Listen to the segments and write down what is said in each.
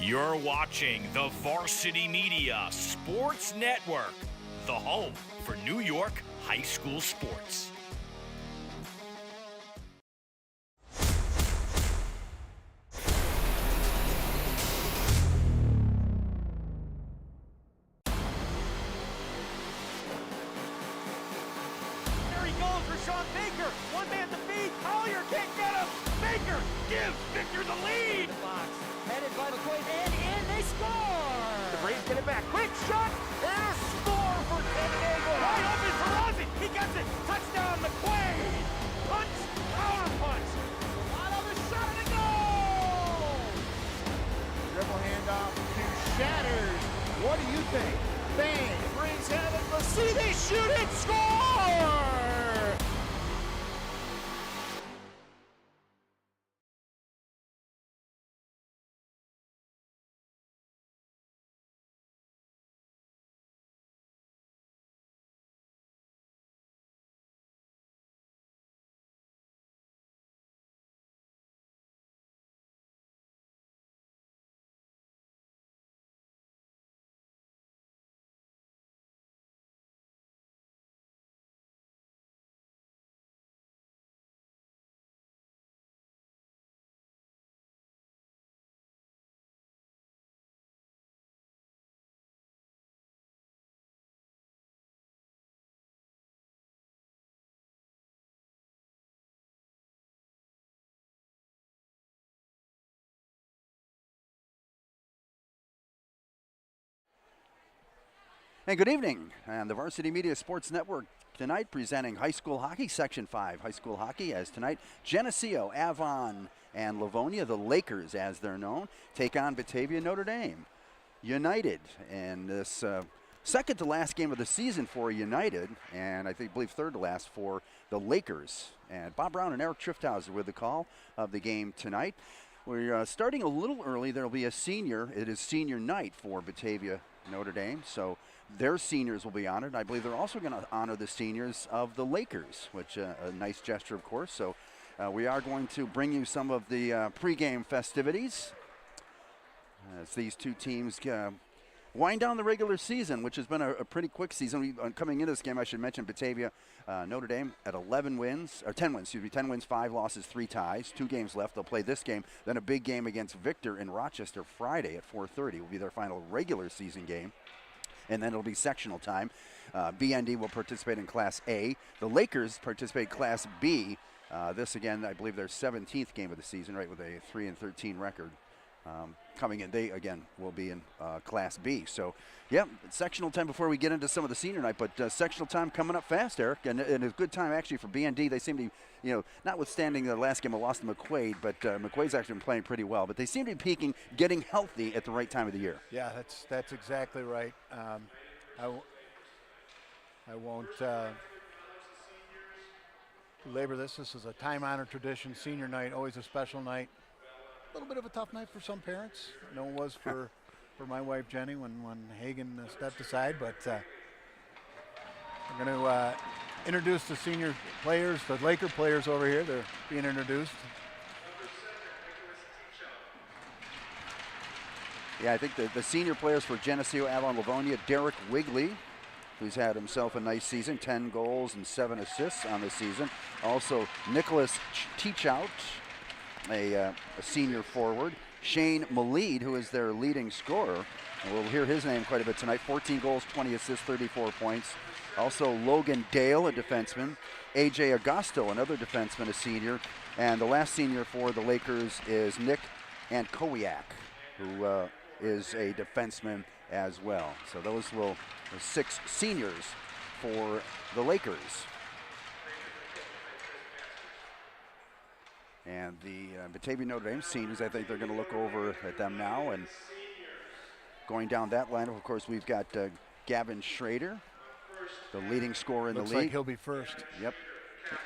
You're watching the Varsity Media Sports Network, the home for New York high school sports. There he goes for Sean Baker. One man to feed. Collier can't get him. Baker gives Victor the lead. The box. Headed by McQuaid, and they score! The Braves get it back. Quick shot, and a score for San Diego. Wide open for Ozzie. He gets it. Touchdown, McQuaid. Punch, counter punch. Out of the shot, and a goal! Dribble handoff to Shatters. What do you think? Bang, Braves have it. Let's see, they shoot it, score! And good evening, and the Varsity Media Sports Network tonight presenting high school hockey, Section 5 high school hockey, as tonight Geneseo, Avon, and Livonia, the Lakers as they're known, take on Batavia, Notre Dame. United in this second to last game of the season for United, and I believe third to last for the Lakers. And Bob Brown and Eric Trifthauser with the call of the game tonight. We're starting a little early. There will be a senior. It is senior night for Batavia, Notre Dame, so their seniors will be honored. I believe they're also going to honor the seniors of the Lakers, which a nice gesture, of course. So we are going to bring you some of the pregame festivities as these two teams wind down the regular season, which has been a pretty quick season. Coming into this game, I should mention Batavia, Notre Dame at 10 wins, 10 wins, 5 losses, 3 ties, 2 games left. They'll play this game, then a big game against Victor in Rochester Friday at 4:30 will be their final regular season game. And then it'll be sectional time. BND will participate in Class A. The Lakers participate in Class B. This, again, I believe their 17th game of the season, right, with a 3-13 record. Coming in, they, again, will be in Class B. So, yeah, sectional time before we get into some of the senior night. But sectional time coming up fast, Eric, and a good time, actually, for BND. They seem to be, notwithstanding the last game, I lost to McQuaid, but McQuaid's actually been playing pretty well. But they seem to be peaking, getting healthy at the right time of the year. Yeah, that's exactly right. I won't belabor this. This is a time-honored tradition. Senior night, always a special night. A little bit of a tough night for some parents. I know it was for my wife Jenny when Hagen stepped aside, but we're going to introduce the senior players, the Laker players over here. They're being introduced. Yeah, I think the senior players for Geneseo, Avon, Livonia, Derek Wigley, who's had himself a nice season, 10 goals and 7 assists on the season. Also, Nicholas Teachout, a senior forward. Shane Malede, who is their leading scorer. And we'll hear his name quite a bit tonight. 14 goals, 20 assists, 34 points. Also, Logan Dale, a defenseman. A.J. Augusto, another defenseman, a senior. And the last senior for the Lakers is Nick Ankowiak, who is a defenseman as well. So those will the 6 seniors for the Lakers. And the Batavia Notre Dame seniors, I think they're going to look over at them now. And going down that lineup, of course, we've got Gavin Schrader, the leading scorer in the league. Looks like he'll be first. Yep.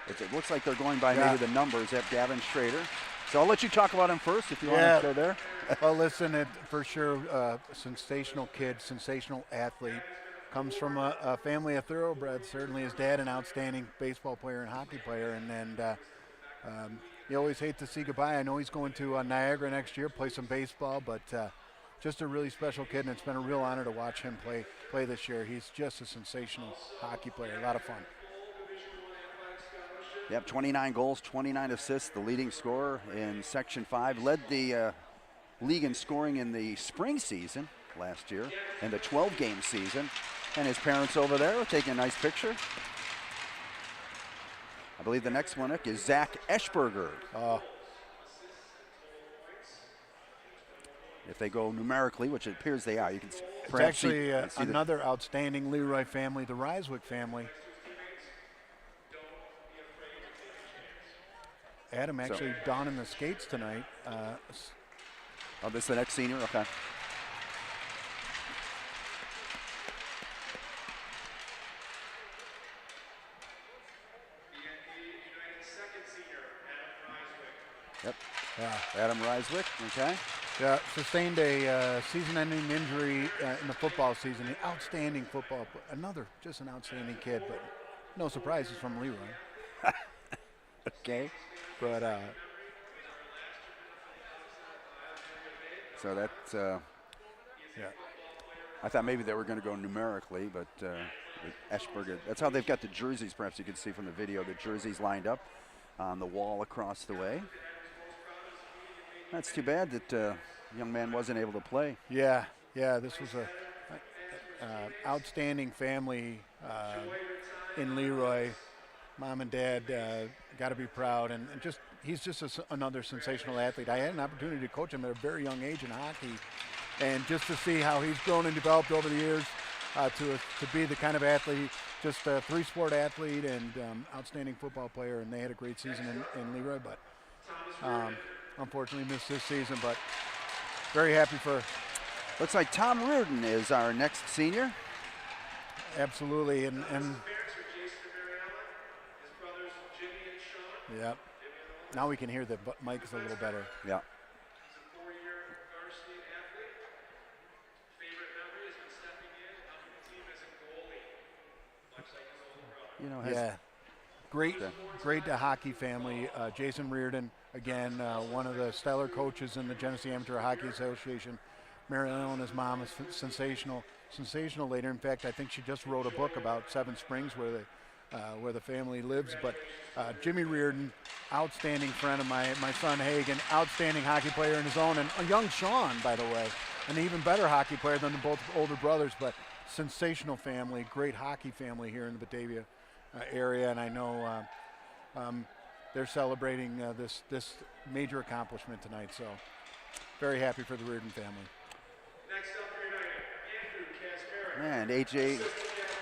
It looks like they're going by maybe the numbers. They have Gavin Schrader. So I'll let you talk about him first if you want to go there. Well, listen, for sure, sensational kid, sensational athlete. Comes from a family of thoroughbreds. Certainly his dad, an outstanding baseball player and hockey player. And you always hate to see goodbye. I know he's going to Niagara next year, play some baseball, but just a really special kid, and it's been a real honor to watch him play this year. He's just a sensational hockey player, a lot of fun. Yep, 29 goals, 29 assists, the leading scorer in Section 5. Led the league in scoring in the spring season last year, in the 12-game season. And his parents over there are taking a nice picture. I believe the next one, Nick, is Zach Eschberger. If they go numerically, which it appears they are, you can it's actually another outstanding Leroy family, the Ryswick family. Adam actually donning the skates tonight. Oh, this is the next senior? Okay. Yep. Yeah. Adam Ryswick, okay. Yeah, sustained a season-ending injury in the football season. An outstanding football, just an outstanding kid, but no surprises from Leroy. Okay. But so that's yeah. I thought maybe they were going to go numerically, but Eschberger, that's how they've got the jerseys. Perhaps you can see from the video the jerseys lined up on the wall across the way. That's too bad that young man wasn't able to play. Yeah, this was a outstanding family in Leroy. Mom and Dad got to be proud, and he's just another sensational athlete. I had an opportunity to coach him at a very young age in hockey, and just to see how he's grown and developed over the years to be the kind of athlete, just a three-sport athlete and outstanding football player, and they had a great season in Leroy, but unfortunately missed this season, but very happy for. Looks like Tom Reardon is our next senior. Absolutely, and yep. Now we can hear the mics a little better. Yeah. You know, yeah. Great hockey family. Jason Reardon, again, one of the stellar coaches in the Geneseo Amateur Hockey Association. Mary Ellen, his mom, is sensational later. In fact, I think she just wrote a book about Seven Springs where the family lives. But Jimmy Reardon, outstanding friend of my son Hagen, outstanding hockey player in his own, and a young Sean, by the way, an even better hockey player than the both older brothers, but sensational family, great hockey family here in the Batavia area, and I know they're celebrating this major accomplishment tonight, so very happy for the Reardon family. Next up, Andrew Kazmarek.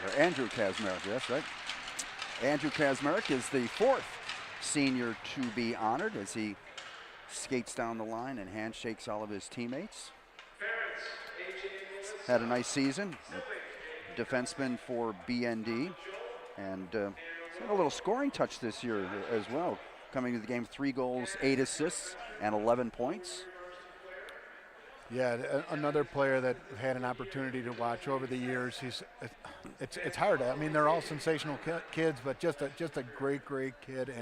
And Andrew Kazmarek, that's right. Andrew Kazmarek is the fourth senior to be honored as he skates down the line and handshakes all of his teammates. Had a nice season, defenseman for BND, and had a little scoring touch this year as well. Coming to the game, 3 goals, 8 assists, and 11 points. Yeah, another player that had an opportunity to watch over the years. It's hard. I mean, they're all sensational kids, but just a great kid,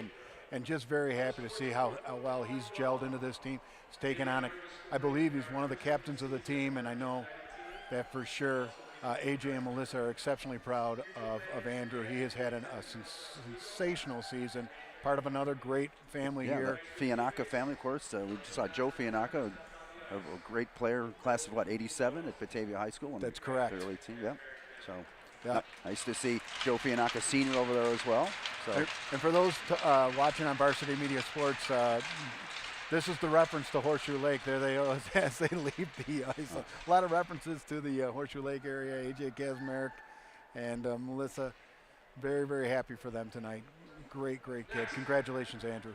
and just very happy to see how well he's gelled into this team. He's taken on I believe he's one of the captains of the team, and I know that for sure. AJ and Melissa are exceptionally proud of Andrew. He has had a sensational season, part of another great family here. The Fiannaca family, of course. We just saw Joe Fiannaca, a great player, class of 87 at Batavia High School. That's correct. Early team, yeah. So nice to see Joe Fiannaca Sr. over there as well. So. And for those watching on Varsity Media Sports, this is the reference to Horseshoe Lake. There they are as they leave the ice. A lot of references to the Horseshoe Lake area. AJ Kazmarek and Melissa, very, very happy for them tonight. Great kid. Congratulations, Andrew.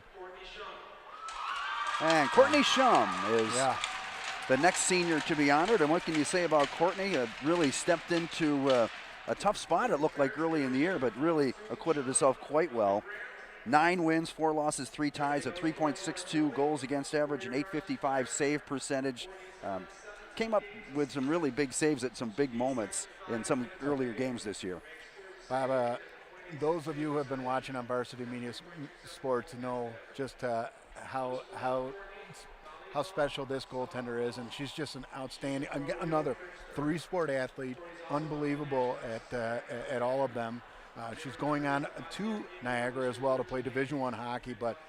And Courtney Shum is the next senior to be honored. And what can you say about Courtney? Really stepped into a tough spot, it looked like early in the year, but really acquitted herself quite well. 9 wins, 4 losses, 3 ties, a 3.62 goals against average, an .855 save percentage. Came up with some really big saves at some big moments in some earlier games this year. Bob, those of you who have been watching on Varsity Media Sports know just how how special this goaltender is, and she's just an outstanding, another 3-sport athlete, unbelievable at all of them. She's going on to Niagara as well to play Division I hockey, but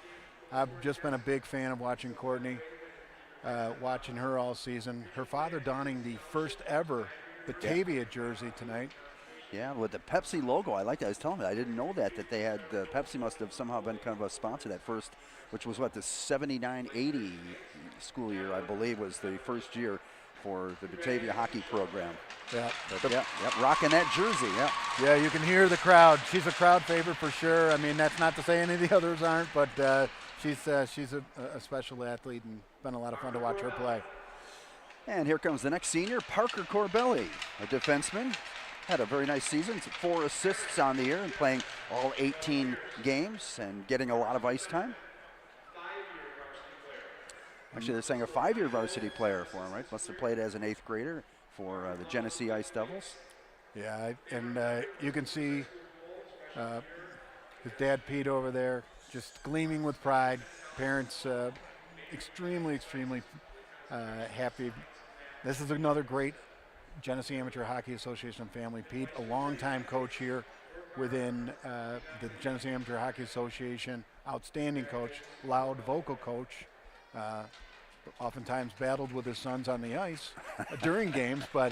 I've just been a big fan of watching Courtney, watching her all season. Her father donning the first ever Batavia jersey tonight. Yeah, with the Pepsi logo. I like that. I was telling you, I didn't know that they had, Pepsi must have somehow been kind of a sponsor that first, which was what, the 79-80 school year, I believe, was the first year for the Batavia hockey program. Yeah. But rocking that jersey, yeah. Yeah, you can hear the crowd. She's a crowd favorite for sure. I mean, that's not to say any of the others aren't, but she's a special athlete and been a lot of fun to watch her play. And here comes the next senior, Parker Corbelli, a defenseman. Had a very nice season, 4 assists on the year and playing all 18 games and getting a lot of ice time. Actually, they're saying a 5-year varsity player for him, right? Must have played as an 8th grader for the Geneseo Ice Devils. Yeah, and you can see his dad Pete over there just gleaming with pride. Parents extremely happy. This is another great Geneseo Amateur Hockey Association family. Pete, a longtime coach here within the Geneseo Amateur Hockey Association, outstanding coach, loud vocal coach, oftentimes battled with his sons on the ice during games, but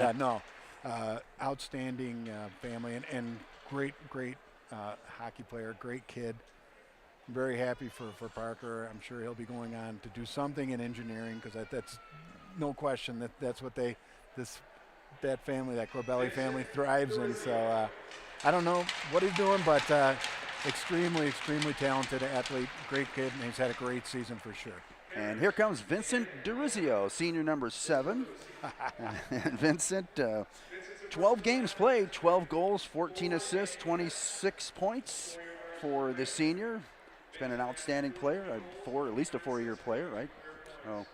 outstanding family and great hockey player, great kid. I'm very happy for Parker. I'm sure he'll be going on to do something in engineering, because that's no question that's what that family, that Corbelli family, thrives in. So I don't know what he's doing, but extremely talented athlete, great kid, and he's had a great season for sure. And here comes Vincent Durizio, senior number 7. And Vincent, 12 games played, 12 goals, 14 assists, 26 points for the senior. He's been an outstanding player, at least a 4-year player, right? So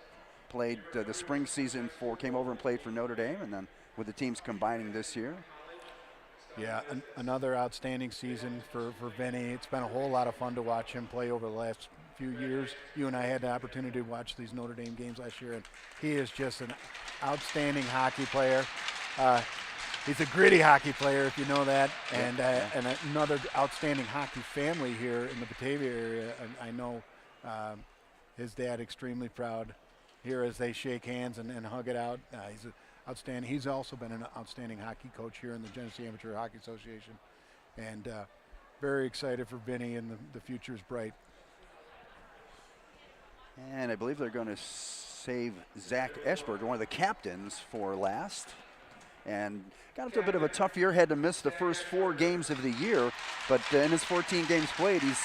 played the spring season came over and played for Notre Dame, and then with the teams combining this year. Yeah, another outstanding season for Vinny. It's been a whole lot of fun to watch him play over the last few years. You and I had the opportunity to watch these Notre Dame games last year, and he is just an outstanding hockey player. He's a gritty hockey player, if you know that, and another outstanding hockey family here in the Batavia area. And I know his dad extremely proud here as they shake hands and hug it out. He's outstanding. He's also been an outstanding hockey coach here in the Geneseo Amateur Hockey Association, and very excited for Vinny, and the future is bright. And I believe they're going to save Zach Eschberger, one of the captains, for last. And got up to a bit of a tough year, had to miss the first 4 games of the year, but in his 14 games played, he's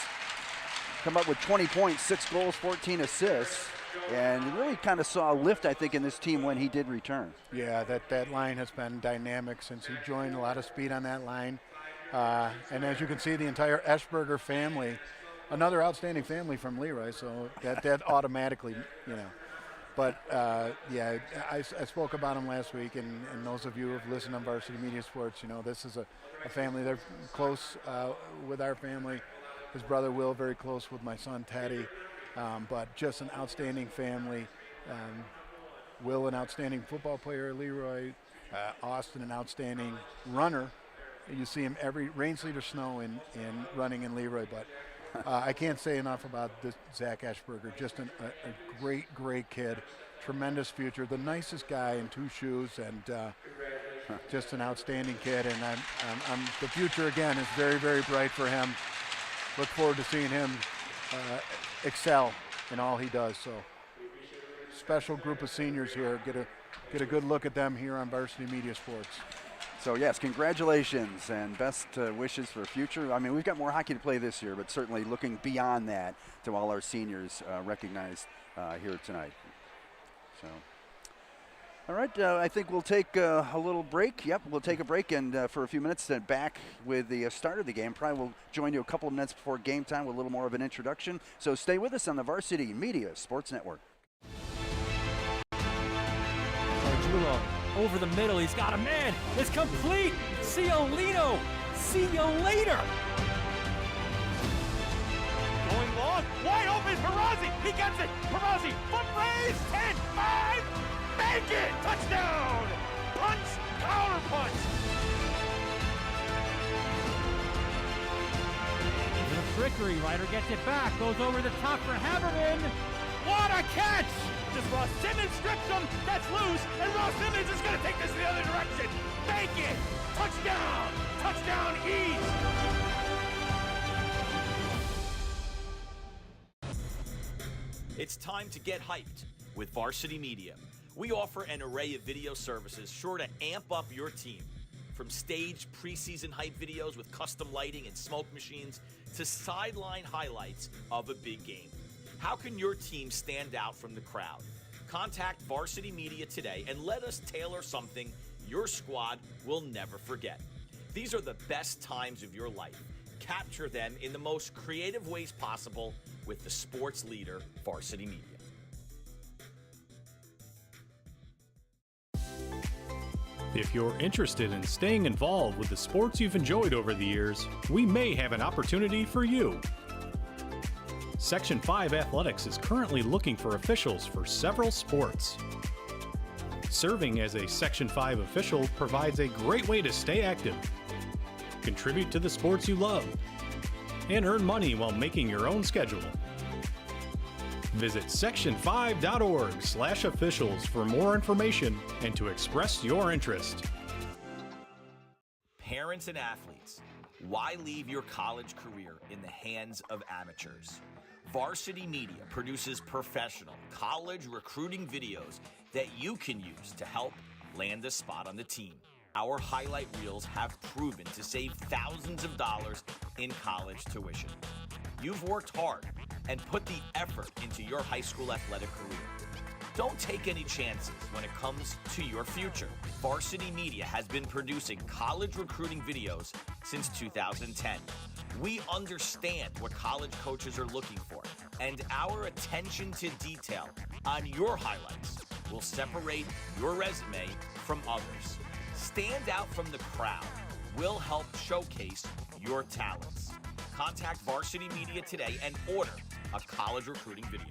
come up with 20 points, 6 goals, 14 assists, and really kind of saw a lift, I think, in this team when he did return. Yeah, that line has been dynamic since he joined. A lot of speed on that line. And as you can see, the entire Eschberger family, another outstanding family from Leroy, so that automatically, But, I spoke about him last week, and those of you who have listened on Varsity Media Sports, this is a family. They're close with our family. His brother Will, very close with my son Teddy, but just an outstanding family. Will, an outstanding football player, Leroy. Austin, an outstanding runner. You see him every rain, sleet, or snow in running in Leroy, but I can't say enough about this Zach Eschberger. Just a great kid, tremendous future, the nicest guy in 2 shoes, and just an outstanding kid. And the future again is very bright for him. Look forward to seeing him excel in all he does. So special group of seniors here. Get a good look at them here on Varsity Media Sports. So yes, congratulations and best wishes for the future. I mean, we've got more hockey to play this year, but certainly looking beyond that to all our seniors recognized here tonight. So, all right, I think we'll take a little break. Yep, we'll take a break and for a few minutes then back with the start of the game. Probably we'll join you a couple of minutes before game time with a little more of an introduction. So stay with us on the Varsity Media Sports Network. Over the middle, he's got a man. It's complete. Ciolino. See you later. Going long, wide open. is Perazzi. He gets it. Perazzi, foot raise, 10, 5, make it! Touchdown! Punch, counter punch. The trickery, Ryder gets it back, goes over the top for Haberman. What a catch! Just Ross Simmons strips him, that's loose, and Ross Simmons is gonna take this the other direction. Make it! Touchdown! Touchdown East! It's time to get hyped with Varsity Media. We offer an array of video services sure to amp up your team. From staged preseason hype videos with custom lighting and smoke machines to sideline highlights of a big game. How can your team stand out from the crowd? Contact Varsity Media today and let us tailor something your squad will never forget. These are the best times of your life. Capture them in the most creative ways possible with the sports leader, Varsity Media. If you're interested in staying involved with the sports you've enjoyed over the years, we may have an opportunity for you. Section 5 Athletics is currently looking for officials for several sports. Serving as a Section 5 official provides a great way to stay active, contribute to the sports you love, and earn money while making your own schedule. Visit section5.org/officials for more information and to express your interest. Parents and athletes, why leave your college career in the hands of amateurs? Varsity Media produces professional college recruiting videos that you can use to help land a spot on the team. Our highlight reels have proven to save thousands of dollars in college tuition. You've worked hard and put the effort into your high school athletic career. Don't take any chances when it comes to your future. Varsity Media has been producing college recruiting videos since 2010. We understand what college coaches are looking for, and our attention to detail on your highlights will separate your resume from others. Stand out from the crowd. We'll help showcase your talents. Contact Varsity Media today and order a college recruiting video.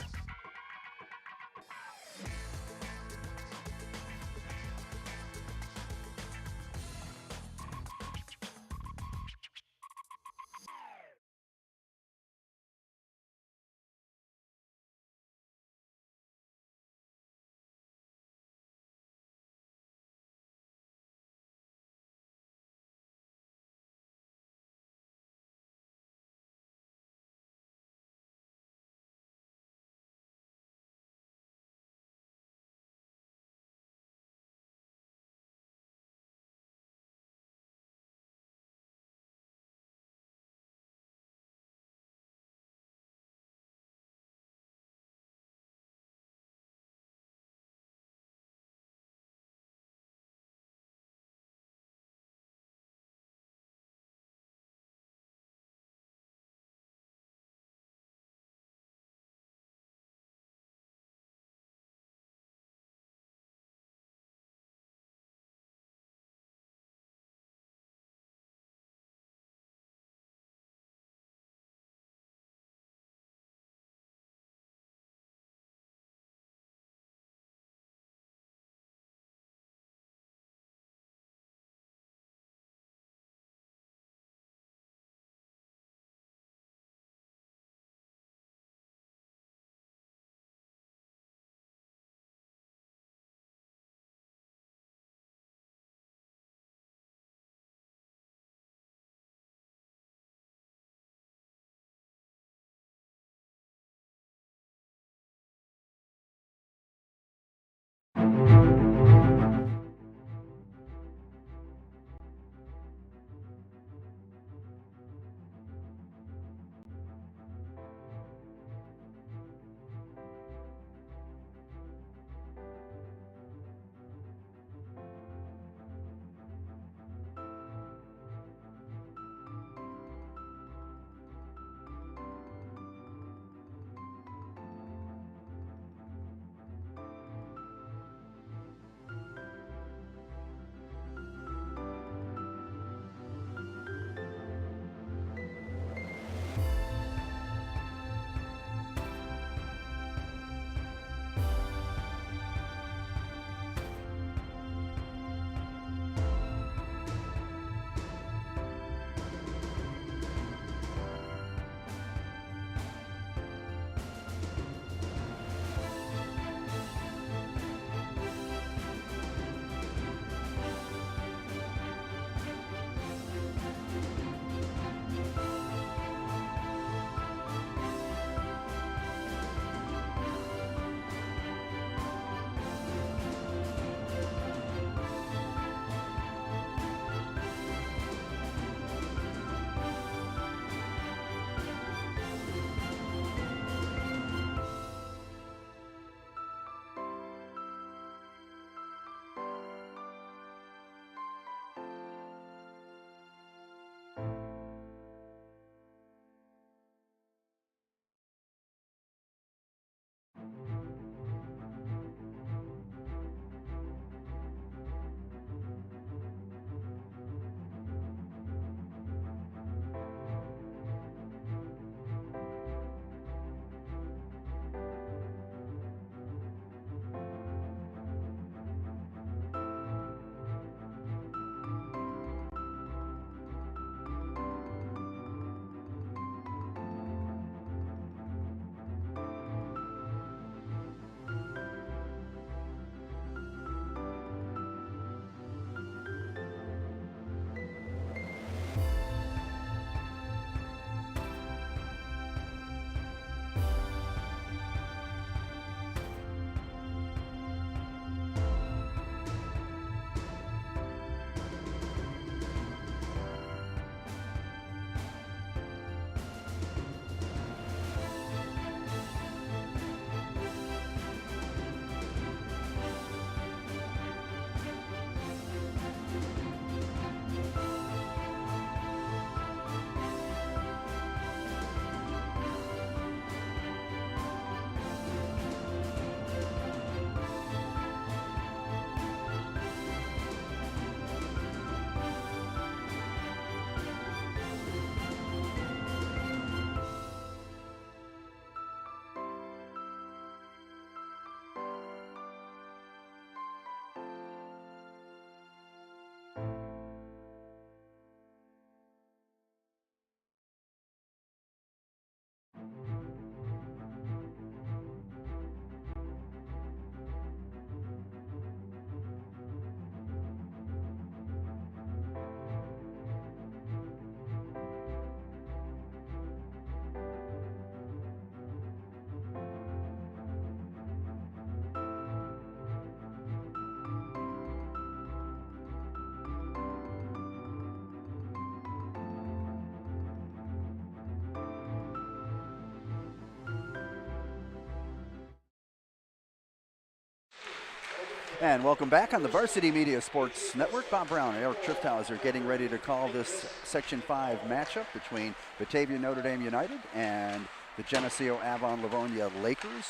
And welcome back on the Varsity Media Sports Network. Bob Brown and Eric Trifthauser getting ready to call this Section 5 matchup between Batavia Notre Dame United and the Geneseo Avon Livonia Lakers.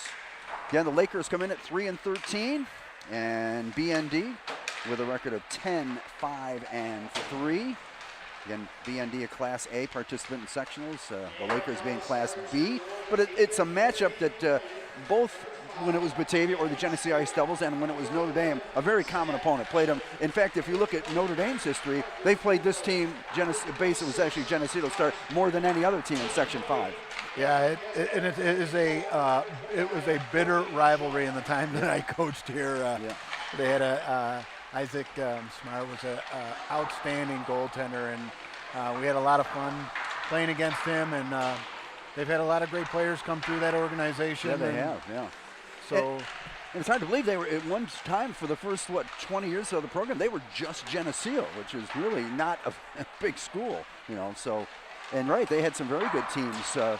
Again, the Lakers come in at 3-13, and BND with a record of 10-5-3. Again, BND a Class A participant in sectionals, the Lakers being Class B. But it's a matchup that both when it was Batavia or the Geneseo Ice Devils and when it was Notre Dame, a very common opponent. Played them. In fact, if you look at Notre Dame's history, they've played this team, it was actually Geneseo to start, more than any other team in Section 5. Yeah, it was a bitter rivalry in the time that I coached here. They had Isaac Smart was an outstanding goaltender, and we had a lot of fun playing against him, and they've had a lot of great players come through that organization. Yeah, they have, yeah. So and it's hard to believe they were at one time for the first, 20 years of the program, they were just Geneseo, which is really not a big school, so, and right, they had some very good teams in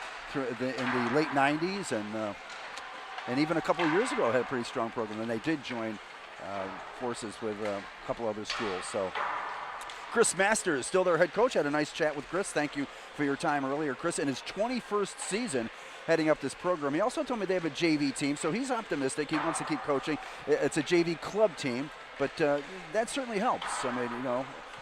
the late 90s and even a couple of years ago had a pretty strong program, and they did join forces with a couple other schools. So Chris Masters, still their head coach. Had a nice chat with Chris. Thank you for your time earlier, Chris. In his 21st season heading up this program. He also told me they have a JV team, so he's optimistic. He wants to keep coaching. It's a JV club team, but that certainly helps. I mean,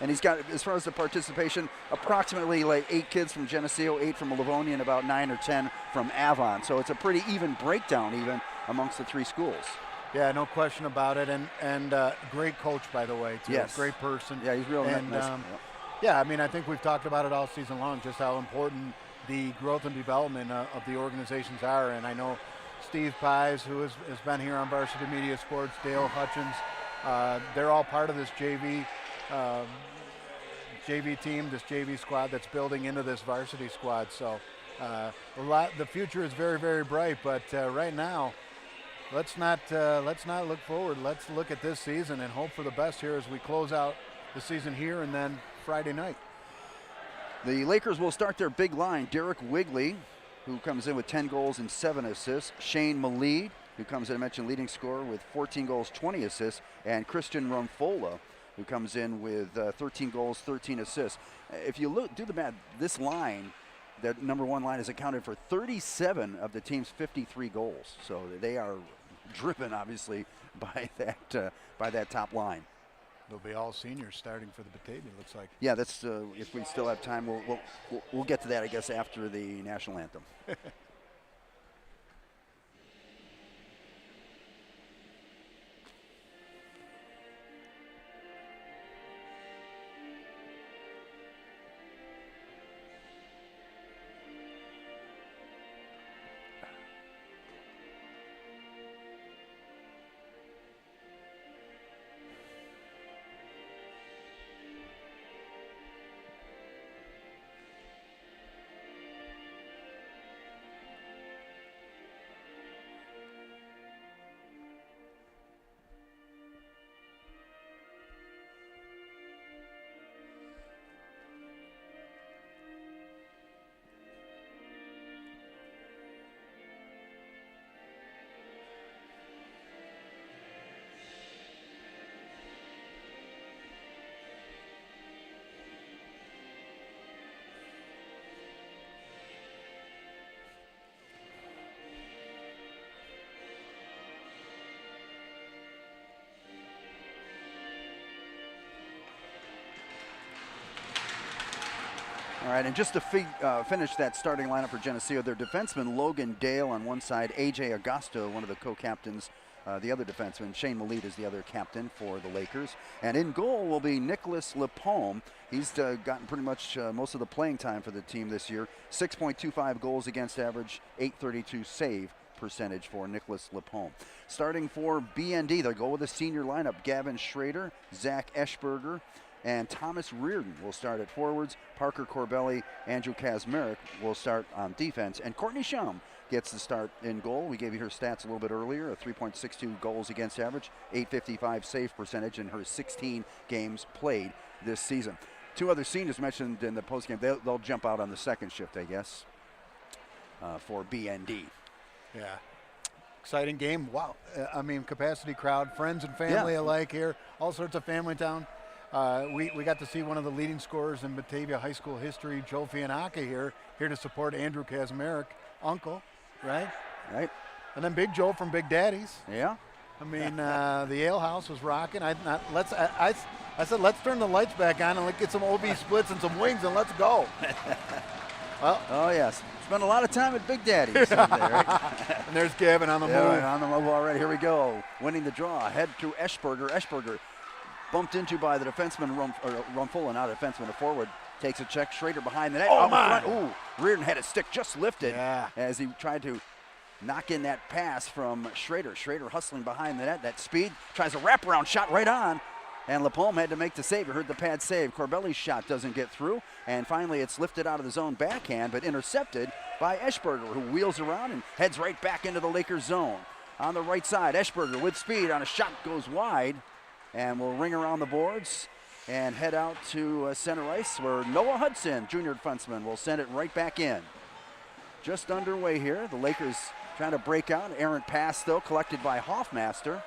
and he's got, as far as the participation, approximately like 8 kids from Geneseo, 8 from Livonia, and about 9 or 10 from Avon. So it's a pretty even breakdown even amongst the 3 schools. Yeah, no question about it, and great coach, by the way, too. Yes. Great person. Yeah, he's real nice. Yeah, I mean, I think we've talked about it all season long, just how important the growth and development of the organizations are. And I know Steve Pies, who has been here on Varsity Media Sports, Dale Hutchins, they're all part of this JV team, this JV squad that's building into this varsity squad. So the future is very, very bright, but right now, let's not look forward. Let's look at this season and hope for the best here as we close out the season here and then Friday night. The Lakers will start their big line. Derek Wigley, who comes in with 10 goals and 7 assists. Shane Malid, who comes in, I mentioned, leading scorer with 14 goals, 20 assists. And Christian Rumfola, who comes in with 13 goals, 13 assists. If you do the math, this line, that number 1 line, is accounted for 37 of the team's 53 goals. So they are driven, obviously, by that top line. They'll be all seniors starting for the Batavia, looks like. Yeah, that's if we still have time, we'll get to that, I guess, after the national anthem. All right, and just to finish that starting lineup for Geneseo, their defenseman Logan Dale on one side, AJ Augusto, one of the co-captains, the other defenseman. Shane Malid is the other captain for the Lakers. And in goal will be Nicholas Lepome. He's gotten pretty much most of the playing time for the team this year. 6.25 goals against average, .832 save percentage for Nicholas Lepome. Starting for BND, they'll go with a senior lineup. Gavin Schrader, Zach Eschberger, and Thomas Reardon will start at forwards. Parker Corbelli, Andrew Kazmarek will start on defense. And Courtney Shum gets the start in goal. We gave you her stats a little bit earlier. A 3.62 goals against average, .855 save percentage in her 16 games played this season. 2 other seniors mentioned in the postgame. They'll jump out on the second shift, I guess, for BND. Yeah. exciting game. Wow. I mean, capacity crowd, friends and family alike here, all sorts of family town. We got to see one of the leading scorers in Batavia high school history, Joe Fianacca here to support Andrew Kazmarek, uncle, right? Right. And then Big Joe from Big Daddy's. Yeah. I mean, the ale house was rocking. I said, let's turn the lights back on and let's get some OB splits and some wings and let's go. Well, oh, yes. Spent a lot of time at Big Daddy's. Right? And there's Gavin on the move. On the move already. Here we go. Winning the draw. Head to Eschberger. Eschberger bumped into by the defenseman, Rumfulla, not a defenseman, a forward. Takes a check. Schrader behind the net. Oh, my. Ooh, Reardon had his stick just lifted as he tried to knock in that pass from Schrader. Schrader hustling behind the net. That speed. Tries a wraparound shot right on. And Lapome had to make the save. You heard the pad save. Corbelli's shot doesn't get through. And finally, it's lifted out of the zone backhand, but intercepted by Eschberger, who wheels around and heads right back into the Lakers zone. On the right side, Eschberger with speed on a shot goes wide and will ring around the boards and head out to center ice, where Noah Hudson, junior defenseman, will send it right back in. Just underway here. The Lakers trying to break out. Errant pass, though, collected by Hoffmaster.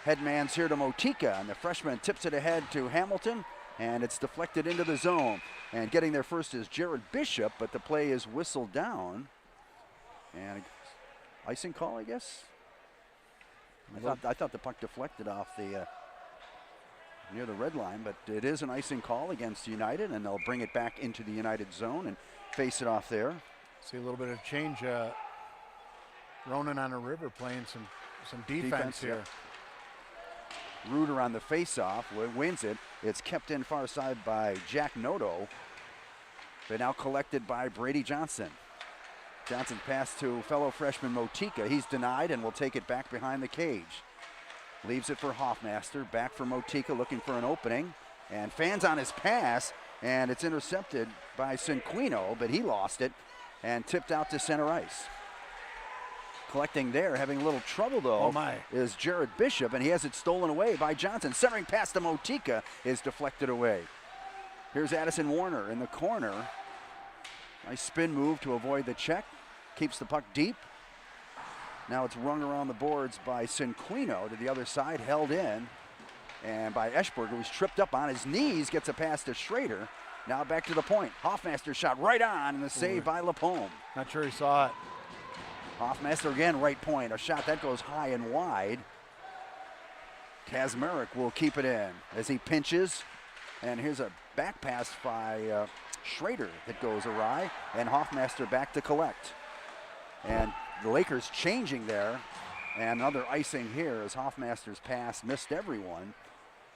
Headman's here to Motika, and the freshman tips it ahead to Hamilton, and it's deflected into the zone. And getting there first is Jared Bishop, but the play is whistled down. And icing call, I guess? I thought the puck deflected off the near the red line, but it is an icing call against United, and they'll bring it back into the United zone and face it off there. See a little bit of change. Ronan on the river playing some defense here. Yeah. Reuter on the face-off, wins it. It's kept in far side by Jack Noto, but now collected by Brady Johnson. Johnson's pass to fellow freshman Motika. He's denied and will take it back behind the cage. Leaves it for Hoffmaster, back for Motika, looking for an opening. And fans on his pass, and it's intercepted by Cinquino, but he lost it and tipped out to center ice. Collecting there, having a little trouble though, is Jared Bishop, and he has it stolen away by Johnson. Centering pass to Motika is deflected away. Here's Addison Warner in the corner. Nice spin move to avoid the check. Keeps the puck deep. Now it's rung around the boards by Cinquino to the other side, held in. And by Eschberger, who's tripped up on his knees, gets a pass to Schrader. Now back to the point. Hoffmaster shot right on, and the save by Lapome. Not sure he saw it. Hoffmaster again, right point. A shot that goes high and wide. Kazmarek will keep it in as he pinches. And here's a back pass by Schrader that goes awry. And Hoffmaster back to collect. And the Lakers changing there. And another icing here as Hoffmaster's pass missed everyone.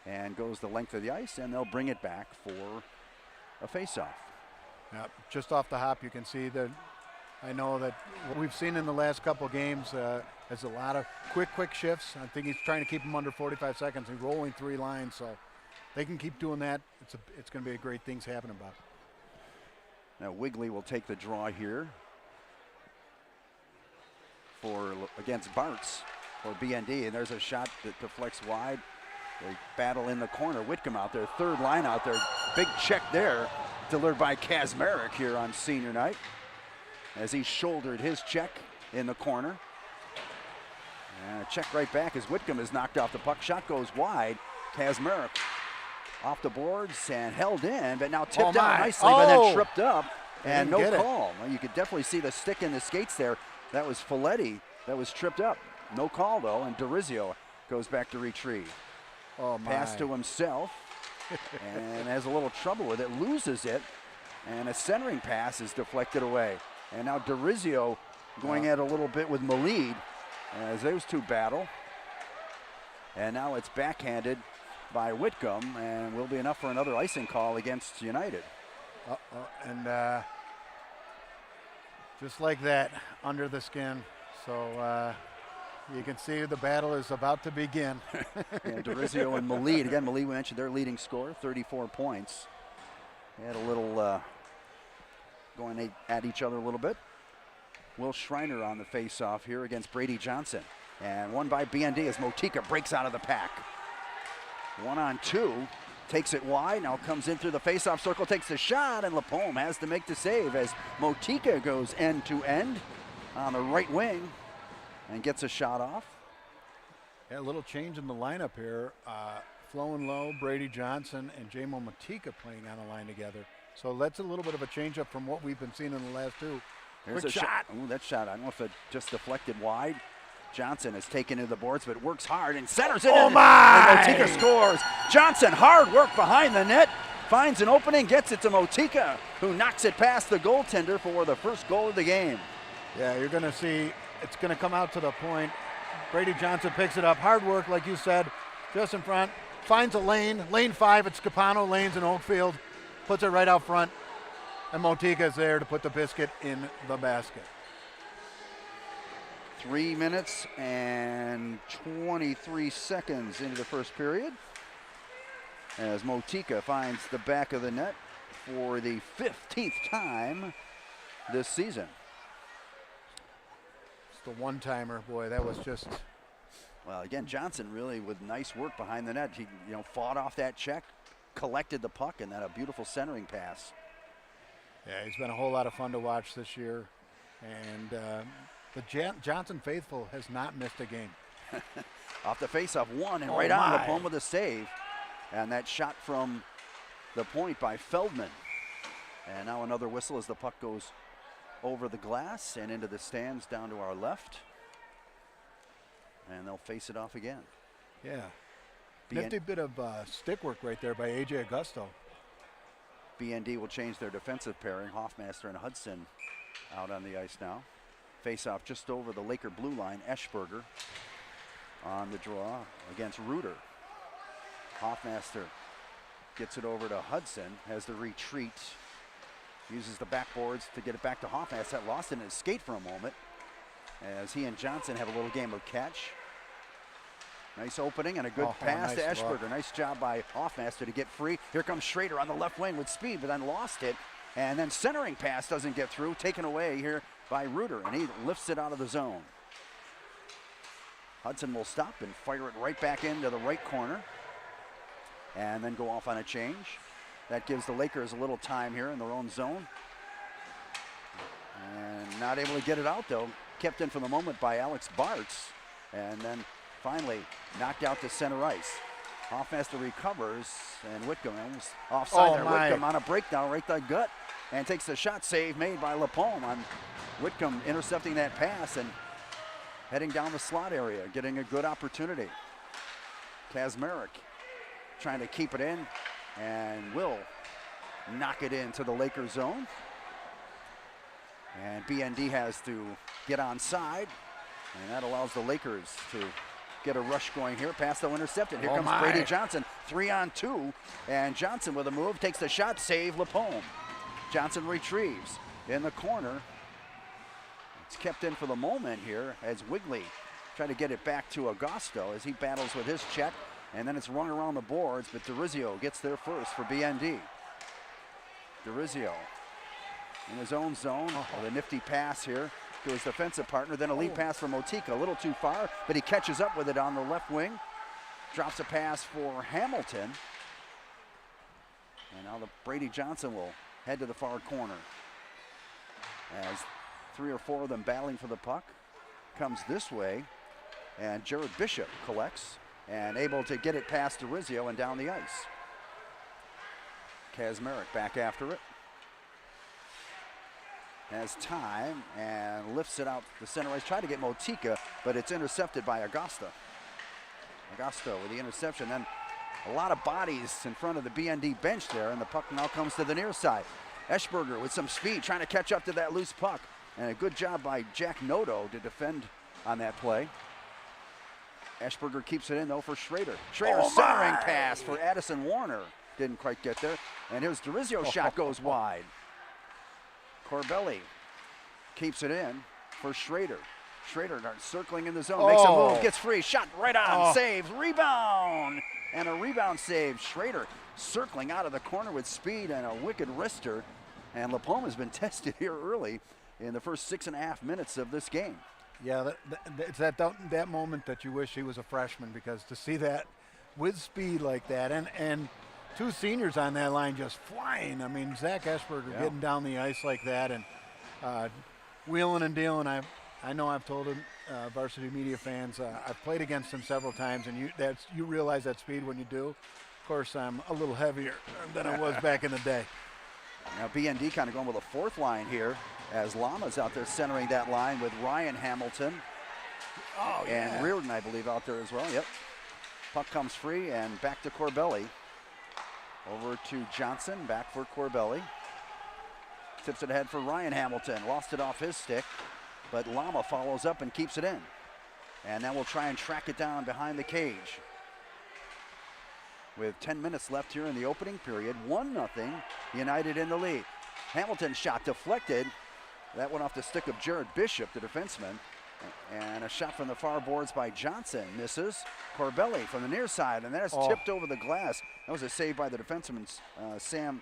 And goes the length of the ice, and they'll bring it back for a face-off. Yep, just off the hop, you can see that. I know that what we've seen in the last couple games is a lot of quick shifts. I think he's trying to keep them under 45 seconds. He's rolling 3 lines, so they can keep doing that. It's going to be a great things happening about it. Now Wigley will take the draw here against Bartz for BND, and there's a shot that deflects wide. They battle in the corner. Whitcomb out there, third line out there. Big check there, delivered by Kazmarek here on senior night, as he shouldered his check in the corner. And a check right back as Whitcomb is knocked off the puck. Shot goes wide. Kazmarek off the boards and held in, but now tipped out nicely, but then tripped up, and no call. Well, you could definitely see the stick in the skates there. That was Folletti that was tripped up. No call, though, and Durizio goes back to retrieve. Pass to himself, and has a little trouble with it, loses it, and a centering pass is deflected away. And now Durizio going at a little bit with Malid as those two battle. And now it's backhanded by Whitcomb, and will be enough for another icing call against United. And just like that, under the skin. So you can see the battle is about to begin. And Durizio and Malid, again, Malid, we mentioned their leading scorer, 34 points. They had a little going at each other a little bit. Will Schreiner on the face-off here against Brady Johnson. And one by BND as Motika breaks out of the pack. 1-on-2, takes it wide, now comes in through the face-off circle, takes the shot, and Lapome has to make the save as Motika goes end-to-end on the right wing. and gets a shot off. Yeah, a little change in the lineup here. Flowing Low, Brady Johnson, and J-Mo Matika playing on a line together. So that's a little bit of a change up from what we've been seeing in the last two. Here's Quick a shot. Ooh, that shot, I don't know if it just deflected wide. Johnson is taken to the boards, but works hard and centers it in. Oh my! And Motika scores. Johnson, hard work behind the net, finds an opening, gets it to Motika, who knocks it past the goaltender for the first goal of the game. Yeah, you're going to see it's going to come out to the point. Brady Johnson picks it up. Hard work, like you said, just in front. Finds a lane. Lane 5 at Scapano Lanes in Oakfield. Puts it right out front. And Motika is there to put the biscuit in the basket. 3 minutes and 23 seconds into the first period, as Motika finds the back of the net for the 15th time this season. Just a one-timer, boy, that was just... Well, again, Johnson really with nice work behind the net. He, fought off that check, collected the puck, and then a beautiful centering pass. Yeah, he's been a whole lot of fun to watch this year. And the Johnson faithful has not missed a game. Off the faceoff, one, and Oh right on my. Lapone with a save. And that shot from the point by Feldman. And now another whistle as the puck goes over the glass and into the stands down to our left. And they'll face it off again. Yeah. Nifty bit of stick work right there by A.J. Augusto. BND will change their defensive pairing. Hoffmaster and Hudson out on the ice now. Face-off just over the Laker blue line. Eschberger on the draw against Reuter. Hoffmaster gets it over to Hudson, has the retreat. Uses the backboards to get it back to Hoffmaster. Lost in his skate for a moment as he and Johnson have a little game of catch. Nice opening and a good pass nice to Eschberger. look. Nice job by Hoffmaster to get free. Here comes Schrader on the left wing with speed, but then lost it. And then centering pass doesn't get through, taken away here by Reuter, and he lifts it out of the zone. Hudson will stop and fire it right back into the right corner and then go off on a change. That gives the Lakers a little time here in their own zone. And not able to get it out, though. Kept in for the moment by Alex Bartz, and then finally knocked out to center ice. Hoffmaster recovers, and Whitcomb almost offside there. My. Whitcomb on a breakdown right to the gut, and takes the shot save made by Lapone on Whitcomb intercepting that pass and heading down the slot area, getting a good opportunity. Kazmarek trying to keep it in, and will knock it into the Lakers zone. And BND has to get onside, and that allows the Lakers to get a rush going here. Pass though intercepted. Here comes Brady Johnson, 3-on-2, and Johnson with a move, takes the shot, save Lapone. Johnson retrieves in the corner. It's kept in for the moment here as Wigley tried to get it back to Augusto as he battles with his check, and then it's run around the boards, but Durizio gets there first for BND. Durizio in his own zone with a nifty pass here to his defensive partner, then a lead pass from Motika, a little too far, but he catches up with it on the left wing. Drops a pass for Hamilton. And now the Brady Johnson will head to the far corner as 3 or 4 of them battling for the puck. Comes this way, and Jared Bishop collects and able to get it past Durizio and down the ice. Kazmarek back after it. Has time and lifts it out the center ice. Tried to get Motika, but it's intercepted by Augusto. Augusto with the interception. Then a lot of bodies in front of the BND bench there, and the puck now comes to the near side. Eschberger with some speed trying to catch up to that loose puck. And a good job by Jack Noto to defend on that play. Eschberger keeps it in though for Schrader. Schrader centering pass for Addison Warner. Didn't quite get there. And here's Durizio's shot goes wide. Corbelli keeps it in for Schrader. Schrader circling in the zone, makes a move, gets free, shot right on, saves, rebound, and a rebound save. Schrader circling out of the corner with speed and a wicked wrister. And Lapone has been tested here early in the first 6.5 minutes of this game. Yeah, it's that moment that you wish he was a freshman, because to see that with speed like that, and 2 seniors on that line just flying. I mean, Zach Eschberger getting down the ice like that and wheeling and dealing. I know I've told him Varsity Media fans. I've played against him several times, and you realize that speed when you do. Of course, I'm a little heavier than I was back in the day. Now BND kind of going with a fourth line here as Lama's out there centering that line with Ryan Hamilton. Oh, yeah. And Reardon, I believe, out there as well. Yep. Puck comes free and back to Corbelli. Over to Johnson, back for Corbelli. Tips it ahead for Ryan Hamilton. Lost it off his stick, but Lama follows up and keeps it in. And then we'll try and track it down behind the cage. With 10 minutes left here in the opening period, 1-0, United in the lead. Hamilton's shot deflected. That went off the stick of Jared Bishop, the defenseman. And a shot from the far boards by Johnson misses. Corbelli from the near side, and that's tipped over the glass. That was a save by the defenseman, Sam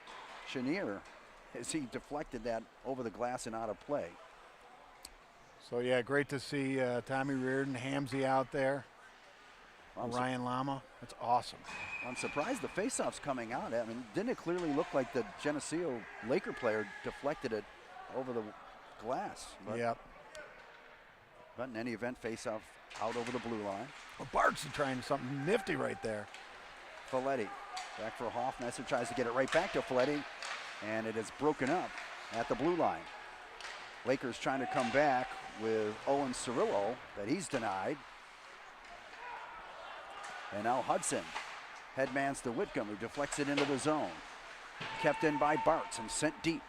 Chenier, as he deflected that over the glass and out of play. So, yeah, great to see Tommy Reardon, Hamsey out there. Ryan Lama, that's awesome. I'm surprised the faceoff's coming out. I mean, didn't it clearly look like the Geneseo Laker player deflected it over the glass? Yep. But in any event, faceoff out over the blue line. Well, Bart's trying something nifty right there. Folletti back for Hoffmeister, tries to get it right back to Folletti, and it is broken up at the blue line. Lakers trying to come back with Owen Cirillo that he's denied. And now Hudson headmans to Whitcomb, who deflects it into the zone. Kept in by Bartz and sent deep.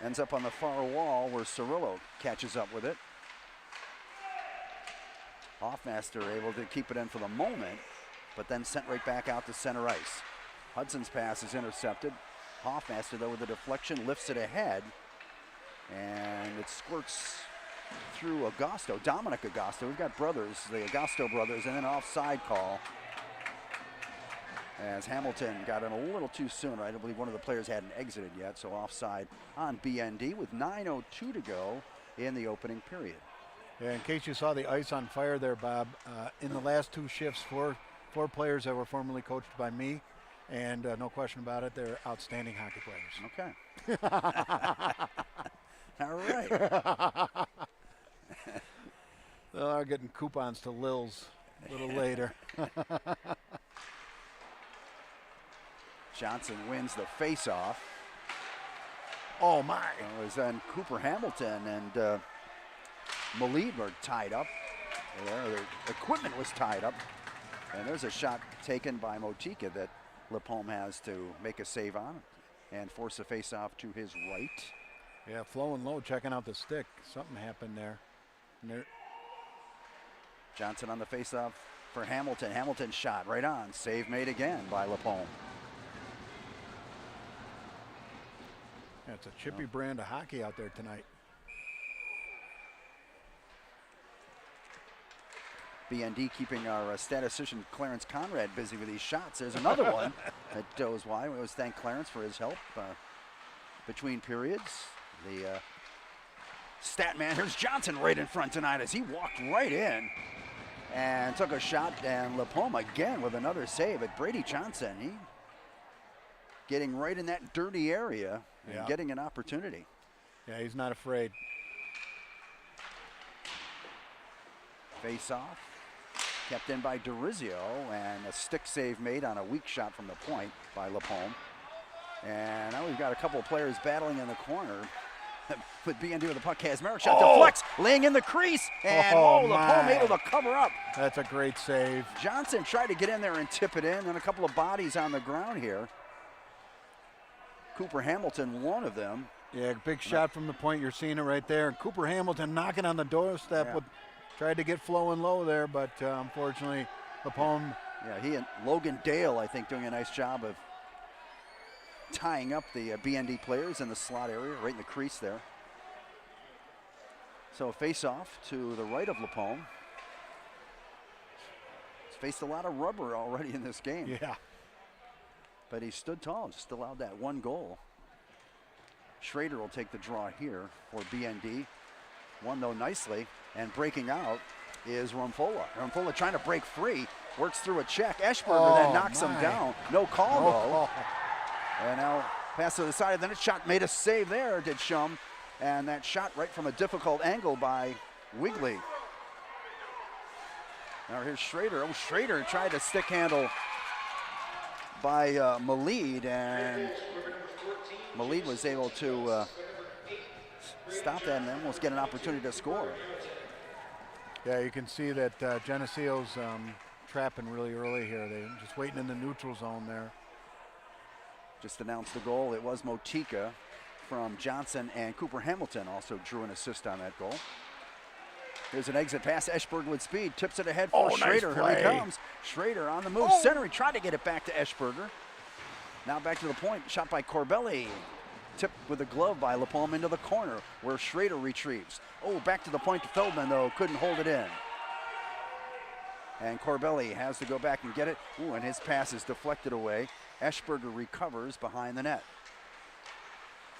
Ends up on the far wall where Cirillo catches up with it. Hoffmaster able to keep it in for the moment, but then sent right back out to center ice. Hudson's pass is intercepted. Hoffmaster, though, with the deflection, lifts it ahead, and it squirts through Augusto, Dominic Augusto. We've got brothers, the Augusto brothers, and then an offside call as Hamilton got in a little too soon. I don't believe one of the players hadn't exited yet, so offside on BND with 9:02 to go in the opening period. Yeah, in case you saw the ice on fire there, Bob, in the last two shifts, four players that were formerly coached by me, and no question about it, they're outstanding hockey players. Okay. All right. They're getting coupons to Lil's a little later. Johnson wins the face-off. Oh, my. It was then Cooper Hamilton and Malid were tied up. Their equipment was tied up. And there's a shot taken by Motika that Lepome has to make a save on and force a face-off to his right. Yeah, flowing low, checking out the stick. Something happened there. Johnson on the face-off for Hamilton. Hamilton's shot right on. Save made again by Lepome. Yeah, it's a chippy brand of hockey out there tonight. BND keeping our statistician Clarence Conrad busy with these shots. There's another one that goes wide. We always thank Clarence for his help between periods. The stat man, here's Johnson right in front tonight as he walked right in and took a shot, and Lepome again with another save at Brady Johnson. He getting right in that dirty area and getting an opportunity. Yeah, he's not afraid. Face off, kept in by Durizio, and a stick save made on a weak shot from the point by Lepome. And now we've got a couple of players battling in the corner. With BND with the puck, Kazmarek shot deflects, laying in the crease, and Lepome able to cover up. That's a great save. Johnson tried to get in there and tip it in, and a couple of bodies on the ground here. Cooper Hamilton, one of them. Yeah, big shot from the point. You're seeing it right there. And Cooper Hamilton knocking on the doorstep. Tried to get flowing low there, but unfortunately, Lepome. Yeah, he and Logan Dale, I think, doing a nice job of tying up the BND players in the slot area, right in the crease there. So a face-off to the right of Lepome. He's faced a lot of rubber already in this game. Yeah. But he stood tall, just allowed that one goal. Schrader will take the draw here for BND. Won though nicely, and breaking out is Rumfola. Rumfola trying to break free, works through a check. Eschberger then knocks him down. No call though. And now pass to the side, then a shot made a save there, did Shum. And that shot right from a difficult angle by Wiggly. Now here's Schrader. Oh, Schrader tried to stick handle by Malid, and Malid was able to stop that and almost get an opportunity to score. Yeah, you can see that Geneseo's trapping really early here. They're just waiting in the neutral zone there. Just announced the goal. It was Motika from Johnson, and Cooper Hamilton also drew an assist on that goal. Here's an exit pass. Eschberg with speed. Tips it ahead for Schrader. Nice. Here he comes. Schrader on the move. Centering. Tried to get it back to Eschberger. Now back to the point. Shot by Corbelli. Tipped with a glove by LaPalme into the corner where Schrader retrieves. Oh, back to the point to Feldman, though. Couldn't hold it in. And Corbelli has to go back and get it. Ooh, and his pass is deflected away. Eschberger recovers behind the net.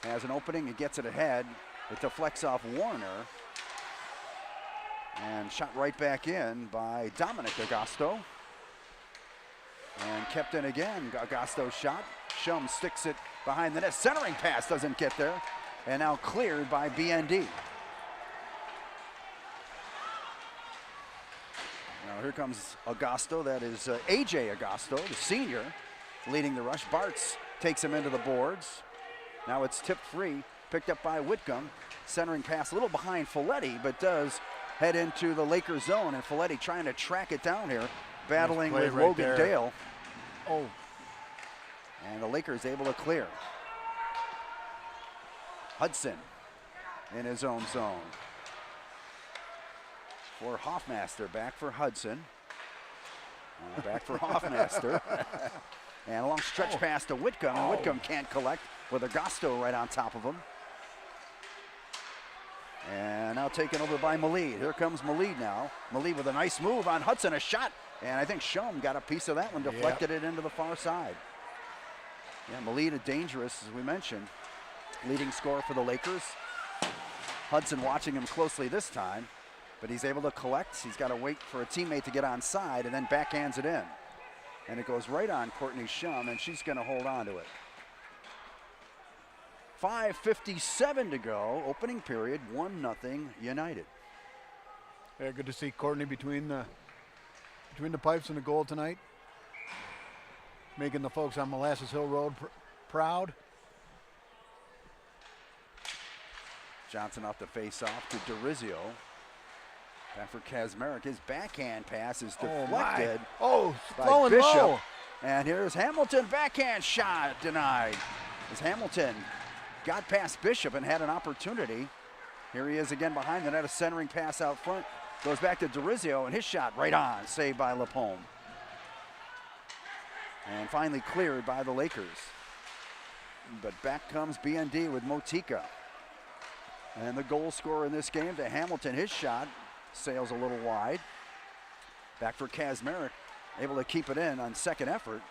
Has an opening. He gets it ahead. It deflects off Warner. And shot right back in by Dominic Agosto. And kept in again. Agosto's shot. Shum sticks it behind the net. Centering pass doesn't get there. And now cleared by BND. Now here comes Agosto. That is AJ Agosto, the senior, leading the rush. Bartz takes him into the boards. Now it's tipped free. Picked up by Whitcomb. Centering pass a little behind Folletti, but does head into the Lakers zone, and Folletti trying to track it down here, battling with right Logan there. Dale. Oh. And the Lakers able to clear. Hudson in his own zone. For Hoffmaster, back for Hudson. Back for Hoffmaster. And a long stretch pass to Whitcomb, and Whitcomb can't collect with Agosto right on top of him. And now taken over by Malid. Here comes Malid now. Malid with a nice move on Hudson, a shot. And I think Shum got a piece of that one, deflected it into the far side. Yeah, Malid dangerous, as we mentioned. Leading scorer for the Lakers. Hudson watching him closely this time, but he's able to collect. He's got to wait for a teammate to get onside and then backhands it in. And it goes right on Courtney Shum, and she's going to hold on to it. 5:57 to go, opening period, 1-0 United. Yeah, good to see Courtney between the pipes and the goal tonight. Making the folks on Molasses Hill Road proud. Johnson off the face-off to Durizio. Back for Kazmarek. His backhand pass is deflected by flowing Bishop. low. And here's Hamilton, backhand shot denied. As Hamilton got past Bishop and had an opportunity. Here he is again behind the net, a centering pass out front. Goes back to Durizio, and his shot right on, saved by LaPalme. And finally cleared by the Lakers. But back comes BND with Motika. And the goal scorer in this game to Hamilton, his shot sails a little wide. Back for Kazmarek, able to keep it in on second effort.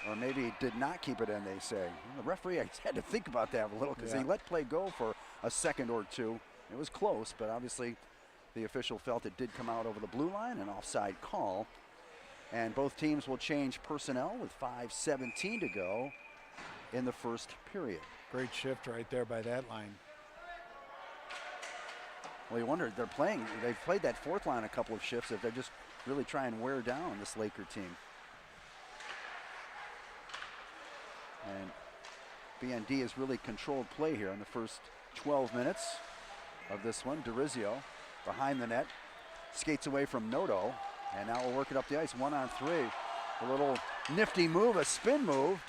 Or maybe he did not keep it in, they say. The referee had to think about that a little because he let play go for a second or two. It was close, but obviously the official felt it did come out over the blue line, an offside call. And both teams will change personnel with 5:17 to go in the first period. Great shift right there by that line. Well, you wonder, they've played that fourth line a couple of shifts, if they're just really trying to wear down this Laker team. And BND has really controlled play here in the first 12 minutes of this one. Durizio behind the net, skates away from Noto, and now we'll work it up the ice, 1-on-3. A little nifty move, a spin move,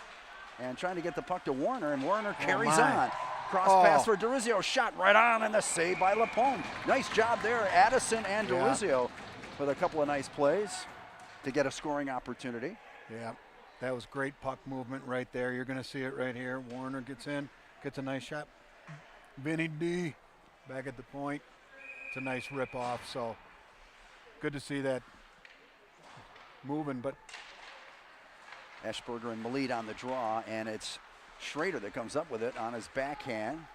and trying to get the puck to Warner, and Warner carries on. Cross pass for Durizio, shot right on, and the save by LaPalme. Nice job there, Addison and Durizio with a couple of nice plays to get a scoring opportunity. Yeah, that was great puck movement right there. You're going to see it right here. Warner gets in, gets a nice shot. Vinny D back at the point. It's a nice rip off, so good to see that moving. But Eschberger and Malid on the draw, and it's Schrader that comes up with it on his backhand.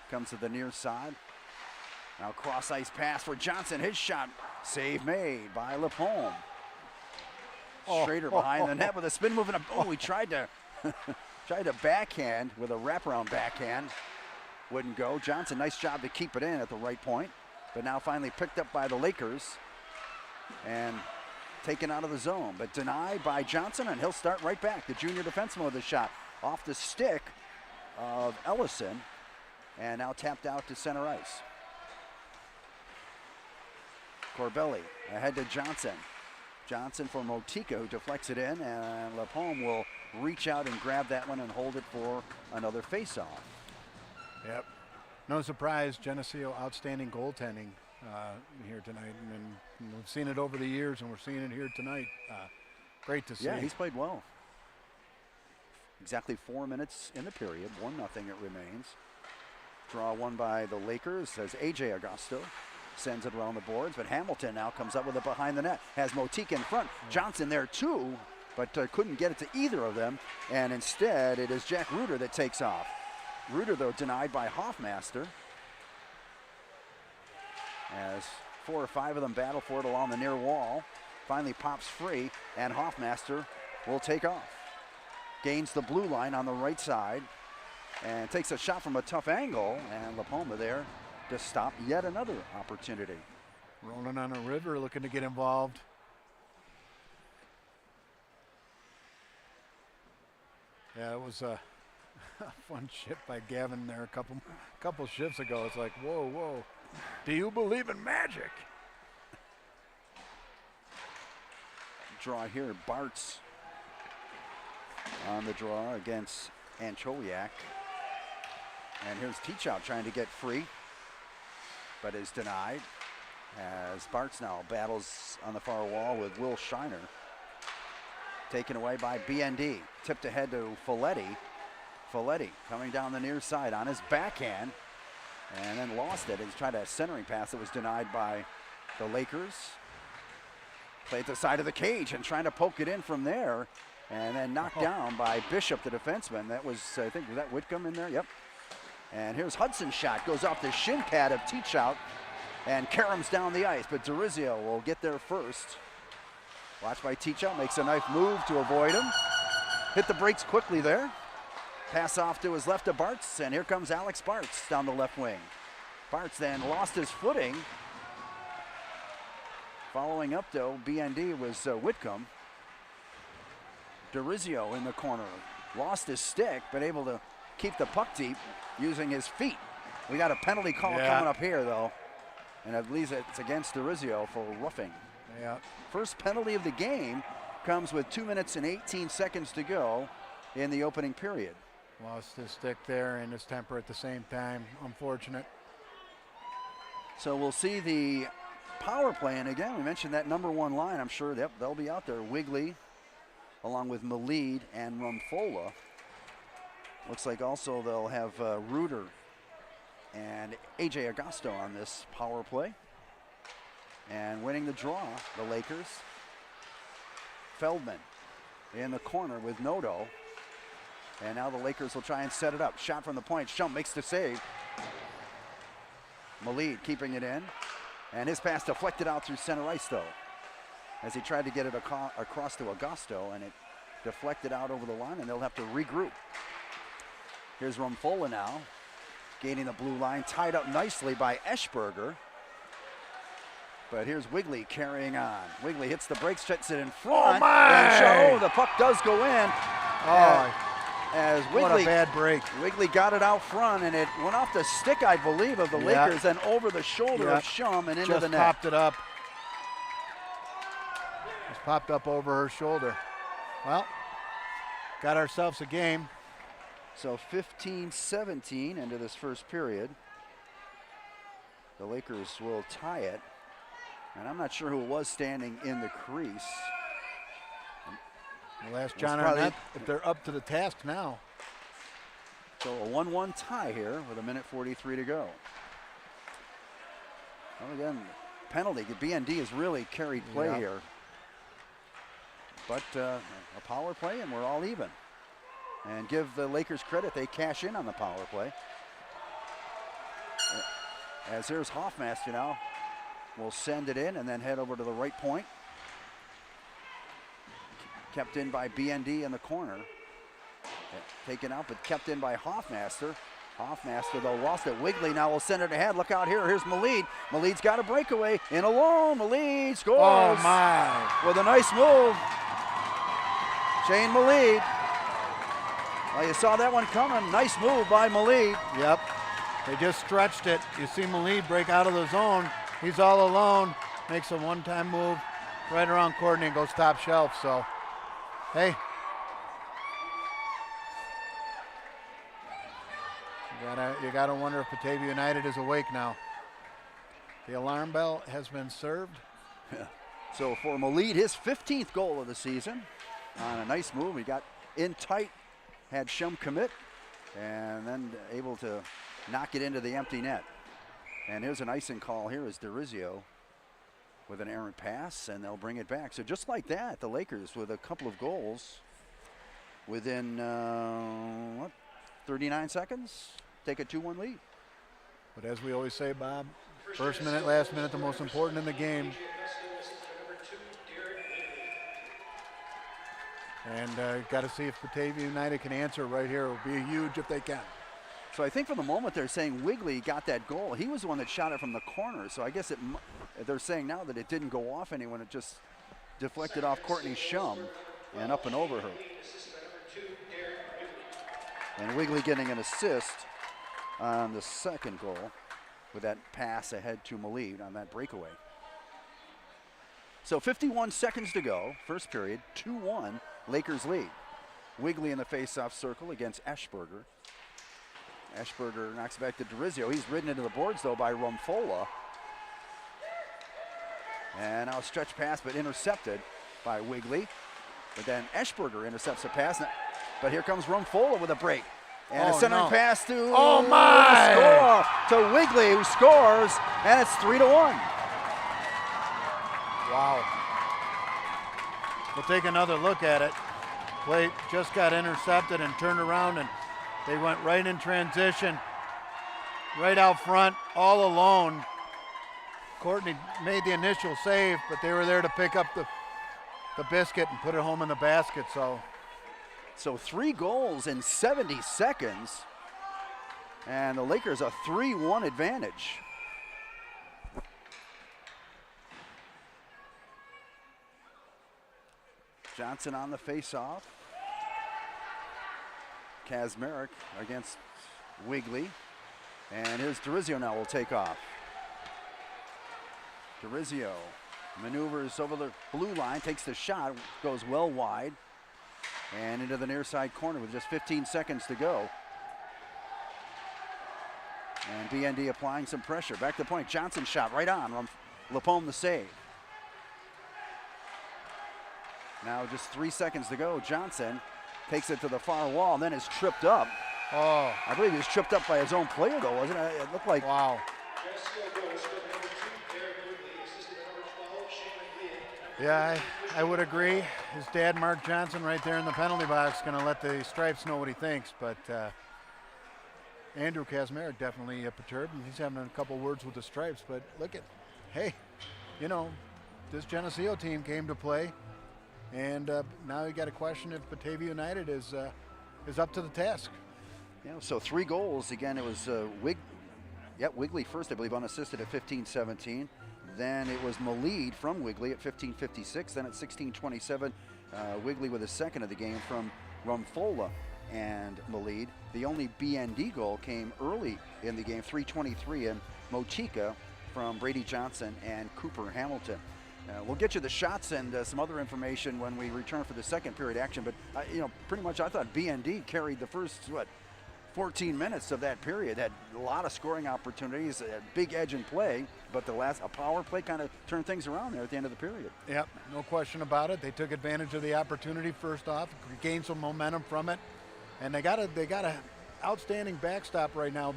Comes to the near side. Now cross ice pass for Johnson. His shot, save made by LaPalme. Schrader behind the net with a spin move, and he tried to backhand with a wraparound backhand. Wouldn't go. Johnson, nice job to keep it in at the right point. but now finally picked up by the Lakers and taken out of the zone, but denied by Johnson, and he'll start right back. The junior defenseman with a shot off the stick of Ellison, and now tapped out to center ice. Corbelli ahead to Johnson. Johnson for Motika, who deflects it in, and LaPalme will reach out and grab that one and hold it for another faceoff. Yep. No surprise, Geneseo outstanding goaltending here tonight, and we've seen it over the years, and we're seeing it here tonight. Great to see. Yeah, he's played well. Exactly 4 minutes in the period, 1-0 it remains. Draw won by the Lakers as AJ Augusto sends it around the boards, but Hamilton now comes up with it behind the net. Has Motika in front. Johnson there too, but couldn't get it to either of them, and instead it is Jack Reuter that takes off. Reuter, though, denied by Hoffmaster, as 4 or 5 of them battle for it along the near wall. Finally pops free, and Hoffmaster will take off. Gains the blue line on the right side and takes a shot from a tough angle, and LaPalme there to stop yet another opportunity. Rolling on a river, looking to get involved. Yeah, it was a fun shift by Gavin there a couple shifts ago. It's like, whoa, whoa. Do you believe in magic? Draw here, Bartz on the draw against Anchowiak. And here's Teachout trying to get free, but is denied as Bartz now battles on the far wall with Will Shiner. Taken away by BND. Tipped ahead to Folletti. Folletti coming down the near side on his backhand and then lost it. He's tried a centering pass that was denied by the Lakers. Played at the side of the cage and trying to poke it in from there, and then knocked down by Bishop, the defenseman. That was, I think, was that Whitcomb in there? Yep. And here's Hudson's shot. Goes off the shin pad of Teachout and caroms down the ice, but Durizio will get there first. Watched by Teachout, makes a nice move to avoid him. Hit the brakes quickly there. Pass off to his left to Bartz, and here comes Alex Bartz down the left wing. Bartz then lost his footing. Following up, though, BND was Whitcomb. Durizio in the corner. Lost his stick, but able to keep the puck deep using his feet. We got a penalty call coming up here, though. And I believe it's against Durizio for roughing. Yeah. First penalty of the game comes with 2 minutes and 18 seconds to go in the opening period. Lost his stick there and his temper at the same time. Unfortunate. So we'll see the power play, and again, we mentioned that number 1 line. I'm sure they'll be out there. Wigley, along with Malid and Rumfola. Looks like also they'll have Reuter and AJ Augusto on this power play. And winning the draw, the Lakers. Feldman in the corner with Noto. And now the Lakers will try and set it up. Shot from the point. Shum makes the save. Malid keeping it in. And his pass deflected out through center ice, though, as he tried to get it across to Augusto, and it deflected out over the line, and they'll have to regroup. Here's Rumfola now, gaining the blue line, tied up nicely by Eschberger. But here's Wigley carrying on. Wigley hits the brakes, sets it in front. Oh, my! The puck does go in. Oh, as Wigley, what a bad break. Wigley got it out front, and it went off the stick, I believe, of the Lakers, and over the shoulder of Shum and into the net. Just popped it up. Just popped up over her shoulder. Well, got ourselves a game. So 15-17 into this first period. The Lakers will tie it. And I'm not sure who it was standing in the crease. We'll ask John Arnett if they're up to the task now. So a 1-1 tie here with 1:43 to go. Well, again, penalty. BND has really carried play here. But a power play, and we're all even. And give the Lakers credit, they cash in on the power play. As there's Hoffmaster now. We'll send it in and then head over to the right point. Kept in by BND in the corner. Taken out, but kept in by Hoffmaster. Hoffmaster, though, lost it. Wigley now will send it ahead. Look out here. Here's Malid. Malid's got a breakaway. In alone. Malid scores. Oh, my. With a nice move. Shane Malid. Well, you saw that one coming. Nice move by Malid. Yep. They just stretched it. You see Malid break out of the zone. He's all alone. Makes a one-time move right around Courtney and goes top shelf. So, hey. You gotta wonder if Batavia United is awake now. The alarm bell has been served. Yeah. So for Malid, his 15th goal of the season on a nice move. He got in tight, had Shum commit, and then able to knock it into the empty net. And here's an icing call here as Durizio with an errant pass, and they'll bring it back. So just like that, the Lakers with a couple of goals within, 39 seconds? Take a 2-1 lead. But as we always say, Bob, first minute, last minute, the most important in the game. And got to see if Batavia United can answer right here. It will be huge if they can. So I think for the moment they're saying Wigley got that goal. He was the one that shot it from the corner. So I guess they're saying now that it didn't go off anyone. It just deflected off Courtney Shum and up and over her. And Wigley getting an assist on the second goal with that pass ahead to Malid on that breakaway. So 51 seconds to go, first period, 2-1, Lakers lead. Wigley in the face-off circle against Eschberger. Eschberger knocks back to Durizio. He's ridden into the boards, though, by Rumfola. And now a stretch pass, but intercepted by Wigley. But then Eschberger intercepts a pass. But here comes Rumfola with a break. And a centering pass to score to Wigley, who scores, and it's 3-1. Wow. We'll take another look at it. Play just got intercepted and turned around, and they went right in transition, right out front, all alone. Courtney made the initial save, but they were there to pick up the biscuit and put it home in the basket. So 3 goals in 70 seconds, and the Lakers a 3-1 advantage. Johnson on the face-off. Kazmarek against Wigley. And here's Durizio now will take off. Durizio maneuvers over the blue line, takes the shot, goes well wide, and into the near side corner with just 15 seconds to go. And BND applying some pressure. Back to the point, Johnson shot right on. Lapome the save. Now just 3 seconds to go. Johnson takes it to the far wall and then is tripped up. Oh. I believe he was tripped up by his own player, though, wasn't it? It looked like. Wow. Yeah, I would agree. His dad, Mark Johnson, right there in the penalty box, going to let the Stripes know what he thinks. But Andrew Kazmarek definitely perturbed, and he's having a couple words with the Stripes. But look at, hey, you know, this Geneseo team came to play, and now you got to question if Batavia United is up to the task. Yeah, so 3 goals. Again, it was Wigley first, I believe, unassisted at 15-17. Then it was Malid from Wigley at 15:56. Then at 16:27, Wigley with a second of the game from Rumfola and Malid. The only BND goal came early in the game, 3:23, and Mochica from Brady Johnson and Cooper Hamilton. We'll get you the shots and some other information when we return for the second period action. But pretty much I thought BND carried the first 14 minutes of that period. Had a lot of scoring opportunities, a big edge in play, but a power play kind of turned things around there at the end of the period. Yep, no question about it. They took advantage of the opportunity first off, gained some momentum from it, and they got a outstanding backstop right now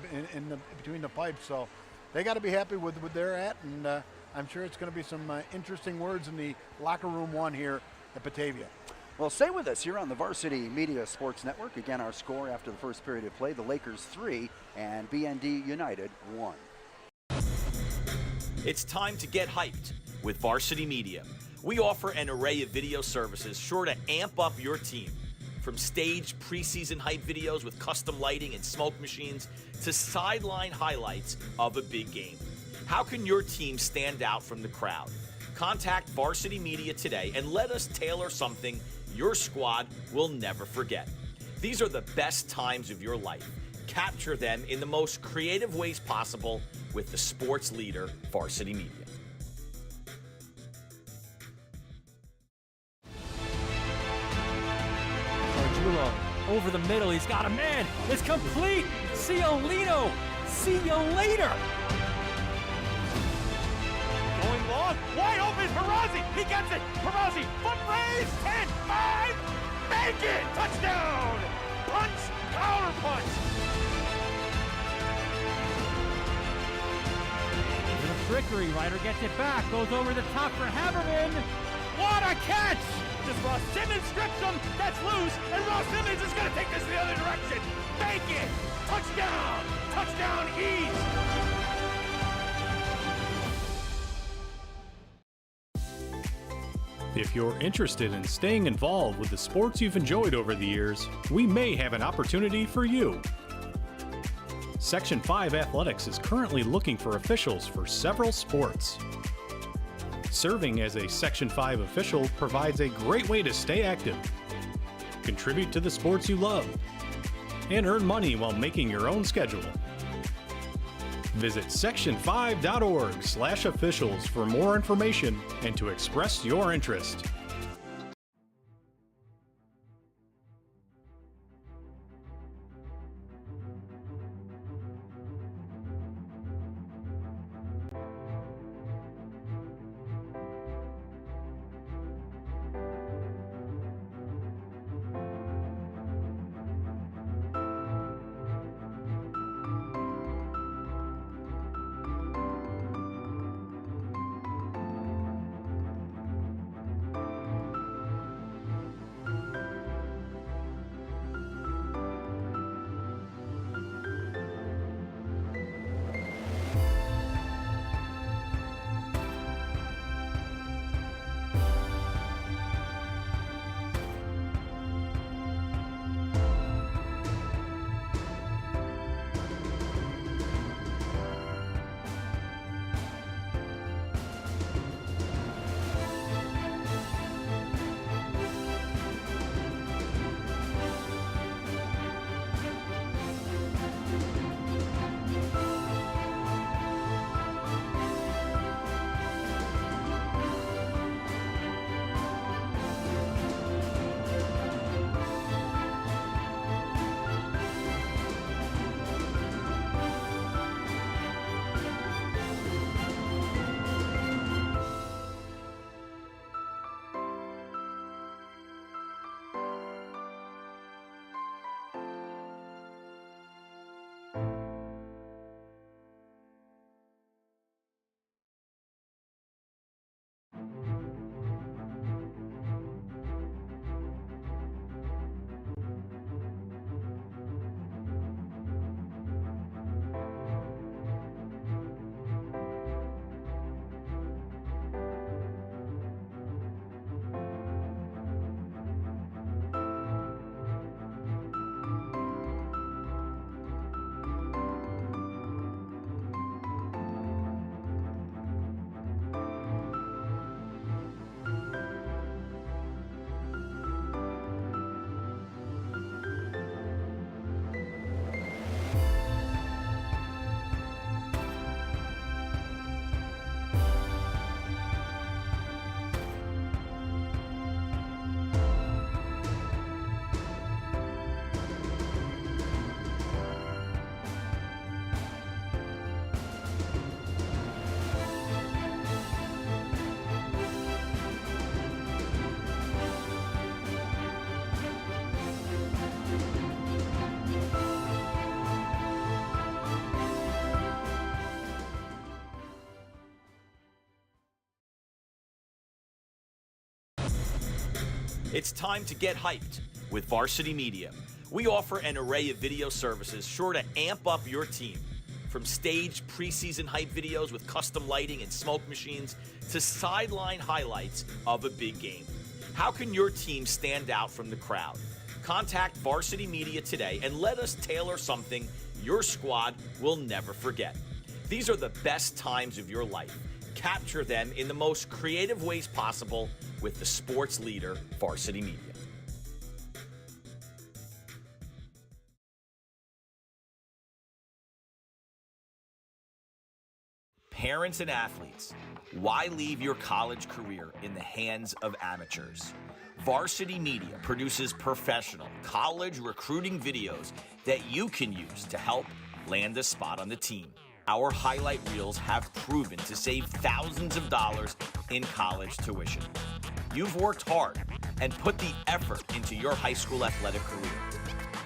between the pipes. So they got to be happy with where they're at, and I'm sure it's going to be some interesting words in the locker room one here at Batavia. Well, stay with us here on the Varsity Media Sports Network. Again, our score after the first period of play, the Lakers 3 and BND United 1. It's time to get hyped with Varsity Media. We offer an array of video services sure to amp up your team. From staged preseason hype videos with custom lighting and smoke machines to sideline highlights of a big game. How can your team stand out from the crowd? Contact Varsity Media today and let us tailor something your squad will never forget. These are the best times of your life. Capture them in the most creative ways possible with the sports leader, Varsity Media. Over the middle, he's got a man. It's complete. Ciolino. See you later. Going long, wide open, Perazzi, he gets it, Perazzi, foot raise, 10, 5, make it, touchdown, punch, counter punch. The trickery, Ryder gets it back, goes over the top for Haberman. What a catch! Just Ross Simmons strips him, that's loose, and Ross Simmons is gonna take this the other direction, make it, touchdown, touchdown ease. If you're interested in staying involved with the sports you've enjoyed over the years, we may have an opportunity for you. Section 5 Athletics is currently looking for officials for several sports. Serving as a Section 5 official provides a great way to stay active, contribute to the sports you love, and earn money while making your own schedule. Visit section5.org/officials for more information and to express your interest. It's time to get hyped with Varsity Media. We offer an array of video services sure to amp up your team. From staged preseason hype videos with custom lighting and smoke machines to sideline highlights of a big game. How can your team stand out from the crowd? Contact Varsity Media today and let us tailor something your squad will never forget. These are the best times of your life. Capture them in the most creative ways possible with the sports leader, Varsity Media. Parents and athletes, why leave your college career in the hands of amateurs? Varsity Media produces professional college recruiting videos that you can use to help land a spot on the team. Our highlight reels have proven to save thousands of dollars in college tuition. You've worked hard and put the effort into your high school athletic career.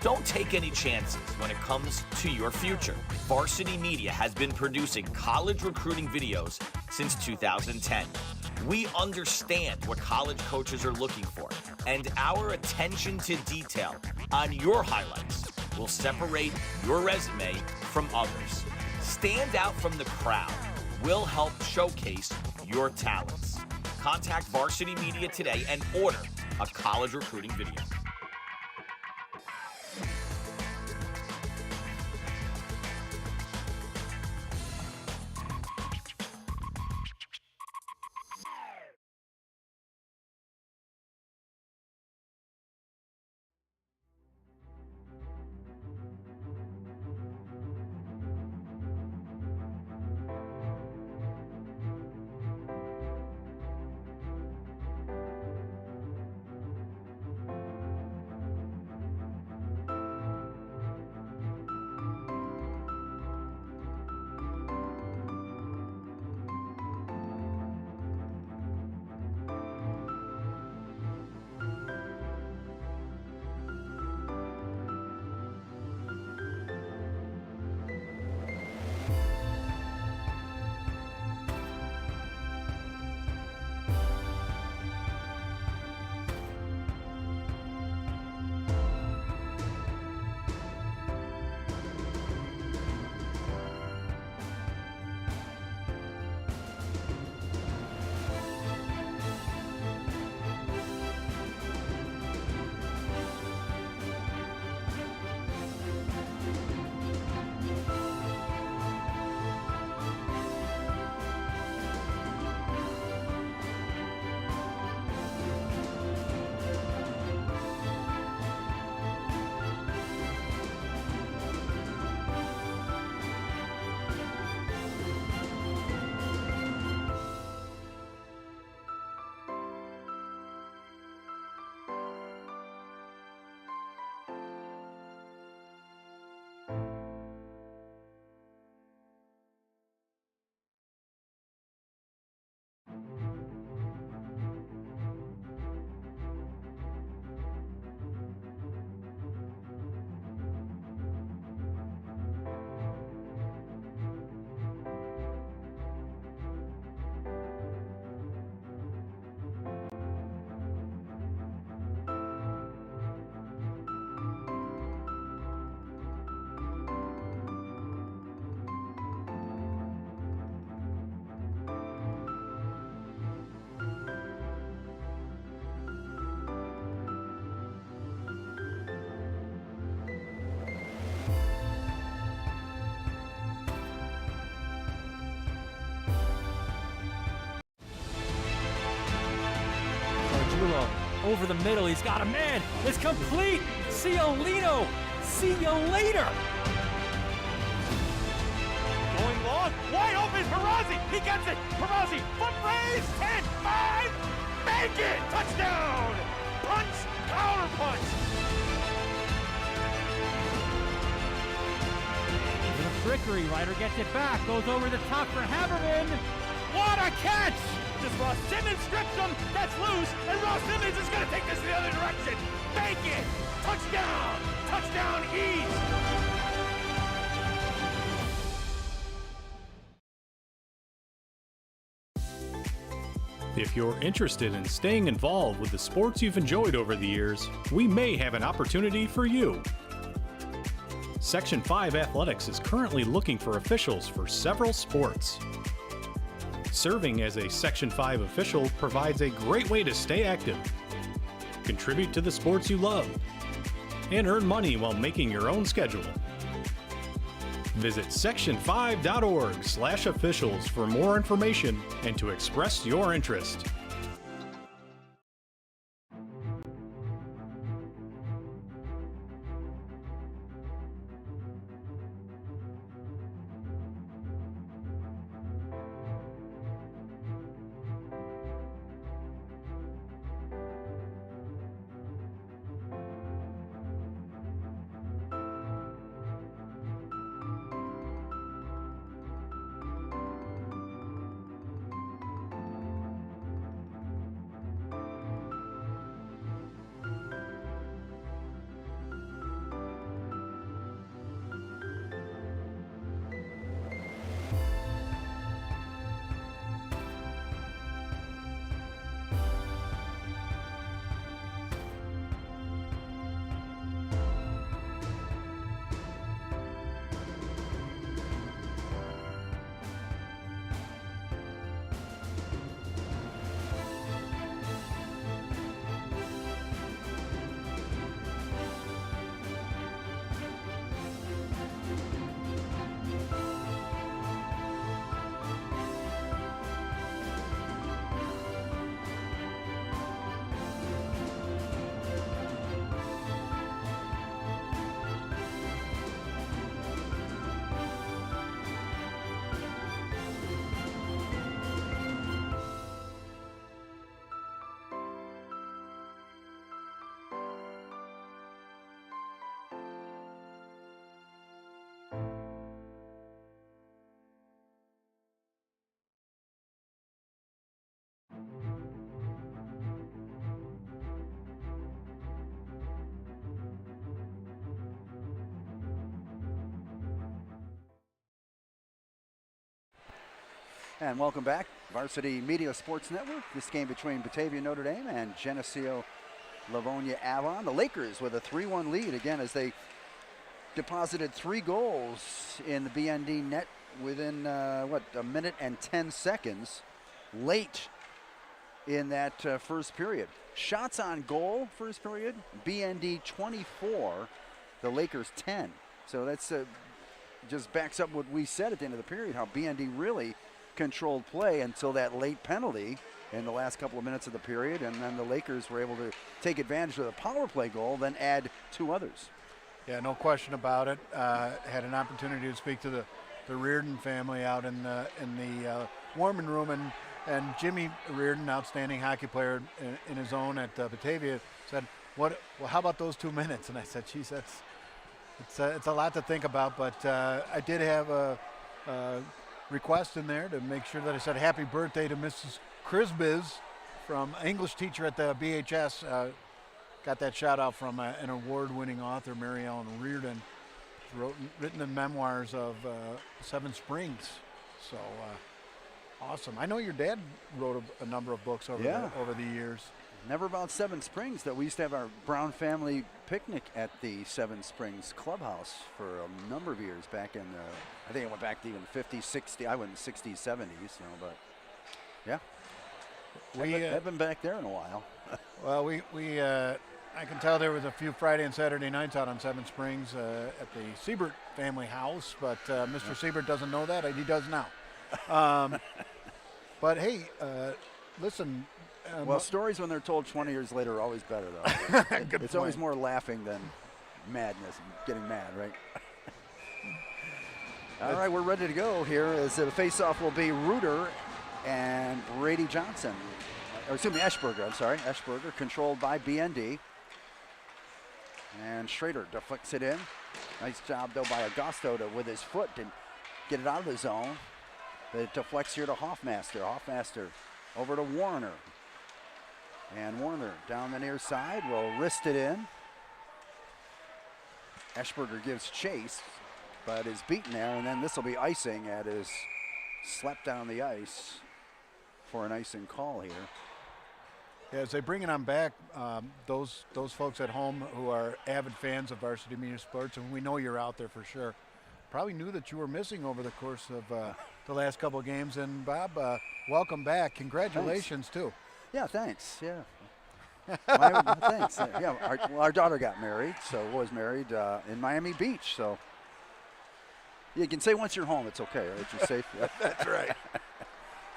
Don't take any chances when it comes to your future. Varsity Media has been producing college recruiting videos since 2010. We understand what college coaches are looking for, and our attention to detail on your highlights will separate your resume from others. Stand out from the crowd. We'll help showcase your talents. Contact Varsity Media today and order a college recruiting video. Over the middle, he's got a man. It's complete. Ciolino. See you later. Going long, wide open, Perazzi, he gets it, Perazzi, foot raise, 10, 5, make it, touchdown, punch, counter punch. With a trickery, Ryder gets it back, goes over the top for Haberman. What a catch! Just Ross Simmons strips him, that's loose, and Ross Simmons is going to take this the other direction. Make it! Touchdown! Touchdown East! If you're interested in staying involved with the sports you've enjoyed over the years, we may have an opportunity for you. Section 5 Athletics is currently looking for officials for several sports. Serving as a Section 5 official provides a great way to stay active, contribute to the sports you love, and earn money while making your own schedule. Visit section5.org/officials for more information and to express your interest. And welcome back, Varsity Media Sports Network. This game between Batavia Notre Dame and Geneseo Livonia Avon. The Lakers with a 3-1 lead again as they deposited 3 goals in the BND net within, a minute and 10 seconds late in that first period. Shots on goal first period, BND 24, the Lakers 10. So that's just backs up what we said at the end of the period, how BND really controlled play until that late penalty in the last couple of minutes of the period, and then the Lakers were able to take advantage of the power play goal, then add 2 others. Yeah, no question about it. Had an opportunity to speak to the Reardon family out in the warming room, and Jimmy Reardon, outstanding hockey player in his own at Batavia, said, "Well, how about those 2 minutes?" And I said, "Geez, it's a lot to think about." But I did have a request in there to make sure that I said happy birthday to Mrs. Crisbiz from English teacher at the BHS. Got that shout out from an award-winning author, Mary Ellen Reardon, written the memoirs of Seven Springs. So awesome. I know your dad wrote a number of books over the years. Never about Seven Springs, that we used to have our Brown family picnic at the Seven Springs clubhouse for a number of years back in I think it went back to even 50s, 60s, I went in 60s, 70s, but yeah. We haven't been back there in a while. Well, I can tell there was a few Friday and Saturday nights out on Seven Springs at the Siebert family house, but Mr. Siebert doesn't know that. He does now. But hey, listen. Well, stories when they're told 20 years later are always better, though. It's always more laughing than madness and getting mad, right? All right, we're ready to go here as the face-off will be Reuter and Brady Johnson. Or excuse me, Eschberger, I'm sorry. Eschberger controlled by BND. And Schrader deflects it in. Nice job, though, by Augusto with his foot to get it out of the zone. But it deflects here to Hoffmaster. Hoffmaster over to Warner. And Warner down the near side will wrist it in. Eschberger gives chase, but is beaten there, and then this will be icing at his slap down the ice for an icing call here. Yeah, as they bring it on back, those folks at home who are avid fans of Varsity Media Sports, and we know you're out there for sure, probably knew that you were missing over the course of the last couple of games. And Bob, welcome back. Congratulations, too. Yeah, thanks. Yeah, Thanks. Yeah, our daughter got married, so was married in Miami Beach. So you can say once you're home, it's okay, right? You're safe. That's right.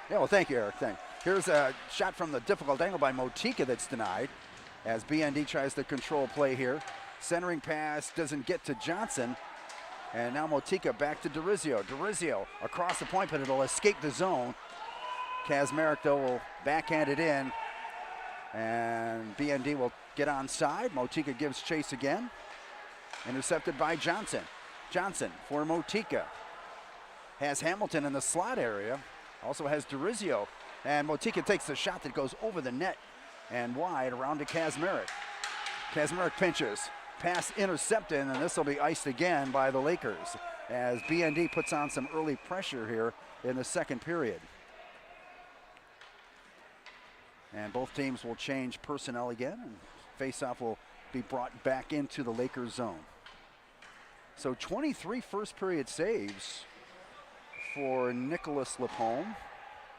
Yeah, well, thank you, Eric. Here's a shot from the difficult angle by Motika that's denied as BND tries to control play here. Centering pass doesn't get to Johnson. And now Motika back to Durizio. Durizio across the point, but it'll escape the zone. Kazmarek, though, will backhand it in. And BND will get onside. Motika gives chase again. Intercepted by Johnson. Johnson for Motika. Has Hamilton in the slot area. Also has Durizio. And Motika takes the shot that goes over the net and wide around to Kazmarek. Kazmarek pinches. Pass intercepted, and this will be iced again by the Lakers as BND puts on some early pressure here in the second period. And both teams will change personnel again, and faceoff will be brought back into the Lakers zone. So 23 first period saves for Nicholas Lapone.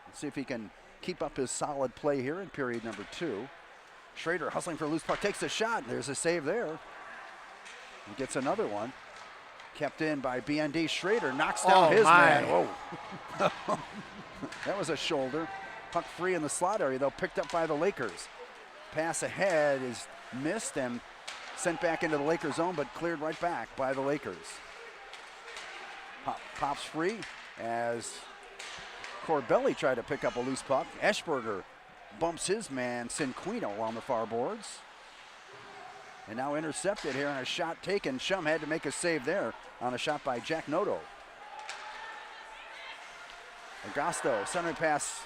Let's see if he can keep up his solid play here in period number 2. Schrader hustling for a loose puck, takes a shot. There's a save there. He gets another one. Kept in by BND. Schrader knocks down his man. Whoa. That was a shoulder. Puck free in the slot area, though, picked up by the Lakers. Pass ahead is missed and sent back into the Lakers zone, but cleared right back by the Lakers. Pops free as Corbelli tried to pick up a loose puck. Eschberger bumps his man, Cinquino, on the far boards. And now intercepted here on a shot taken. Shum had to make a save there on a shot by Jack Noto. Agosto, centering pass.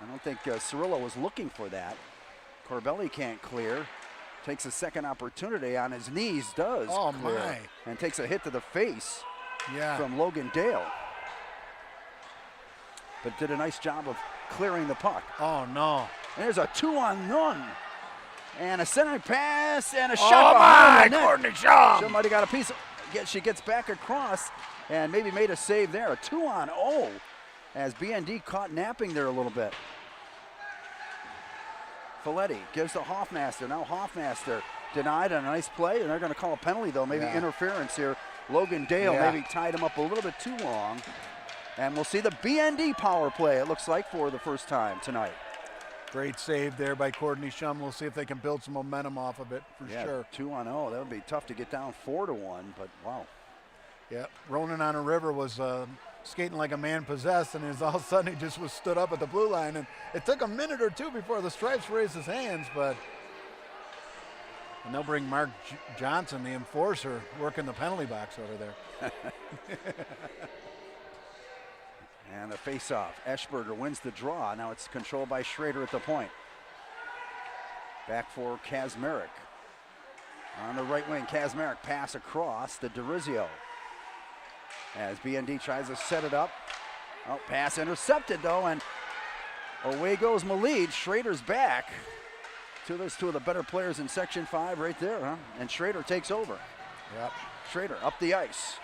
I don't think Cirillo was looking for that. Corbelli can't clear. Takes a second opportunity on his knees, does clear. My. And takes a hit to the face from Logan Dale. But did a nice job of clearing the puck. Oh, no. There's a 2-on-1. And a centering pass and a shot behind the net. Courtney Shum. Somebody got a piece of, she gets back across and maybe made a save there. A 2-on-0 as BND caught napping there a little bit. Folletti gives to Hoffmaster. Now Hoffmaster denied on a nice play, and they're going to call a penalty, though. Maybe interference here. Logan Dale maybe tied him up a little bit too long. And we'll see the BND power play, it looks like, for the first time tonight. Great save there by Courtney Shum. We'll see if they can build some momentum off of it for sure. 2-on-0. That would be tough to get down 4-1, but wow. Yeah, Ronan on a river was skating like a man possessed, and all of a sudden he just was stood up at the blue line. And it took a minute or two before the Stripes raised his hands, but and they'll bring Mark Johnson, the enforcer, working the penalty box over there. And the face-off. Eschberger wins the draw. Now it's controlled by Schrader at the point. Back for Kazmarek. On the right wing, Kazmarek pass across to Durizio. As BND tries to set it up. Oh, pass intercepted, though, and away goes Malid. Schrader's back. Those two of the better players in Section 5 right there, huh? And Schrader takes over. Yep. Schrader up the ice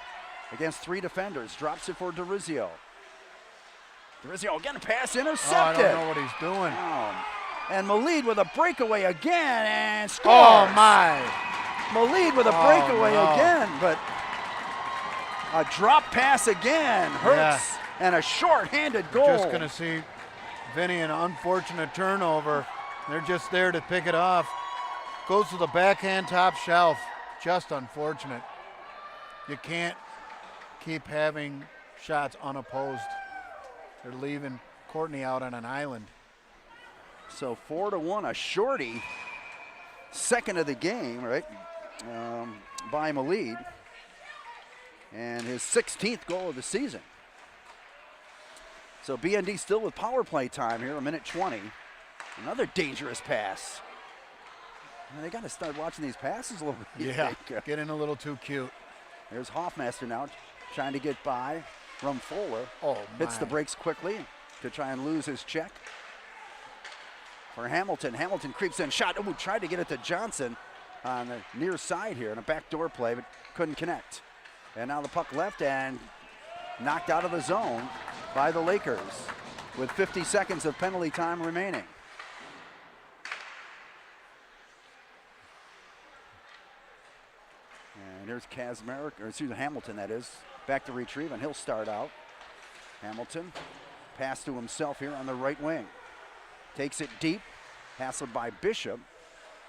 against 3 defenders. Drops it for Durizio. Durizio again, a pass intercepted. Oh, I don't know what he's doing. And Malid with a breakaway again and scores. Oh, my. Malid with a breakaway again, but a drop pass again hurts, and a short-handed goal. Just going to see Vinny an unfortunate turnover. They're just there to pick it off. Goes to the backhand top shelf. Just unfortunate. You can't keep having shots unopposed. They're leaving Courtney out on an island. So 4-1, a shorty. Second of the game, right, by Malid. And his 16th goal of the season. So BND still with power play time here, 1:20. Another dangerous pass. They got to start watching these passes a little bit. Yeah, getting a little too cute. There's Hoffmaster now trying to get by. Rumfola hits the brakes quickly to try and lose his check. For Hamilton, Hamilton creeps in, shot. Oh, tried to get it to Johnson on the near side here in a backdoor play, but couldn't connect. And now the puck left and knocked out of the zone by the Lakers with 50 seconds of penalty time remaining. here's Hamilton, that is. Back to retrieve, and he'll start out. Hamilton, pass to himself here on the right wing. Takes it deep, hassled by Bishop.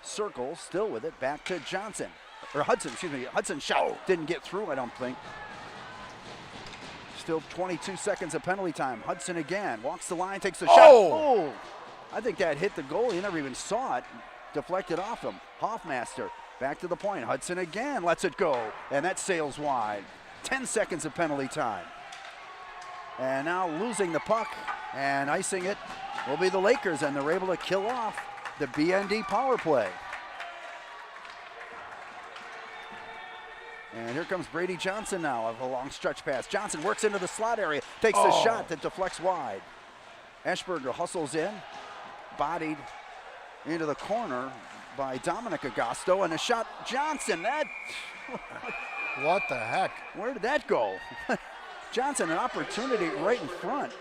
Circles, still with it, back to Johnson. Or Hudson, excuse me. Hudson shot, didn't get through, I don't think. Still 22 seconds of penalty time. Hudson again, walks the line, takes the shot. Oh! I think that hit the goal. He never even saw it. Deflected off him. Hoffmaster back to the point. Hudson again lets it go, and that sails wide. 10 seconds of penalty time. And now losing the puck and icing it will be the Lakers, and they're able to kill off the BND power play. And here comes Brady Johnson now of a long stretch pass. Johnson works into the slot area, takes the shot that deflects wide. Eschberger hustles in, bodied into the corner by Dominic Augusto, and a shot, Johnson, that... What the heck? Where did that go? Johnson, an opportunity right in front.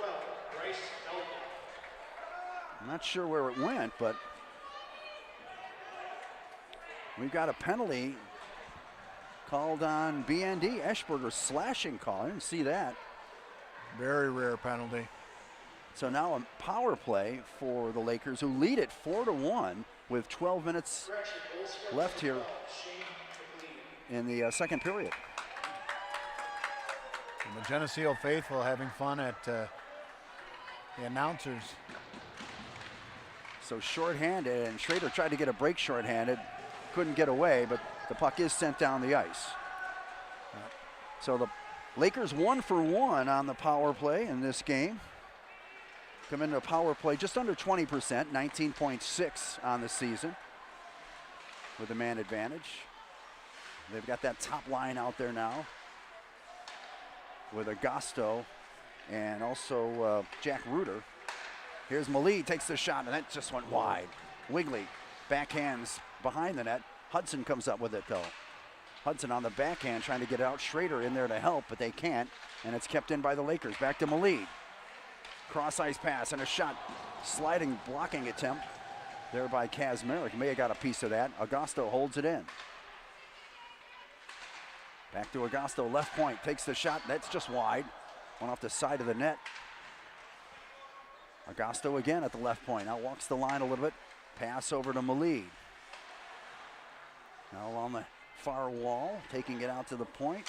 I'm not sure where it went, but we've got a penalty called on BND. Eschberger slashing call. I didn't see that. Very rare penalty. So now a power play for the Lakers, who lead it 4-1 with 12 minutes left here in the second period. And the Geneseo faithful having fun at the announcers. So shorthanded, and Schrader tried to get a break shorthanded. Couldn't get away, but the puck is sent down the ice. So the Lakers 1 for 1 on the power play in this game. Come into a power play just under 20%, 19.6 on the season with a man advantage. They've got that top line out there now with Augusto and also Jack Reuter. Here's Malid, takes the shot, and that just went wide. Wigley backhands behind the net. Hudson comes up with it, though. Hudson on the backhand trying to get out. Schrader in there to help, but they can't, and it's kept in by the Lakers. Back to Malid. Cross-ice pass and a shot. Sliding, blocking attempt there by Kazmarek. May have got a piece of that. Augusto holds it in. Back to Augusto, left point, takes the shot. That's just wide. Went off the side of the net. Augusto again at the left point. Now walks the line a little bit. Pass over to Malid. Now along the far wall, taking it out to the point.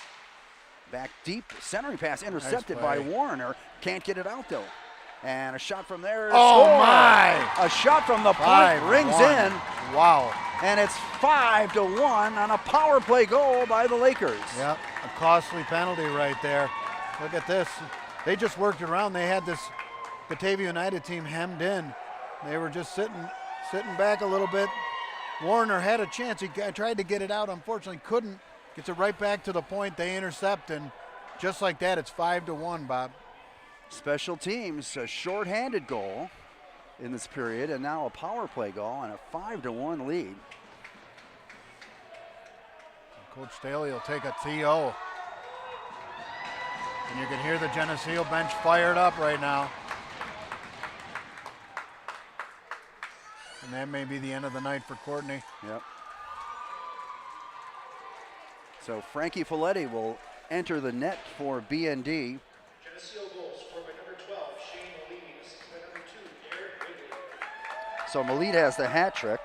Back deep, centering pass intercepted by Warner. Can't get it out though. And a shot from there. Oh score. my! A shot from the point rings in. Wow. And it's 5-1 on a power play goal by the Lakers. Yep, a costly penalty right there. Look at this. They just worked around. They had this Batavia United team hemmed in. They were just sitting back a little bit. Warner had a chance. He tried to get it out. Unfortunately, couldn't. Gets it right back to the point. They intercept, and just like that, it's 5-1, Bob. Special teams, a shorthanded goal in this period, and now a power play goal and a 5-1 lead. Coach Staley will take a TO. And you can hear the Geneseo bench fired up right now. And that may be the end of the night for Courtney. Yep. So Frankie Folletti will enter the net for BND. Geneseo goals scored by number 12, Shane Malid, assisted by number 2, Garrett Wigley. So Malid has the hat trick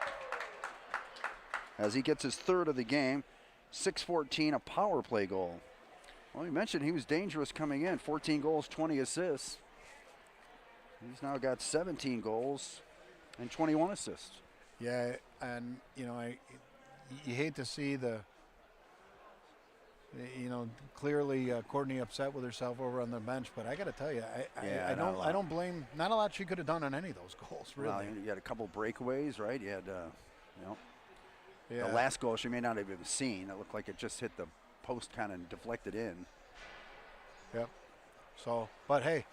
as he gets his third of the game. 6-14, a power play goal. Well, you mentioned he was dangerous coming in. 14 goals, 20 assists. He's now got 17 goals and 21 assists. Yeah, and you know, you hate to see clearly Courtney upset with herself over on the bench, but I got to tell you, I don't blame. Not a lot she could have done on any of those goals, really. Well, you had a couple breakaways, right? You had, yeah. The last goal she may not have even seen. It looked like it just hit the post, kind of deflected in. Yep. So, but hey,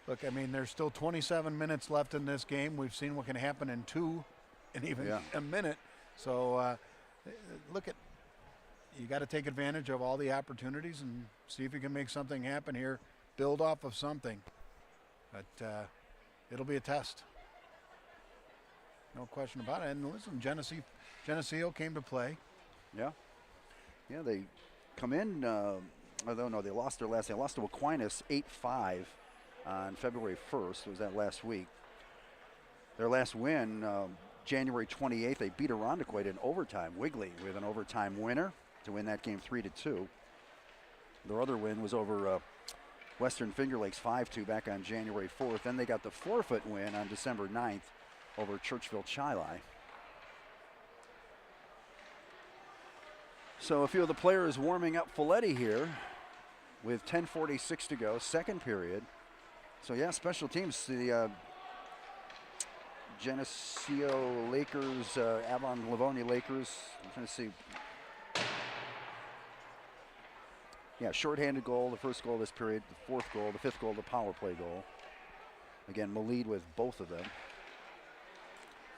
look, I mean, there's still 27 minutes left in this game. We've seen what can happen in 2 and even a minute. So, you got to take advantage of all the opportunities and see if you can make something happen here, build off of something. But it'll be a test. No question about it. And listen, Geneseo came to play. Yeah. Yeah, they come in, although no, they lost their last. They lost to Aquinas 8-5 on February 1st. Was that last week? Their last win, January 28th, they beat Irondequoit in overtime. Wigley with an overtime winner to win that game 3-2. Their other win was over Western Finger Lakes 5-2 back on January 4th. Then they got the forfeit win on December 9th over Churchville Chili. So a few of the players warming up Folletti here with 10:46 to go, second period. So yeah, special teams. The Geneseo Lakers, Avon Livonia Lakers. I'm trying to see. Yeah, shorthanded goal, the first goal of this period, the fourth goal, the fifth goal, the power play goal. Again, Malid with both of them.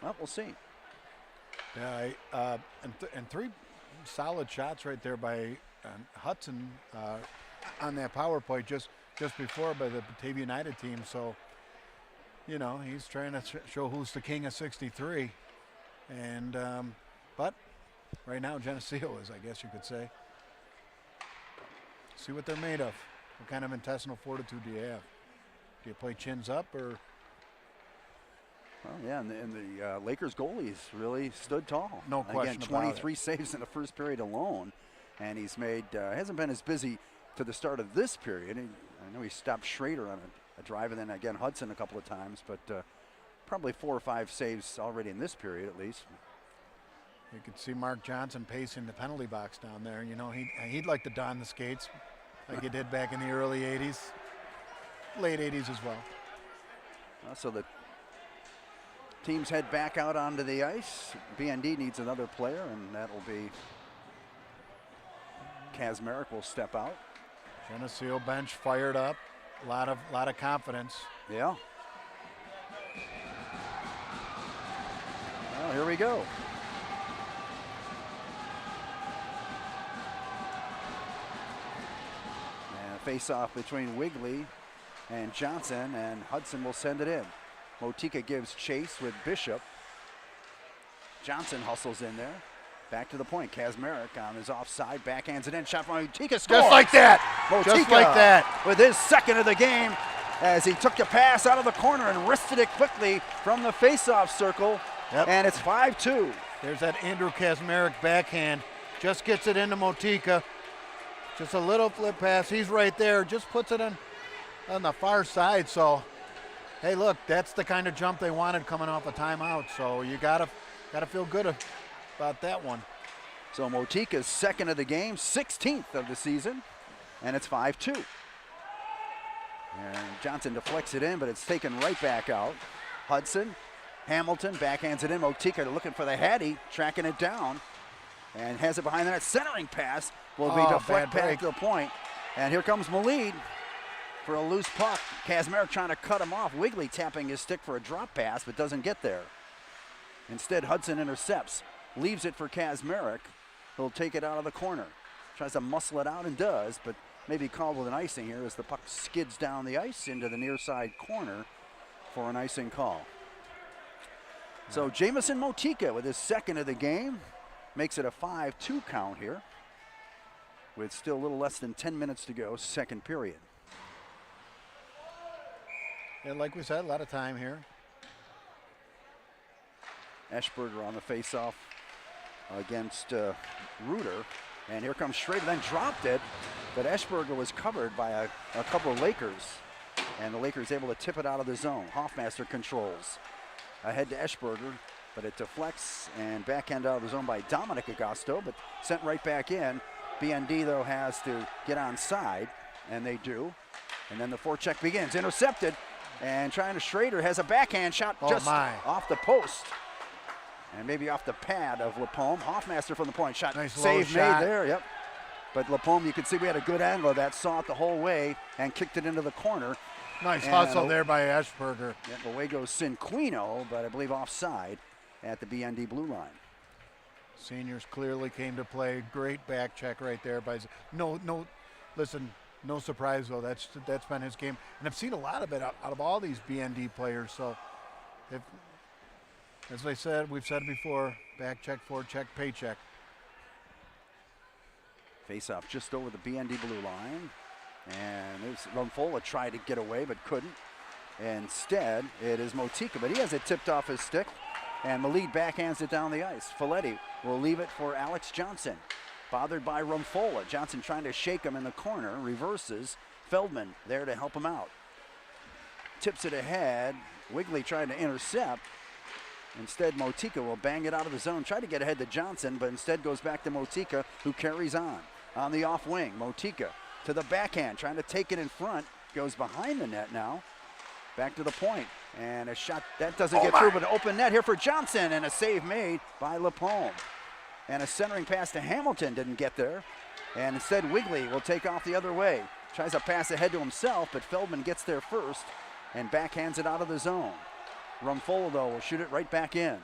Well, we'll see. Yeah, and three solid shots right there by Hudson on that power play just before by the Batavia United team. So, you know, he's trying to show who's the king of 63. And but right now Geneseo is, I guess you could say. See what they're made of. What kind of intestinal fortitude do you have? Do you play chins up or? Well, yeah, and the Lakers goalies really stood tall. No question Again, about 23 saves in the first period alone, and he's made hasn't been as busy to the start of this period. I know he stopped Schrader on a drive, and then again Hudson a couple of times, but probably 4 or 5 saves already in this period at least. You could see Mark Johnson pacing the penalty box down there. You know, he'd like to don the skates like he did back in the early 80s, late 80s as well. So the teams head back out onto the ice. BND needs another player, and that'll be Kazmarek will step out. Geneseo bench fired up, a lot of confidence. Yeah. Well, here we go. Face-off between Wigley and Johnson, and Hudson will send it in. Motika gives chase with Bishop. Johnson hustles in there. Back to the point. Kazmarek on his offside, backhands it in. Shot from Motika, scores! Just like that! Motika Just like that! With his second of the game as he took the pass out of the corner and wristed it quickly from the face-off circle. Yep. And it's 5-2. There's that Andrew Kazmarek backhand. Just gets it into Motika. Just a little flip pass. He's right there. Just puts it on the far side. So, hey, look, that's the kind of jump they wanted coming off a timeout. So you gotta feel good about that one. So Motika's second of the game, 16th of the season, and it's 5-2. And Johnson deflects it in, but it's taken right back out. Hudson, Hamilton backhands it in. Motika looking for the Hattie, tracking it down, and has it behind the net. Centering pass will be deflect back to the point. And here comes Malid for a loose puck. Kazmarek trying to cut him off. Wigley tapping his stick for a drop pass, but doesn't get there. Instead, Hudson intercepts, leaves it for Kazmarek. He'll take it out of the corner. Tries to muscle it out and does, but maybe called with an icing here as the puck skids down the ice into the near side corner for an icing call. So Jamison Motika with his second of the game makes it a 5-2 count here with still a little less than 10 minutes to go, second period. And like we said, a lot of time here. Eschberger on the faceoff against Reuter. And here comes Schrader, then dropped it, but Eschberger was covered by a couple of Lakers. And the Lakers able to tip it out of the zone. Hoffmaster controls. Ahead to Eschberger, but it deflects and backhand out of the zone by Dominic Agosto, but sent right back in. BND, though, has to get on side, and they do. And then the forecheck begins. Intercepted, and trying to Schrader has a backhand shot off the post. And maybe off the pad of Lapome. Hoffmaster from the point. Shot, nice save shot. made there, yep. But Lapome, you can see we had a good angle of that, saw it the whole way, and kicked it into the corner. Nice hustle there by Eschberger. Yeah, away goes Cinquino, but I believe offside at the BND blue line. Seniors clearly came to play. Great back check right there by no surprise though. That's been his game, and I've seen a lot of it out of all these BND players. So, as I said, we've said it before: back check, forecheck, paycheck. Face off just over the BND blue line. And there's Rumfola tried to get away but couldn't. Instead, it is Motika, but he has it tipped off his stick. And Malid backhands it down the ice. Folletti will leave it for Alex Johnson. Bothered by Rumfola. Johnson trying to shake him in the corner. Reverses. Feldman there to help him out. Tips it ahead. Wigley trying to intercept. Instead, Motika will bang it out of the zone. Tried to get ahead to Johnson, but instead goes back to Motika, who carries on. On the off wing, Motika to the backhand, trying to take it in front. Goes behind the net now. Back to the point. And a shot that doesn't get through, but an open net here for Johnson, and a save made by LaPome. And a centering pass to Hamilton didn't get there. And instead, Wigley will take off the other way. Tries to pass ahead to himself, but Feldman gets there first and backhands it out of the zone. Rumfola, though, will shoot it right back in.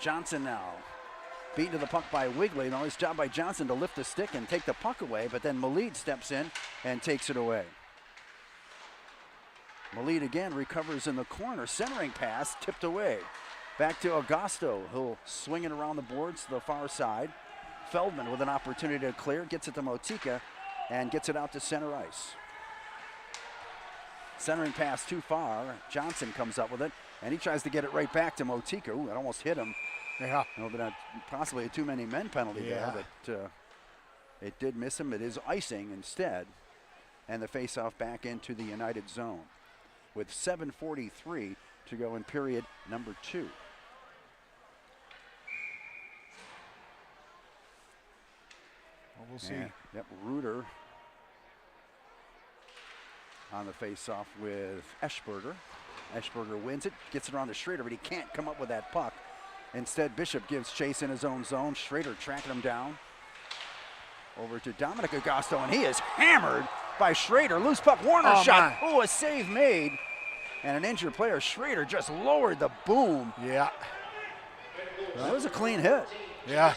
Johnson now. Beaten to the puck by Wigley. Nice job by Johnson to lift the stick and take the puck away, but then Malid steps in and takes it away. Malid again recovers in the corner. Centering pass tipped away. Back to Augusto, who'll swing it around the boards to the far side. Feldman with an opportunity to clear, gets it to Motika and gets it out to center ice. Centering pass too far. Johnson comes up with it, and he tries to get it right back to Motika. Ooh, that almost hit him. Yeah. A little bit, possibly a too many men penalty there, but it did miss him. It is icing instead, and the faceoff back into the United zone with 7:43 to go in period number 2. Well, we'll see. Yep, Reuter on the face-off with Eschberger. Eschberger wins it, gets it around to Schrader, but he can't come up with that puck. Instead, Bishop gives chase in his own zone. Schrader tracking him down. Over to Dominic Augusto, and he is hammered by Schrader. Loose puck, Warner shot. Oh, a save made. And an injured player, Schrader, just lowered the boom. Yeah. That was a clean hit. Yeah.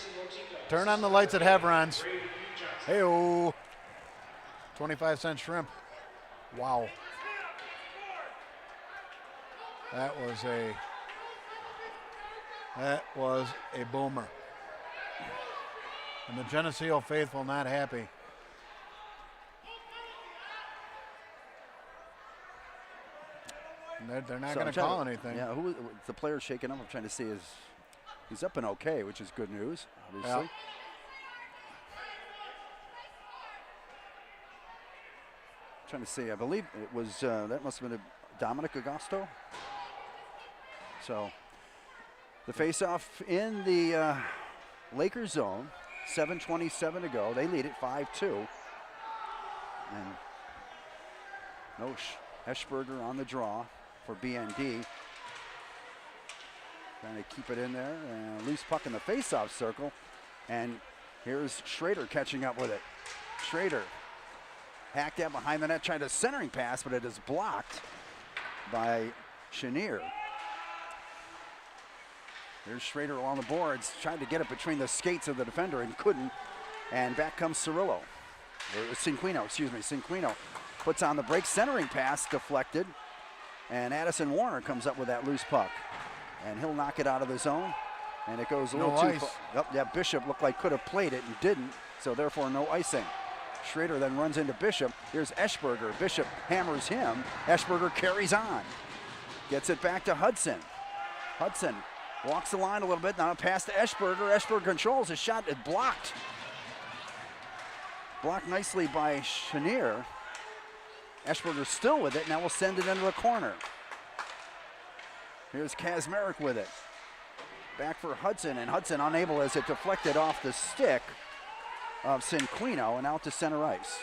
Turn on the lights at Hebron's. Hey-oh. 25-cent shrimp. Wow. That was a boomer. And the Geneseo faithful not happy. And they're not going to call anything. Yeah, who the player shaking up? I'm trying to see he's up and okay, which is good news, obviously. Yeah. Trying to see, I believe it was that must have been a Dominic Augusto. So the face-off in the Lakers zone, 7:27 to go. They lead it 5-2. And no Eschberger on the draw for BND. Trying to keep it in there, and loose puck in the face-off circle. And here's Schrader catching up with it. Schrader hacked out behind the net, trying to centering pass, but it is blocked by Chenier. Here's Schrader along the boards, tried to get it between the skates of the defender and couldn't. And back comes Cirillo. Cinquino, excuse me. Cinquino puts on the break, centering pass deflected. And Addison Warner comes up with that loose puck. And he'll knock it out of the zone. And it goes a little too far. Yep, yeah, Bishop looked like could have played it and didn't. So therefore no icing. Schrader then runs into Bishop. Here's Eschberger. Bishop hammers him. Eschberger carries on. Gets it back to Hudson. Hudson walks the line a little bit. Now a pass to Eschberger. Eschberger controls his shot. It blocked. Blocked nicely by Chenier. Eschberger still with it. Now we'll send it into the corner. Here's Kazmarek with it. Back for Hudson, and Hudson unable as it deflected off the stick of Cinquino and out to center ice.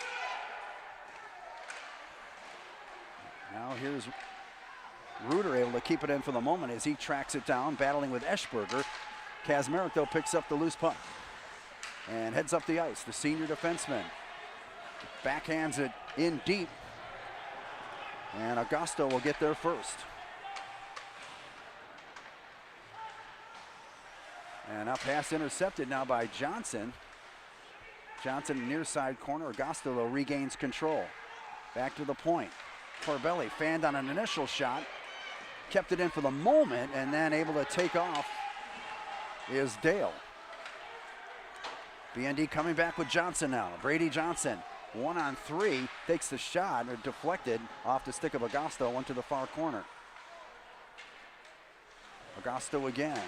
Now here's Reuter able to keep it in for the moment as he tracks it down, battling with Eschberger. Kazmarek, though, picks up the loose puck and heads up the ice. The senior defenseman backhands it in deep, and Augusto will get there first. And up pass intercepted now by Johnson. Johnson near side corner. Augusto, though, regains control. Back to the point. Corbelli fanned on an initial shot. Kept it in for the moment, and then able to take off is Dale. BND coming back with Johnson now. Brady Johnson, 1-on-3, takes the shot, or deflected off the stick of Agosto, went to the far corner. Agosto again.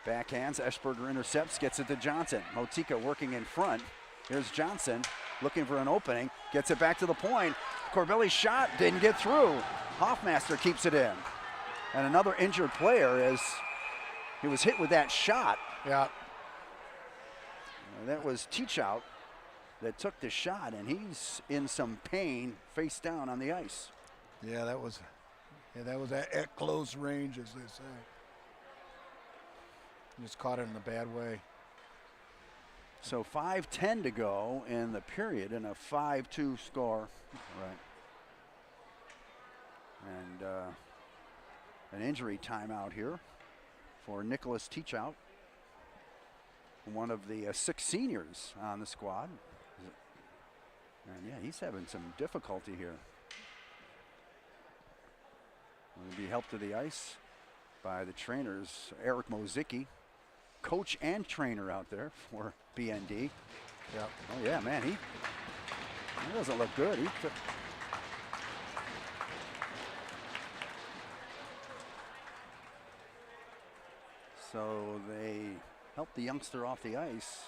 Backhands, Eschberger intercepts, gets it to Johnson. Motika working in front. Here's Johnson looking for an opening, gets it back to the point. Corbelli's shot didn't get through. Hoffmaster keeps it in. And another injured player as he was hit with that shot. Yeah. That was Teachout that took the shot, and he's in some pain face down on the ice. Yeah, that was at close range, as they say. Just caught it in a bad way. So 5:10 to go in the period and a 5-2 score. Right. And an injury timeout here for Nicholas Teachout, one of the 6 seniors on the squad. And yeah, he's having some difficulty here. Will be helped to the ice by the trainers, Eric Mozicki, coach and trainer out there for BND. Yep. Oh yeah, man, he doesn't look good. So they helped the youngster off the ice,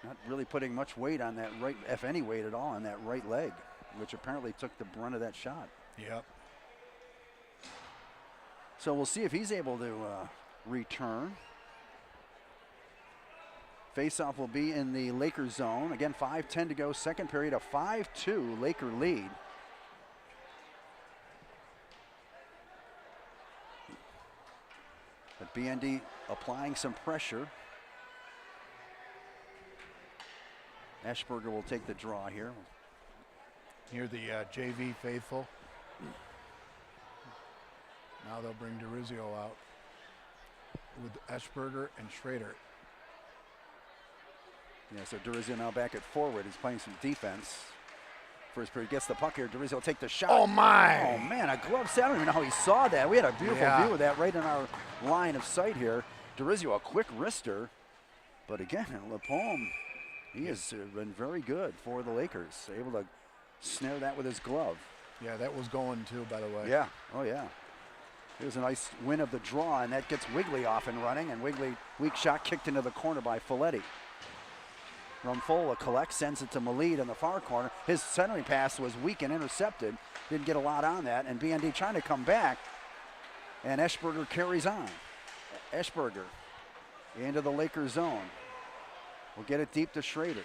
not really putting much weight on that right, if any weight at all, on that right leg, which apparently took the brunt of that shot. Yep. So we'll see if he's able to return. Faceoff will be in the Lakers zone. Again, 5:10 to go, second period, a 5-2 Laker lead. But BND applying some pressure. Eschberger will take the draw here. Here the JV faithful. Now they'll bring Durizio out with Eschberger and Schrader. Yeah, so Durizio now back at forward. He's playing some defense. First period gets the puck here. Durizio will take the shot. Oh, my. Oh, man, a glove set. I don't even know how he saw that. We had a beautiful view of that right in our line of sight here. Durizio, a quick wrister. But again, Lepome, he has been very good for the Lakers. Able to snare that with his glove. Yeah, that was going too, by the way. Yeah, oh yeah. Here's a nice win of the draw, and that gets Wigley off and running, and Wigley, weak shot kicked into the corner by Folletti. Rumfola collects, sends it to Malid in the far corner. His centering pass was weak and intercepted. Didn't get a lot on that, and BND trying to come back, and Eschberger carries on. Eschberger into the Lakers zone. We'll get it deep to Schrader.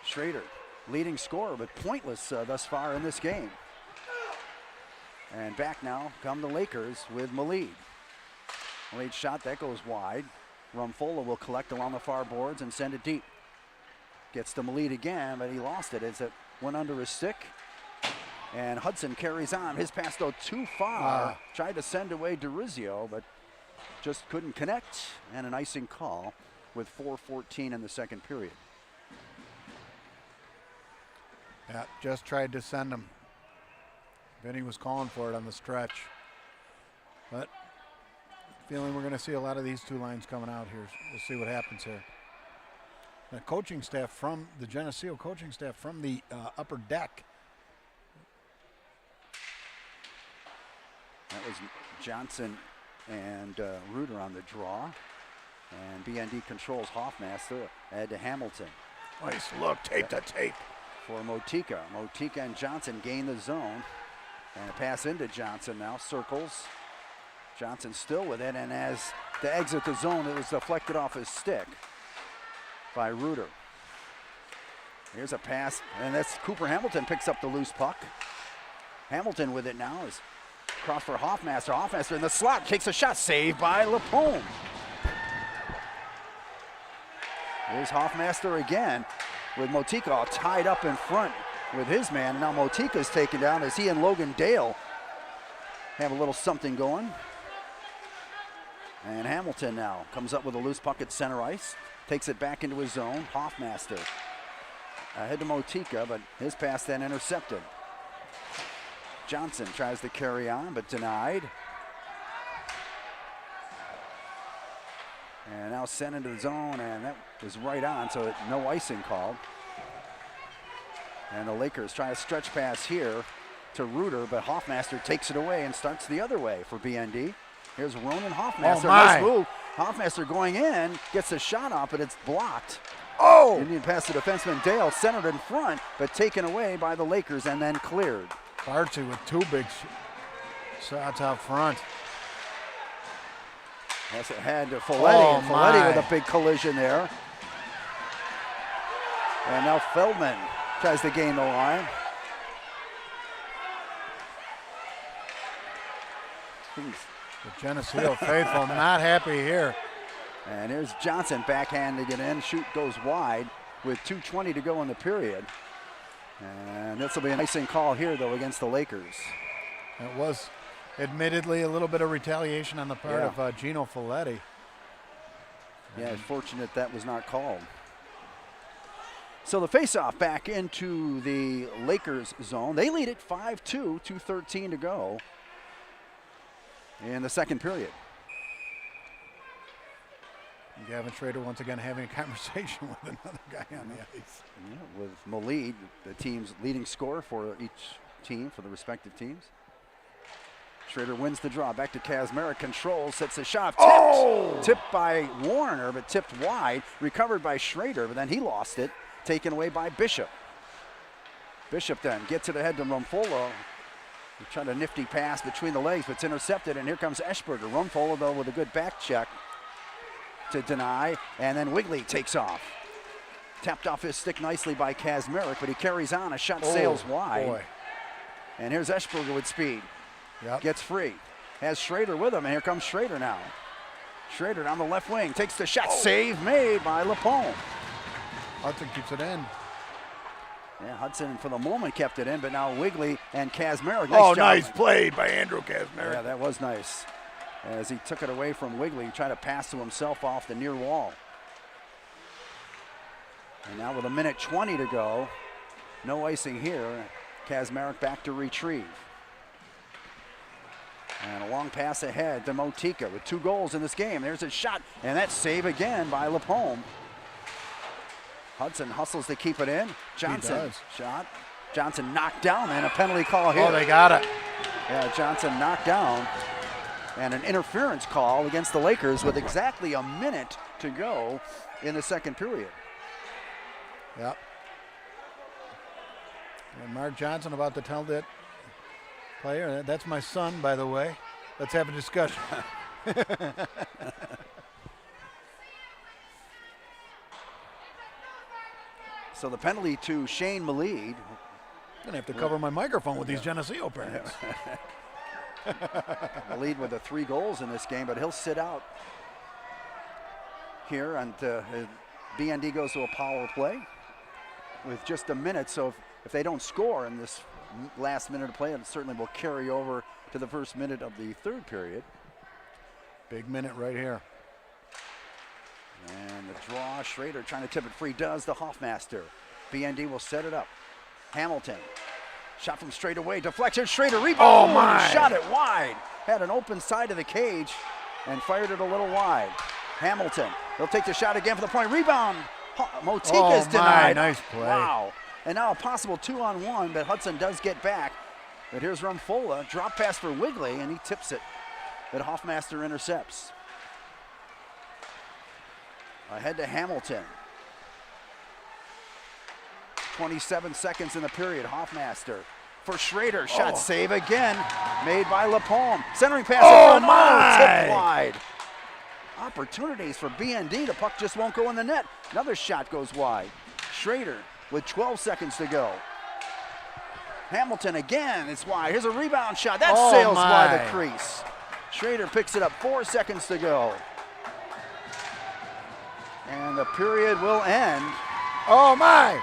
Schrader, leading scorer, but pointless thus far in this game. And back now come the Lakers with Malid. Malid shot, that goes wide. Rumfola will collect along the far boards and send it deep. Gets to Malid again, but he lost it as it went under his stick. And Hudson carries on. His pass, though, too far. Tried to send away Durizio, but just couldn't connect. And an icing call with 4:14 in the second period. Yeah, just tried to send him. Vinny was calling for it on the stretch. But feeling we're going to see a lot of these two lines coming out here. We'll see what happens here. The coaching staff from the Geneseo coaching staff from the upper deck. That was Johnson and Reuter on the draw. And BND controls Hoffmaster. Ahead to Hamilton. Nice look, tape to tape. For Motika. Motika and Johnson gain the zone. And a pass into Johnson now, circles. Johnson still with it, and as to exit the zone, it was deflected off his stick by Reuter. Here's a pass, and that's Cooper Hamilton picks up the loose puck. Hamilton with it now is cross for Hoffmaster. Hoffmaster in the slot, takes a shot, saved by Lepome. Here's Hoffmaster again with Motika all tied up in front with his man, and now Motika's taken down as he and Logan Dale have a little something going. And Hamilton now comes up with a loose puck at center ice, takes it back into his zone. Hoffmaster ahead to Motika, but his pass then intercepted. Johnson tries to carry on, but denied. And now sent into the zone, and that was right on, so no icing called. And the Lakers try a stretch pass here to Reuter, but Hoffmaster takes it away and starts the other way for BND. Here's Ronan Hoffmaster. Nice move. Hoffmaster going in, gets a shot off, but it's blocked. Oh! Indian pass to defenseman Dale, centered in front, but taken away by the Lakers and then cleared. Archie with two big shots out front. Pass ahead to Folletti, and Folletti with a big collision there. And now Feldman tries to gain the line. The Geneseo faithful not happy here. And here's Johnson backhanding it in. Shoot goes wide with 2:20 to go in the period. And this will be an icing call here, though, against the Lakers. It was admittedly a little bit of retaliation on the part of Gino Folletti. Yeah, it's fortunate that was not called. So the faceoff back into the Lakers zone. They lead it 5-2, 2:13 to go in the second period. Gavin Schrader once again having a conversation with another guy on the ice. Yeah, with Malid, the team's leading scorer for each team, for the respective teams. Schrader wins the draw. Back to Kazmarek. Controls, sets a shot. Tipped by Warner, but tipped wide. Recovered by Schrader, but then he lost it. Taken away by Bishop. Bishop then gets it ahead to Rumfola. He tried a nifty pass between the legs, but it's intercepted, and here comes Eschberger. Rumfola, though, with a good back check to deny, and then Wigley takes off. Tapped off his stick nicely by Kazmarek, but he carries on. A shot sails wide. Boy. And here's Eschberger with speed. Yep. Gets free. Has Schrader with him, and here comes Schrader now. Schrader down the left wing, takes the shot. Save made by LaPome. Hudson keeps it in. Yeah, Hudson for the moment kept it in, but now Wigley and Kazmarek. Nice play by Andrew Kazmarek. Yeah, that was nice. As he took it away from Wigley, he tried to pass to himself off the near wall. And now with 1:20 to go, no icing here. Kazmarek back to retrieve. And a long pass ahead to Motika with 2 goals in this game. There's a shot, and that's save again by LaPome. Hudson hustles to keep it in. Johnson shot. Johnson knocked down, and a penalty call here. Oh, they got it. Yeah, Johnson knocked down. And an interference call against the Lakers with exactly a minute to go in the second period. Yep. And Mark Johnson about to tell that player, that's my son, by the way. Let's have a discussion. So the penalty to Shane Malid. I'm going to have to cover my microphone with these Geneseo parents. Malid with the 3 goals in this game, but he'll sit out here, and BND goes to a power play with just a minute. So if they don't score in this last minute of play, it certainly will carry over to the first minute of the third period. Big minute right here. And the draw, Schrader trying to tip it free, does the Hoffmaster. BND will set it up. Hamilton, shot from straight away, deflection, Schrader rebound. Oh my! Shot it wide. Had an open side of the cage and fired it a little wide. Hamilton, they'll take the shot again for the point. Rebound, Motika's denied. Nice play. Wow. And now a possible 2-on-1, but Hudson does get back. But here's Rumfola, drop pass for Wigley, and he tips it. But Hoffmaster intercepts. Ahead to Hamilton. 27 seconds in the period. Hoffmaster for Schrader. Shot save again. Made by LaPome. Centering pass. Tipped wide. Opportunities for BND. The puck just won't go in the net. Another shot goes wide. Schrader with 12 seconds to go. Hamilton again. It's wide. Here's a rebound shot. That sails wide the crease. Schrader picks it up. 4 seconds to go. And the period will end. Oh my!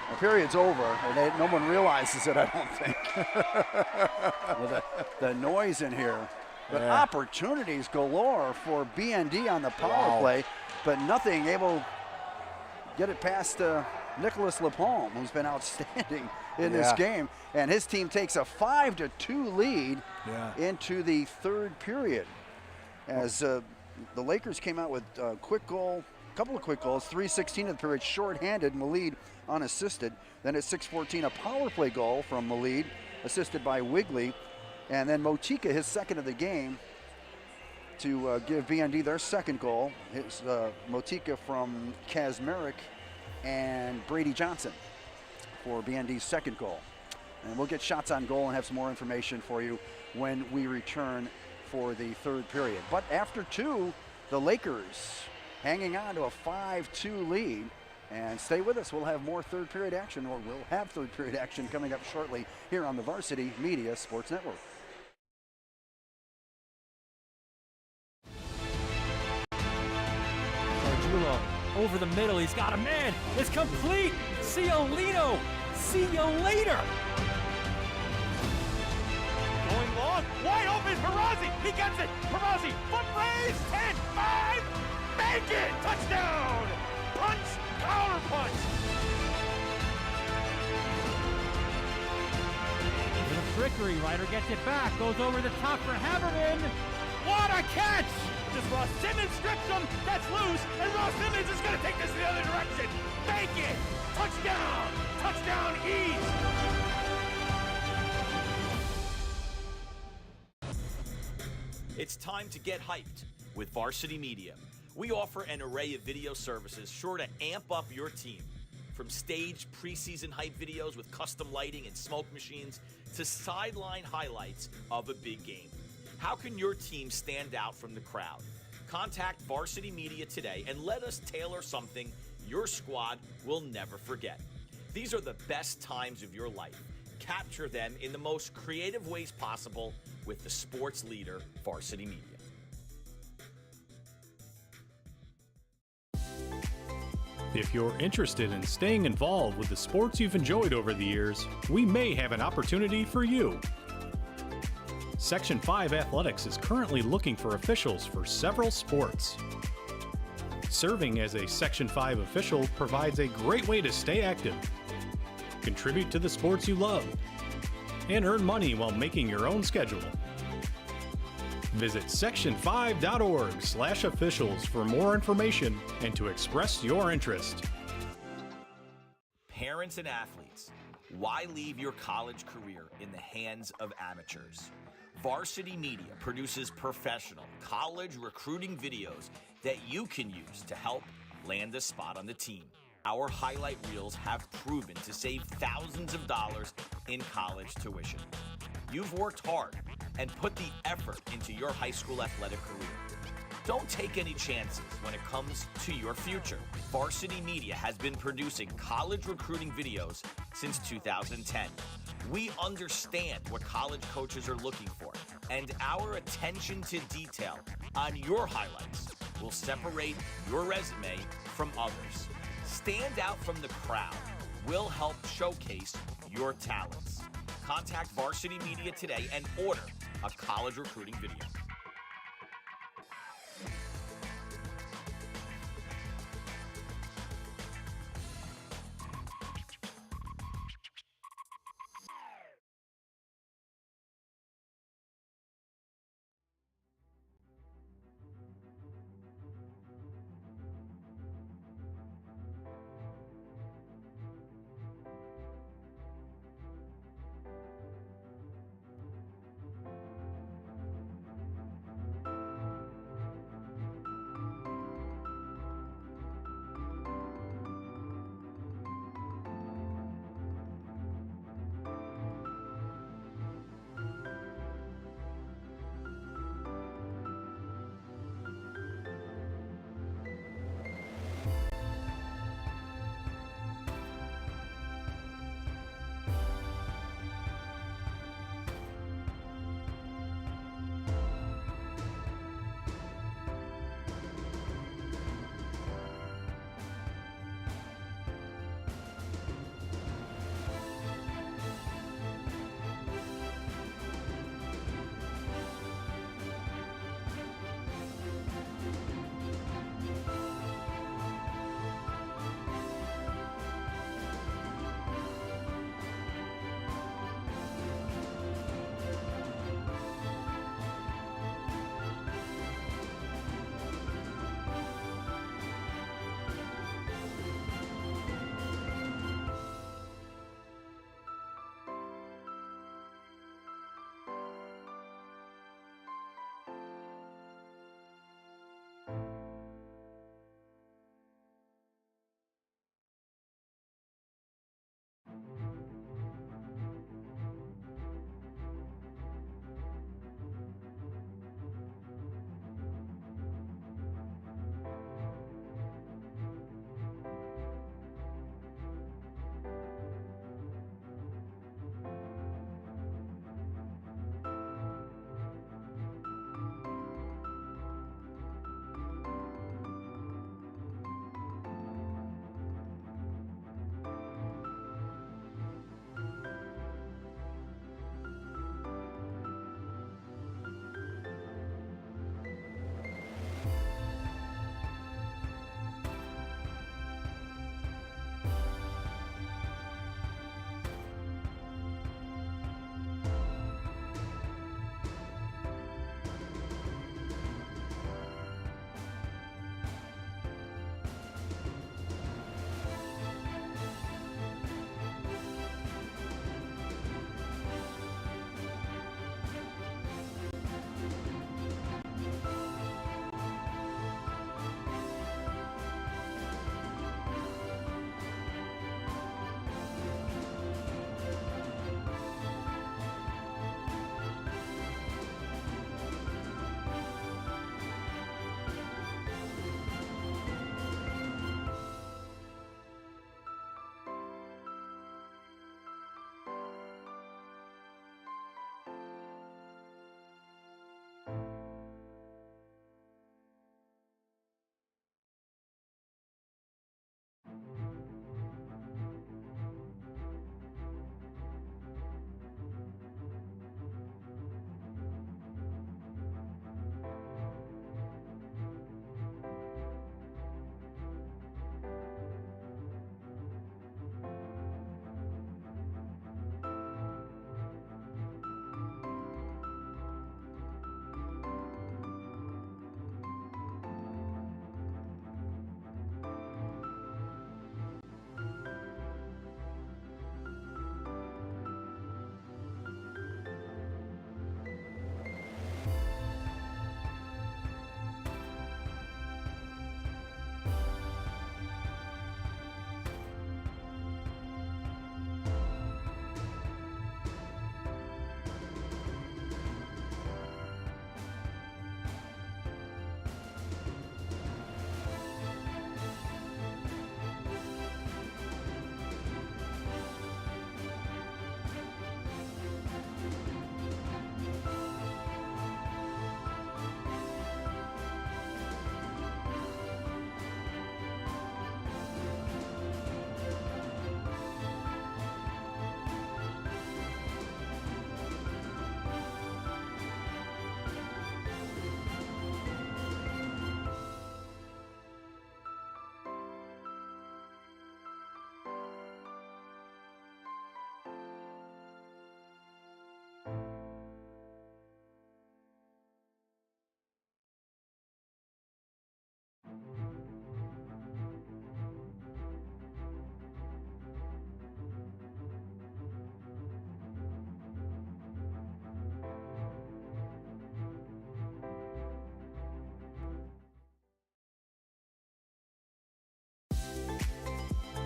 The period's over. And no one realizes it, I don't think. With the noise in here. But opportunities galore for BND on the power play, but nothing able to get it past Nicholas LaPome, who's been outstanding in this game. And his team takes a 5-2 lead into the third period. As The Lakers came out with a quick goal, a couple of quick goals, 3:16 of the period, shorthanded, Malid unassisted. Then at 6:14, a power play goal from Malid, assisted by Wigley. And then Motika, his second of the game, to give BND their second goal. It's Motika from Kazmarek and Brady Johnson for BND's second goal. And we'll get shots on goal and have some more information for you when we return for the third period. But after two, the Lakers hanging on to a 5-2 lead. And stay with us, we'll have more third period action, or we'll have third period action coming up shortly here on the Varsity Media Sports Network. Arjulo over the middle, he's got a man, it's complete, Ciolino, see you later. Going long, wide open, Perazzi, he gets it, Perazzi, foot raise, 10, 5, make it, touchdown, punch, counter punch. The trickery, Ryder gets it back, goes over the top for Haberman, what a catch! Just Ross Simmons strips him, that's loose, and Ross Simmons is gonna take this the other direction, make it, touchdown, touchdown East. It's time to get hyped with Varsity Media. We offer an array of video services sure to amp up your team. From staged preseason hype videos with custom lighting and smoke machines to sideline highlights of a big game. How can your team stand out from the crowd? Contact Varsity Media today and let us tailor something your squad will never forget. These are the best times of your life. Capture them in the most creative ways possible with the sports leader, Varsity Media. If you're interested in staying involved with the sports you've enjoyed over the years, we may have an opportunity for you. Section 5 Athletics is currently looking for officials for several sports. Serving as a Section 5 official provides a great way to stay active, contribute to the sports you love, and earn money while making your own schedule. Visit section5.org/officials for more information and to express your interest. Parents and athletes, why leave your college career in the hands of amateurs? Varsity Media produces professional college recruiting videos that you can use to help land a spot on the team. Our highlight reels have proven to save thousands of dollars in college tuition. You've worked hard and put the effort into your high school athletic career. Don't take any chances when it comes to your future. Varsity Media has been producing college recruiting videos since 2010. We understand what college coaches are looking for, and our attention to detail on your highlights will separate your resume from others. Stand out from the crowd. We'll help showcase your talents. Contact Varsity Media today and order a college recruiting video.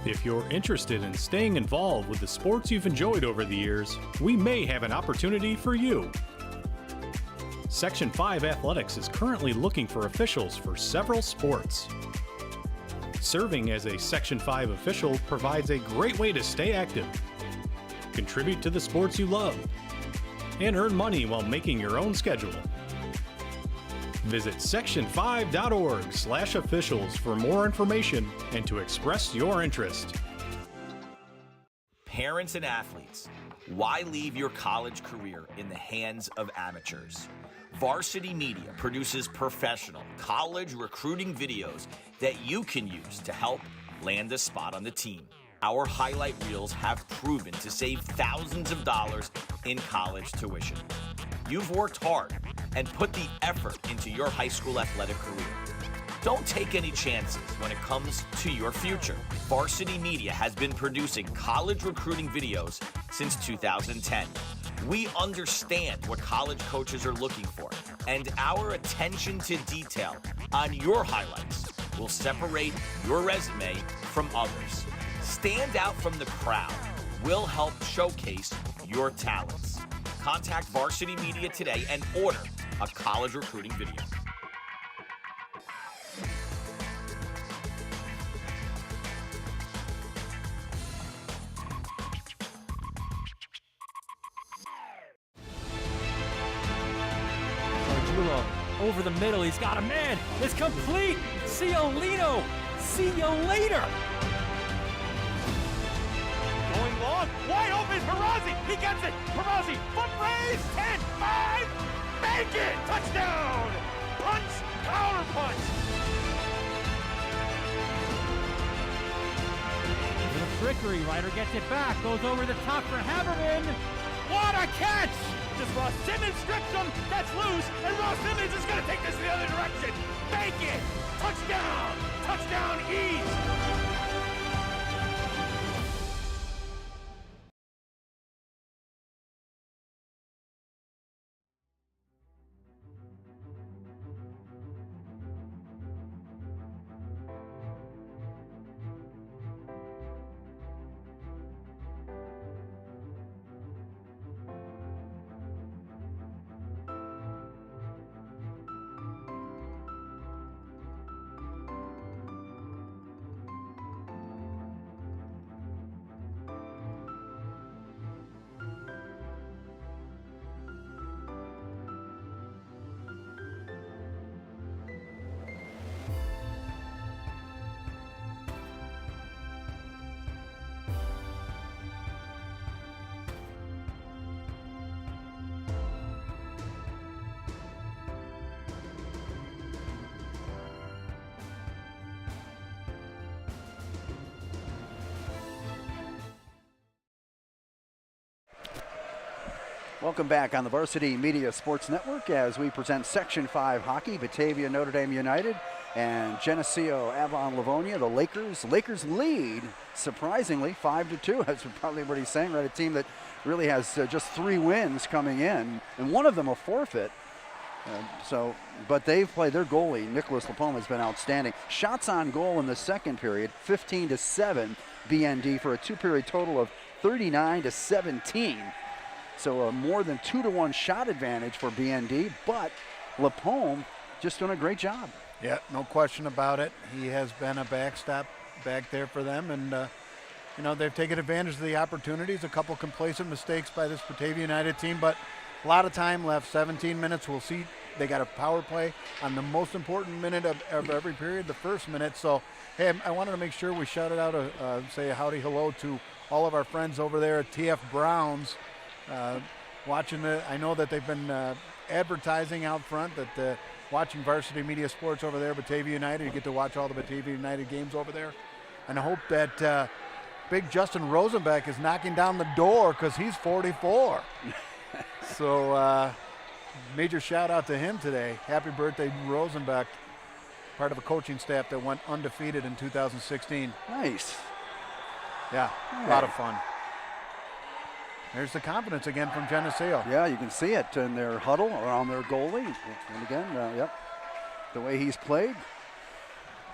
If you're interested in staying involved with the sports you've enjoyed over the years, we may have an opportunity for you. Section 5 Athletics is currently looking for officials for several sports. Serving as a Section 5 official provides a great way to stay active, contribute to the sports you love, and earn money while making your own schedule. Visit section5.org/officials for more information and to express your interest. Parents and athletes, why leave your college career in the hands of amateurs? Varsity Media produces professional college recruiting videos that you can use to help land a spot on the team. Our highlight reels have proven to save thousands of dollars in college tuition. You've worked hard and put the effort into your high school athletic career. Don't take any chances when it comes to your future. Varsity Media has been producing college recruiting videos since 2010. We understand what college coaches are looking for, and our attention to detail on your highlights will separate your resume from others. Stand out from the crowd. We'll help showcase your talents. Contact Varsity Media today and order a college recruiting video. Over the middle, he's got a man. It's complete. Ciolino. See you later. Going long, wide open, Perazzi, he gets it, Perazzi, foot raise, 10, 5, make it, touchdown, punch, counter punch. The trickery, Ryder gets it back, goes over the top for Haberman. What a catch! Just Ross Simmons strips him, that's loose, and Ross Simmons is gonna take this in the other direction, make it, touchdown, touchdown East. Welcome back on the Varsity Media Sports Network as we present Section 5 hockey. Batavia, Notre Dame United, and Geneseo, Avon, Livonia. The Lakers lead, surprisingly, 5-2, as probably everybody's saying, right? A team that really has just 3 wins coming in, and one of them a forfeit. But they've played their goalie, Nicholas Lapome, has been outstanding. Shots on goal in the second period, 15-7 BND for a 2-period total of 39-17. So a more than 2-to-1 shot advantage for BND, but Lapome just doing a great job. Yeah, no question about it. He has been a backstop back there for them, and they've taken advantage of the opportunities. A couple complacent mistakes by this Batavia United team, but a lot of time left. 17 minutes. We'll see. They got a power play on the most important minute of every period, the first minute. So, hey, I wanted to make sure we shouted out, say a howdy hello to all of our friends over there at TF Browns. Watching I know that they've been advertising out front that watching Varsity Media Sports over there, Batavia United. You get to watch all the Batavia United games over there. And I hope that big Justin Rosenbeck is knocking down the door because he's 44. So major shout out to him today. Happy birthday, Rosenbeck. Part of a coaching staff that went undefeated in 2016. Nice. Yeah, a lot of fun. There's the confidence again from Geneseo. Yeah, you can see it in their huddle around their goalie. And again, yep, the way he's played.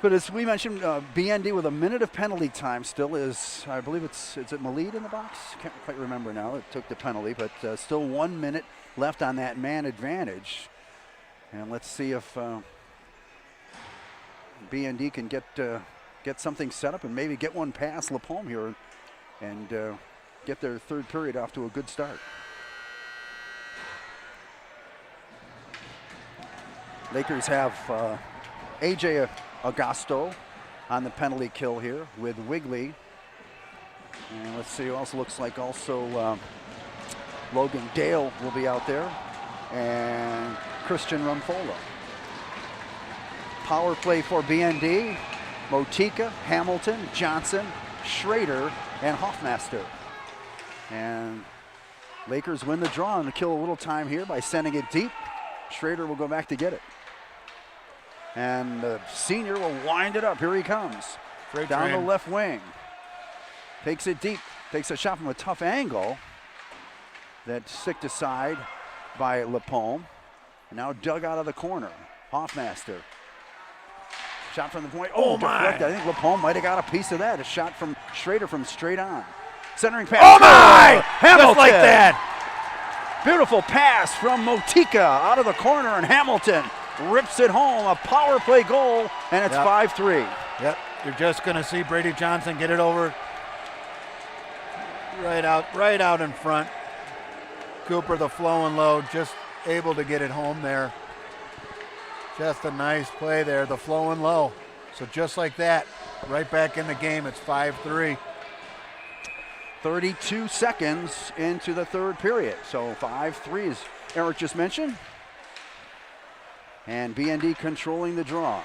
But as we mentioned, BND with a minute of penalty time still is, I believe is it Malid in the box? Can't quite remember now. It took the penalty, but still 1 minute left on that man advantage. And let's see if BND can get something set up and maybe get one past LaPalme here and get their third period off to a good start. Lakers have AJ Augusto on the penalty kill here with Wigley. And let's see, also looks like Logan Dale will be out there, and Christian Rumfola. Power play for BND, Motika, Hamilton, Johnson, Schrader, and Hoffmaster. And Lakers win the draw and kill a little time here by sending it deep. Schrader will go back to get it. And the senior will wind it up. Here he comes. Down the left wing. Takes it deep. Takes a shot from a tough angle. That's sticked aside by LaPalme. And now dug out of the corner. Hoffmaster. Shot from the point. Oh, deflected. I think LaPalme might have got a piece of that. A shot from Schrader from straight on. Centering pass. Oh, my! Hamilton. Just like that. Beautiful pass from Motika out of the corner, and Hamilton rips it home. A power play goal, and it's 5-3. Yep, you're just going to see Brady Johnson get it over right out in front. Cooper, the flow and low, just able to get it home there. Just a nice play there, the flow and low. So just like that, right back in the game, it's 5-3. 32 seconds into the third period. So 5-3, as Eric just mentioned. And BND controlling the draw.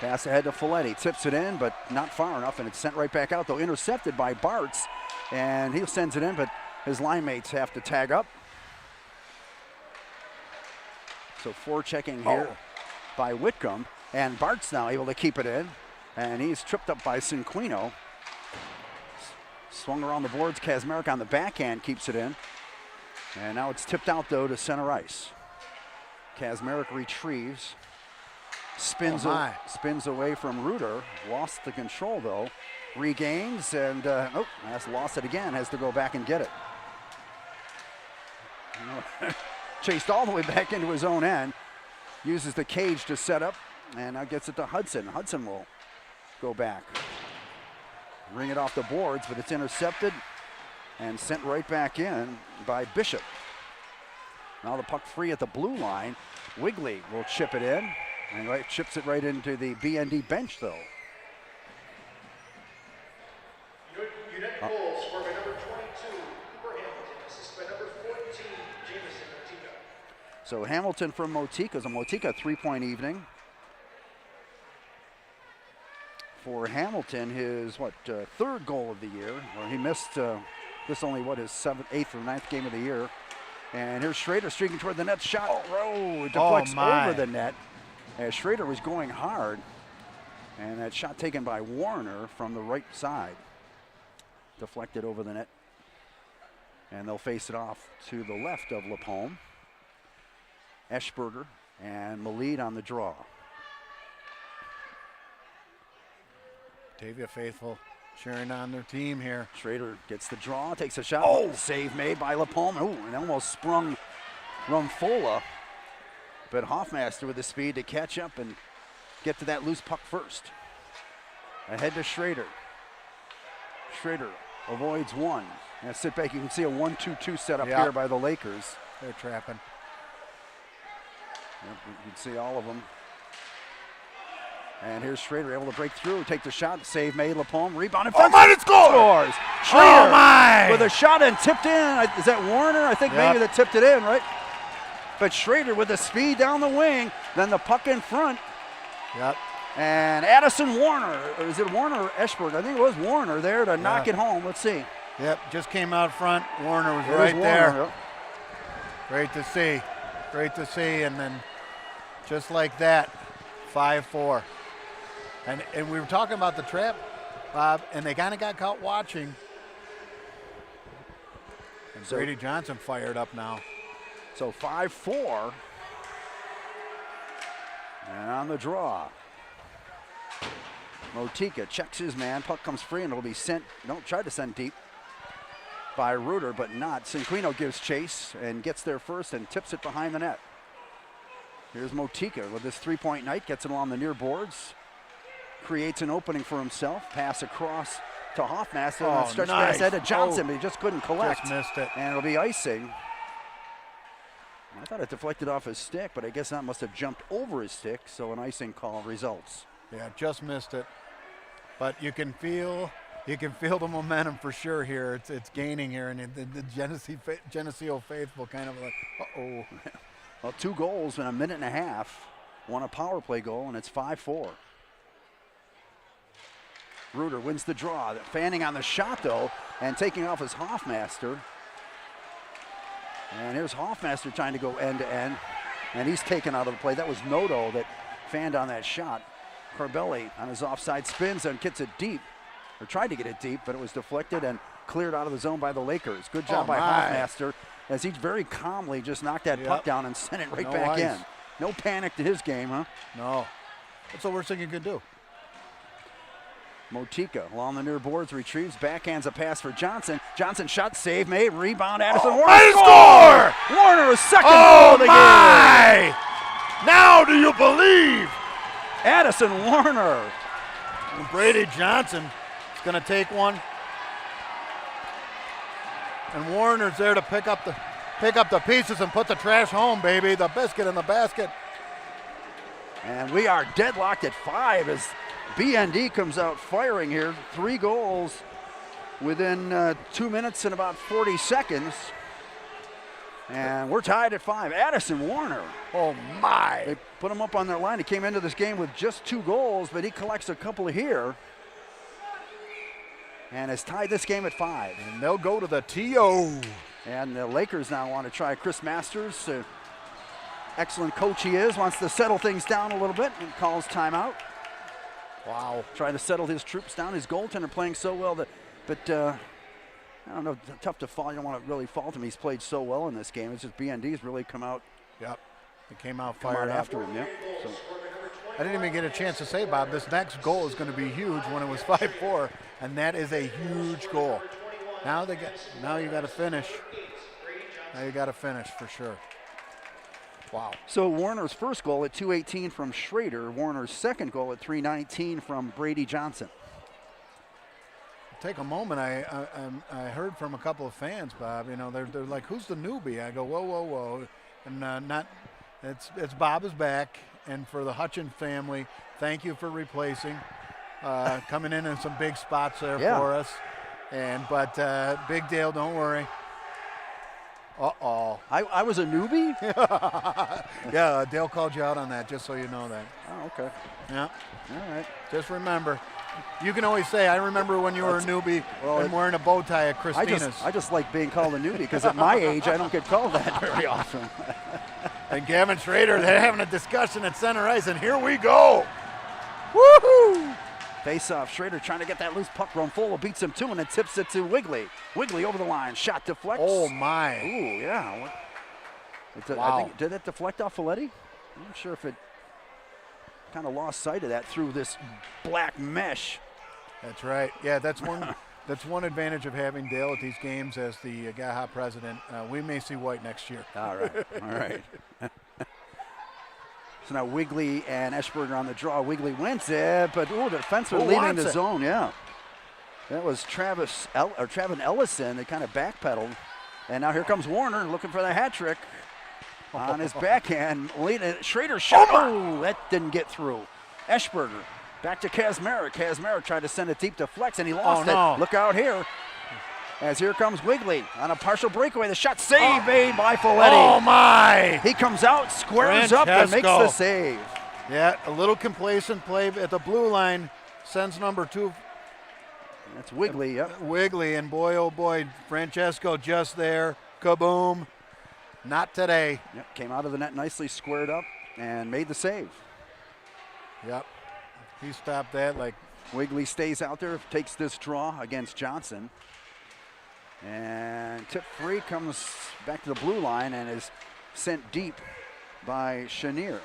Pass ahead to Folletti, tips it in, but not far enough, and it's sent right back out, though intercepted by Bartz. And he sends it in, but his line mates have to tag up. So forechecking here by Whitcomb, and Bartz now able to keep it in, and he's tripped up by Cinquino. Swung around the boards, Kazmarek on the backhand keeps it in. And now it's tipped out, though, to center ice. Kazmarek retrieves, spins away from Reuter, lost the control, though. Regains, and has lost it again, has to go back and get it. Chased all the way back into his own end, uses the cage to set up, and now gets it to Hudson. Hudson will go back. Ring it off the boards, but it's intercepted and sent right back in by Bishop. Now the puck free at the blue line. Wigley will chip it in, and chips it right into the BND bench, though. Unit goals scored by number 22, Cooper Hamilton, assisted by number 14, Jameson Motika. So Hamilton from Motika. So Motika, 3-point evening. For Hamilton, his third goal of the year. Well, he missed this only his 8th or 9th game of the year. And here's Schrader streaking toward the net. Shot, it deflects over the net as Schrader was going hard. And that shot taken by Warner from the right side. Deflected over the net. And they'll face it off to the left of LaPalme. Eschberger and Malid on the draw. Batavia faithful cheering on their team here. Schrader gets the draw, takes a shot. Save made by LaPalme. And almost sprung Rumfola. But Hoffmaster with the speed to catch up and get to that loose puck first. Ahead to Schrader. Schrader avoids one. And sit back. You can see a 1-2-2 set up here by the Lakers. They're trapping. Yep, you can see all of them. And here's Schrader able to break through, take the shot, save made, LaPalme, rebound, and it scores! Schrader with a shot and tipped in. Is that Warner? I think maybe that tipped it in, right? But Schrader with the speed down the wing, then the puck in front. Yep. And Addison Warner, or is it Warner or Eschberg? I think it was Warner there to knock it home. Let's see. Yep, just came out front. Warner was right there. Yep. Great to see. Great to see. And then just like that, 5-4. And we were talking about the trap, Bob, and they kind of got caught watching. And Brady Johnson fired up now. So 5-4. And on the draw, Motika checks his man. Puck comes free and it'll be sent. Tried to send deep by Reuter, but not. Cinquino gives chase and gets there first and tips it behind the net. Here's Motika with this three-point night. Gets it along the near boards. Creates an opening for himself. Pass across to Hoffmaster. And stretch pass ahead to Johnson, but he just couldn't collect. Just missed it. And it'll be icing. I thought it deflected off his stick, but I guess that must have jumped over his stick, so an icing call results. Yeah, just missed it. But you can feel the momentum for sure here. It's gaining here, and the Geneseo faithful kind of like, uh-oh. Well, 2 goals in a minute and a half. One a power play goal, and it's 5-4. Reuter wins the draw. Fanning on the shot, though, and taking off his Hoffmaster. And here's Hoffmaster trying to go end to end, and he's taken out of the play. That was Notre that fanned on that shot. Corbelli on his offside spins and gets it deep, or tried to get it deep, but it was deflected and cleared out of the zone by the Lakers. Good job by Hoffmaster, as he very calmly just knocked that puck down and sent it right back in. No panic to his game, huh? No. That's the worst thing you could do. Motika along the near boards, retrieves, backhands a pass for Johnson. Johnson shot, save made, rebound, Addison Warner. Score! Warner's second goal of the game. Now do you believe? Addison Warner. And Brady Johnson is going to take one. And Warner's there to pick up the pieces and put the trash home, baby. The biscuit in the basket. And we are deadlocked at 5 as BND comes out firing here. 3 goals within 2 minutes and about 40 seconds. And we're tied at 5. Addison Warner. Oh, my. They put him up on their line. He came into this game with just 2 goals, but he collects a couple here. And has tied this game at 5. And they'll go to the TO. And the Lakers now want to try Chris Masters. Excellent coach he is. Wants to settle things down a little bit and calls timeout. Wow. Trying to settle his troops down. His goaltender playing so well that, but I don't know, tough to fault. You don't want to really fault him. He's played so well in this game. It's just BND's really come out. Yep. They came out fired after him, yeah. So. I didn't even get a chance to say, Bob, this next goal is going to be huge when it was 5-4, and that is a huge goal. Now you got to finish. Now you got to finish for sure. Wow. So Warner's first goal at 2:18 from Schrader. Warner's second goal at 3:19 from Brady Johnson. Take a moment. I heard from a couple of fans, Bob. You know, they're like, "Who's the newbie?" I go, "Whoa," and it's Bob is back, and for the Hutchin family, thank you for replacing, coming in some big spots there for us, but big deal. Don't worry. Uh-oh. I was a newbie? Yeah, Dale called you out on that, just so you know that. Oh, okay. Yeah. All right. Just remember. You can always say, I remember when you were a newbie and wearing a bow tie at Christina's. I just like being called a newbie because at my age, I don't get called that very often. And Gavin Schrader, they're having a discussion at center ice, and here we go. Woohoo! Face off, Schrader trying to get that loose puck. Ronfolo beats him too, and then tips it to Wigley. Wigley over the line, shot deflects. Oh my! Ooh, yeah. Wow. I think, did it deflect off Folletti? I'm not sure if it kind of lost sight of that through this black mesh. That's right. Yeah, that's one. That's one advantage of having Dale at these games as the GAHA president. We may see white next year. All right. All right. So now Wigley and Eschberger on the draw. Wigley wins it, but the defenseman leaving the zone. Yeah, that was Travis Ellison. They kind of backpedaled, and now here comes Warner looking for the hat trick on his backhand. Schrader shot. Oh, that didn't get through. Eschberger back to Kazmarek. Kazmarek tried to send it deep to Flex, and he lost it. Look out here. As here comes Wigley on a partial breakaway. The shot made by Folletti. Oh, my. He comes out, squares up, and makes the save. Yeah, a little complacent play at the blue line. Sends number 2. That's Wigley, yep. Wigley, and boy, oh boy, Francesco just there. Kaboom. Not today. Yep, came out of the net nicely, squared up, and made the save. Yep. He stopped that like. Wigley stays out there, takes this draw against Johnson. And tip free, comes back to the blue line and is sent deep by Chenier.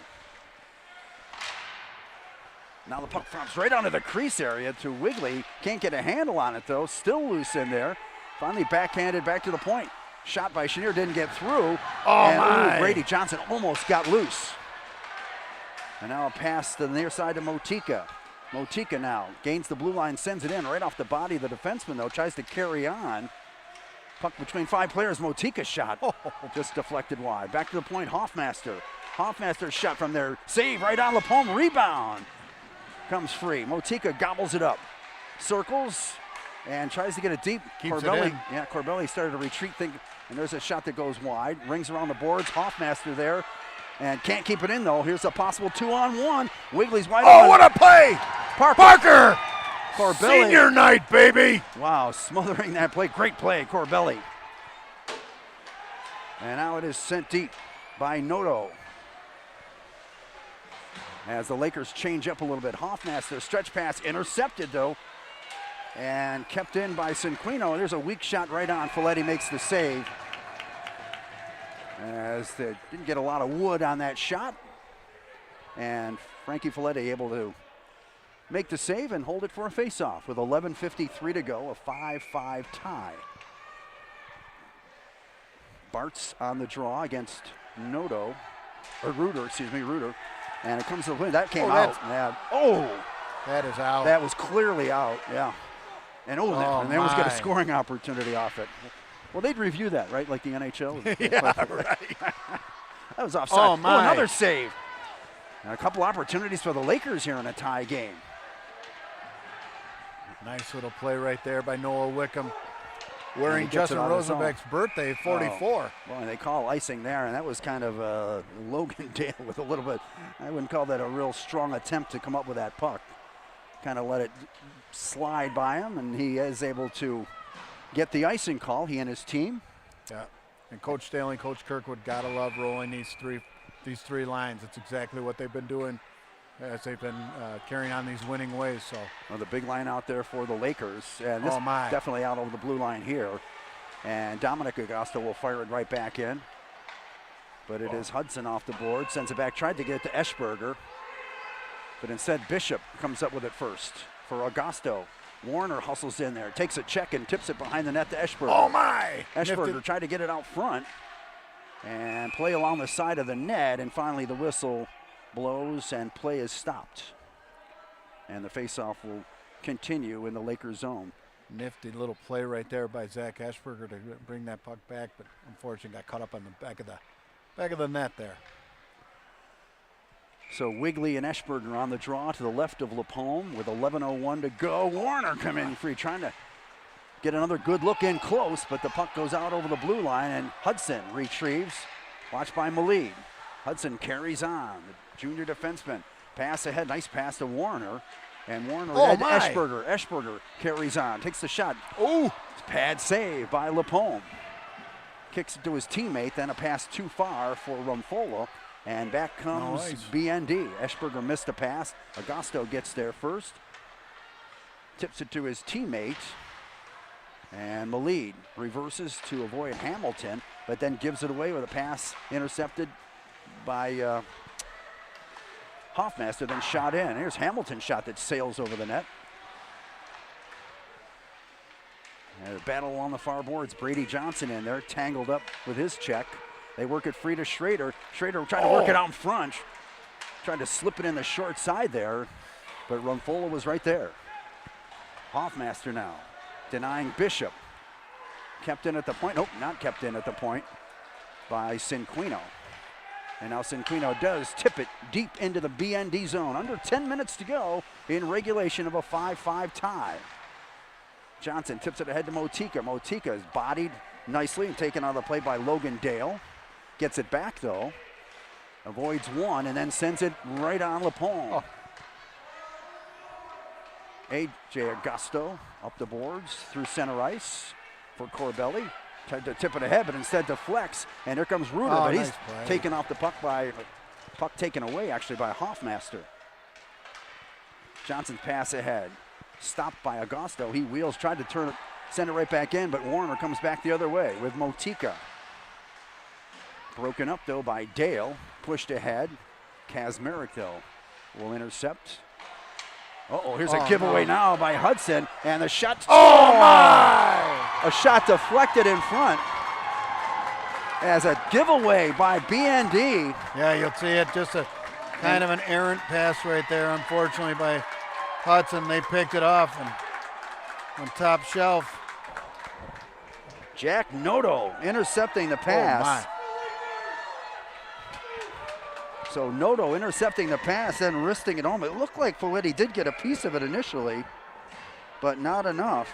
Now the puck drops right onto the crease area to Wigley. Can't get a handle on it, though. Still loose in there. Finally backhanded back to the point. Shot by Chenier, didn't get through. Brady Johnson almost got loose. And now a pass to the near side to Motika. Motika now gains the blue line, sends it in right off the body of the defenseman, though. Tries to carry on. Puck between 5 players. Motika's shot just deflected wide. Back to the point, Hoffmaster. Hoffmaster's shot from there. Save right on Lapome. Rebound. Comes free. Motika gobbles it up. Circles and tries to get it deep. Keeps Corbelli, it in. yeah, Corbelli started to retreat. And there's a shot that goes wide. Rings around the boards. Hoffmaster there. And can't keep it in, though. Here's a possible 2-on-1. Wigley's wide open. Oh, what a play! Parker! Corbelli. Senior night, baby! Wow, smothering that play. Great play, Corbelli. And now it is sent deep by Notre. As the Lakers change up a little bit. Hoffmaster, stretch pass, intercepted, though. And kept in by Cinquino. There's a weak shot right on. Folletti makes the save. As they didn't get a lot of wood on that shot. And Frankie Folletti able to make the save and hold it for a face-off with 11:53 to go, a 5-5 tie. Bart's on the draw against Reuter. And it comes to the win. That came out. That is out. That was clearly out, yeah. And they almost get a scoring opportunity off it. Well, they'd review that, right, like the NHL? Yeah, right. That was offside. Another save. And a couple opportunities for the Lakers here in a tie game. Nice little play right there by Noah Wickham. Wearing Justin Rosenbeck's birthday, 44. Well, and they call icing there, and that was kind of Logan Dale with a little bit, I wouldn't call that a real strong attempt to come up with that puck. Kind of let it slide by him, and he is able to get the icing call, he and his team. Yeah, and Coach Stanley, Coach Kirkwood, gotta love rolling these three lines. It's exactly what they've been doing as they've been carrying on these winning ways. So the big line out there for the Lakers, and this definitely out over the blue line here. And Dominic Augusto will fire it right back in. But it is Hudson off the board, sends it back, tried to get it to Eschberger. But instead Bishop comes up with it first for Augusto. Warner hustles in there, takes a check and tips it behind the net to Eschberger. Eschberger tried to get it out front and play along the side of the net, and finally the whistle blows and play is stopped. And the faceoff will continue in the Lakers zone. Nifty little play right there by Zach Eschberger to bring that puck back, but unfortunately got caught up on the back of the net there. So Wigley and Eschberger on the draw to the left of Lapome with 11:01 to go. Warner coming in free, trying to get another good look in close, but the puck goes out over the blue line, and Hudson retrieves. Watched by Malid. Hudson carries on. The junior defenseman. Pass ahead, nice pass to Warner. And Warner to Eschberger. Eschberger carries on, takes the shot. Pad save by Lapome. Kicks it to his teammate, then a pass too far for Rumfola. And back comes BND. Eschberger missed a pass. Augusto gets there first. Tips it to his teammate. And Malid reverses to avoid Hamilton, but then gives it away with a pass intercepted by Hoffmaster, then shot in. Here's Hamilton's shot that sails over the net. And a battle along the far boards. Brady Johnson in there, tangled up with his check. They work it free to Schrader. Schrader tried to work it out in front. Tried to slip it in the short side there, but Rumfola was right there. Hoffmaster now, denying Bishop. Kept in at the point. Nope, not kept in at the point by Cinquino. And now Cinquino does tip it deep into the BND zone. Under 10 minutes to go in regulation of a 5-5 tie. Johnson tips it ahead to Motika. Motika is bodied nicely and taken out of the play by Logan Dale. Gets it back though. Avoids one and then sends it right on Lapome. A.J. Augusto up the boards through center ice for Corbelli. Tried to tip it ahead, but instead deflects. And here comes Reuter, but he's taken off the puck taken away actually by Hoffmaster. Johnson's pass ahead. Stopped by Augusto. He wheels, tried to send it right back in, but Warner comes back the other way with Motika. Broken up though by Dale. Pushed ahead. Kazmarek though will intercept. Uh-oh, here's a giveaway now by Hudson, and the shot. Oh, my! A shot deflected in front as a giveaway by BND. Yeah, you'll see it, just a kind of an errant pass right there, unfortunately, by Hudson. They picked it off and on top shelf. Jack Noto intercepting the pass. Oh, my. So Noto intercepting the pass and wristing it home. It looked like Folletti did get a piece of it initially, but not enough.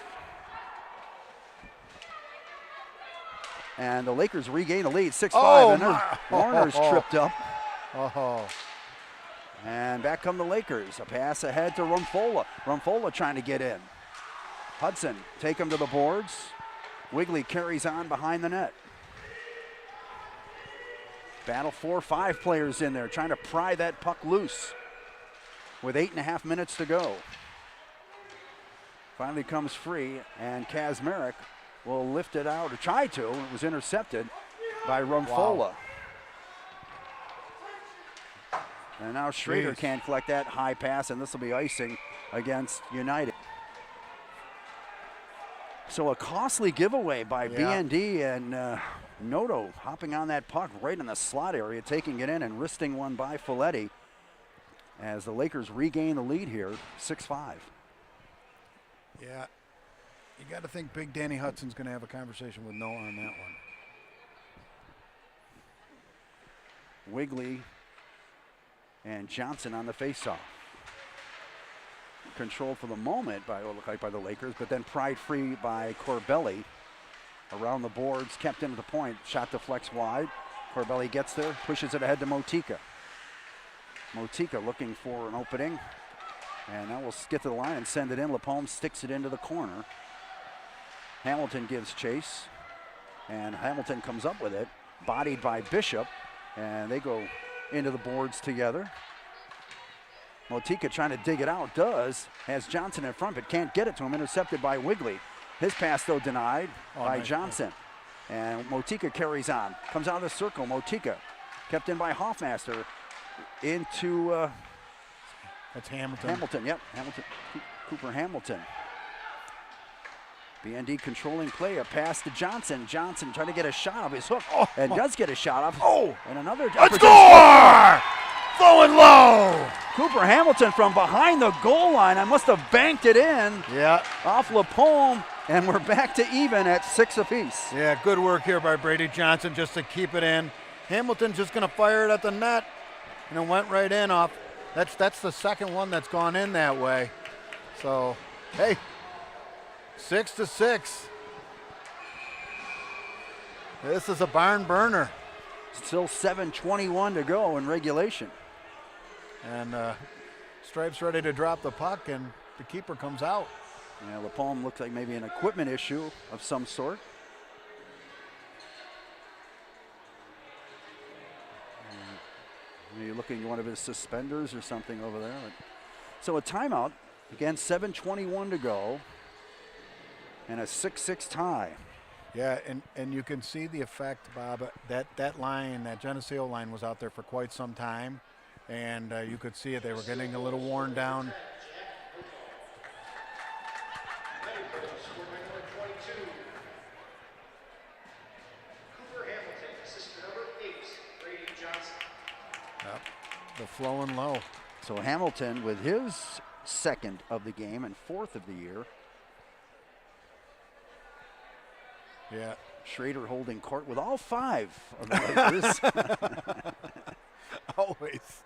And the Lakers regain the lead, 6-5. Oh, and Warner's tripped up. Oh. And back come the Lakers. A pass ahead to Rumfola. Rumfola trying to get in. Hudson take him to the boards. Wigley carries on behind the net. Battle 4-5 players in there trying to pry that puck loose with 8.5 minutes to go. Finally comes free, and Kazmarek will lift it out, or try to. It was intercepted by Rumfola. Wow. And now Schrader Jeez. can't collect that high pass, and this will be icing against United. So a costly giveaway by BND, and Noto hopping on that puck right in the slot area, taking it in and wristing one by Folletti as the Lakers regain the lead here, 6-5. Yeah, you got to think Big Danny Hudson's going to have a conversation with Noah on that one. Wigley and Johnson on the faceoff. Controlled for the moment by what looked like by the Lakers, but then pried free by Corbelli. Around the boards, kept into the point. Shot deflects wide. Corbelli gets there, pushes it ahead to Motika. Motika looking for an opening. And now we'll get to the line and send it in. LaPalme sticks it into the corner. Hamilton gives chase. And Hamilton comes up with it. Bodied by Bishop. And they go into the boards together. Motika trying to dig it out, does. Has Johnson in front, but can't get it to him. Intercepted by Wigley. His pass, though, denied by Johnson. And Motika carries on. Comes out of the circle. Motika kept in by Hoffmaster into That's Hamilton. Hamilton, yep. Hamilton. Cooper Hamilton. BND controlling play. A pass to Johnson. Johnson trying to get a shot off his hook. And does get a shot off. And another. Let's score! Going low! Cooper Hamilton from behind the goal line. I must have banked it in. Yeah. Off LaPalme. And we're back to even at 6 apiece. Yeah, good work here by Brady Johnson just to keep it in. Hamilton just going to fire it at the net, and it went right in off. That's the second one that's gone in that way. So, hey, 6-6. This is a barn burner. Still 7:21 to go in regulation. And Stripes ready to drop the puck, and the keeper comes out. Yeah, LaPalme looks like maybe an equipment issue of some sort. Maybe looking at one of his suspenders or something over there. So a timeout. Again, 7:21 to go. And a 6-6 tie. Yeah, and you can see the effect, Bob. That line, that Geneseo line was out there for quite some time. And you could see it. They were getting a little worn down. The flowing low. So Hamilton with his second of the game and fourth of the year. Yeah. Schrader holding court with all 5 of the Lakers. Always.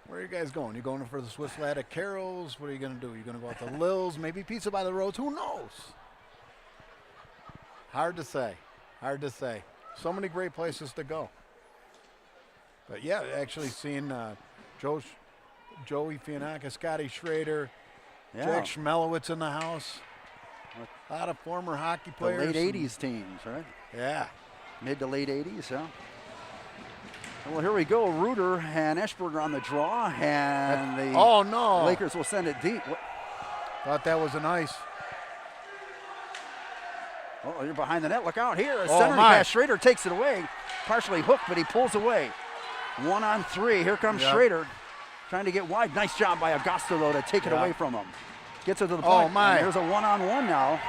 Where are you guys going? You going for the Swiss Lat at Carroll's? What are you going to do? You going to go out to Lil's? Maybe Pizza by the Roads? Who knows? Hard to say. Hard to say. So many great places to go. But yeah, actually seeing Joey Fianakis, Scotty Schrader, Jack Schmelowitz in the house. A lot of former hockey players. The late 80s teams, right? Yeah. Mid to late 80s, yeah. Well, here we go. Reuter and Eschberger on the draw, and the Lakers will send it deep. Thought that was an ice. Oh, you're behind the net. Look out here. A Oh, center my. pass. Schrader takes it away. Partially hooked, but he pulls away. 1-on-3. Here comes Schrader. trying to get wide. Nice job by Augusto, though, to take it away from him. Gets it to the Oh, point. my. And there's a one-on-one now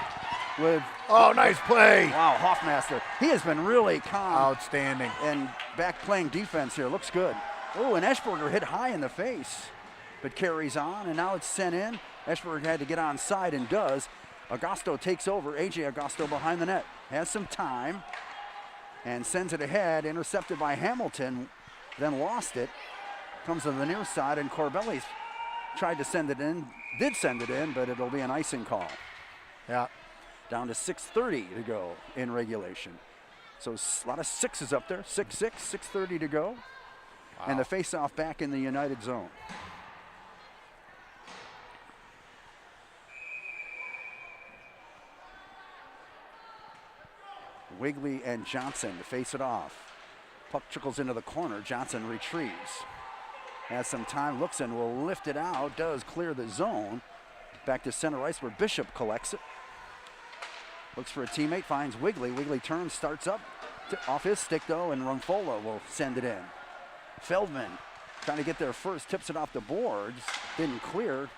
with... Oh, nice play. Wow, Hoffmaster. He has been really calm. Outstanding. And back playing defense here. Looks good. Oh, and Eschberger hit high in the face, but carries on, and now it's sent in. Eschberger had to get onside and does. Augusto takes over. A.J. Augusto behind the net. Has some time and sends it ahead. Intercepted by Hamilton, then lost it. Comes to the near side, and Corbelli tried to send it in. Did send it in, but it'll be an icing call. Yeah. Down to 6:30 to go in regulation. So a lot of sixes up there. 6-6, 6:30 to go. Wow. And the face-off back in the United zone. Wigley and Johnson to face it off. Puck trickles into the corner. Johnson retrieves. Has some time, looks and will lift it out. Does clear the zone. Back to center ice where Bishop collects it. Looks for a teammate, finds Wigley. Wigley turns, starts up. Off his stick though, and Rumfola will send it in. Feldman trying to get there first, tips it off the boards. Didn't clear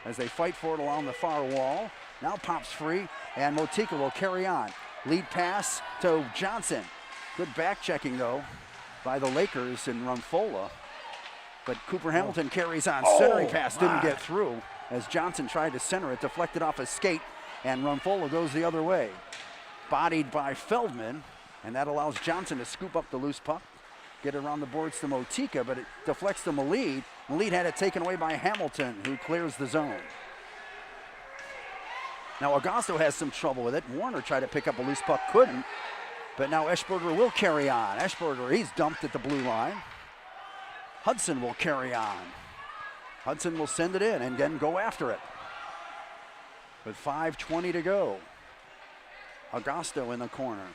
as they fight for it along the far wall. Now pops free, and Motika will carry on. Lead pass to Johnson. Good back checking though by the Lakers and Rumfola. But Cooper Hamilton carries on. Centering pass didn't get through as Johnson tried to center it, deflected off his skate, and Rumfola goes the other way. Bodied by Feldman, and that allows Johnson to scoop up the loose puck, get it around the boards to Motika, but it deflects to Malid. Malid had it taken away by Hamilton, who clears the zone. Now Augusto has some trouble with it. Warner tried to pick up a loose puck, couldn't, but now Eschberger will carry on. Eschberger, he's dumped at the blue line. Hudson will carry on. Hudson will send it in and then go after it. With 5:20 to go. Augusto in the corner.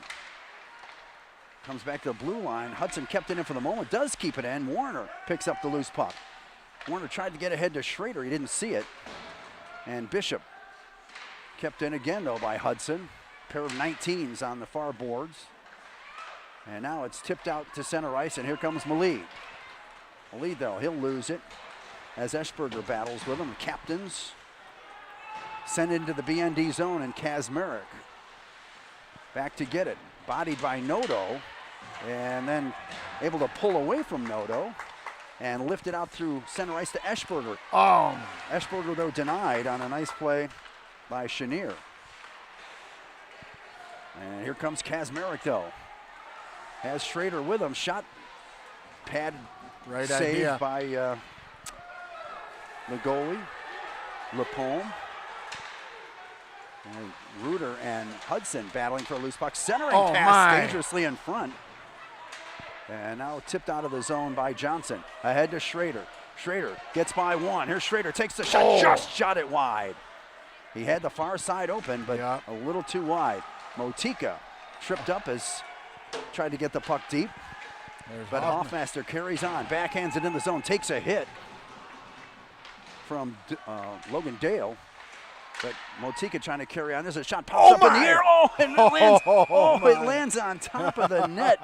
Comes back to the blue line. Hudson kept it in for the moment, does keep it in. Warner picks up the loose puck. Warner tried to get ahead to Schrader, he didn't see it. And Bishop kept in again though by Hudson. Pair of 19s on the far boards. And now it's tipped out to center ice, and here comes Malid. Malid though, he'll lose it as Eschberger battles with him. Captains sent into the BND zone, and Kazmarek back to get it. Bodied by Noto, and then able to pull away from Noto and lift it out through center ice to Eschberger. Eschberger though denied on a nice play by Chenier. And here comes Kazmarek though. Has Schrader with him. Shot pad right saved idea by the goalie, Lepome. And Reuter and Hudson battling for a loose puck. Centering pass dangerously in front. And now tipped out of the zone by Johnson. Ahead to Schrader. Schrader gets by one. Here's Schrader, takes the shot, just shot it wide. He had the far side open, but a little too wide. Motika tripped up as tried to get the puck deep. But Hoffmaster carries on, backhands it in the zone, takes a hit from Logan Dale. But Motika trying to carry on. There's a shot, pops up in the air. And it lands. It lands on top of the net.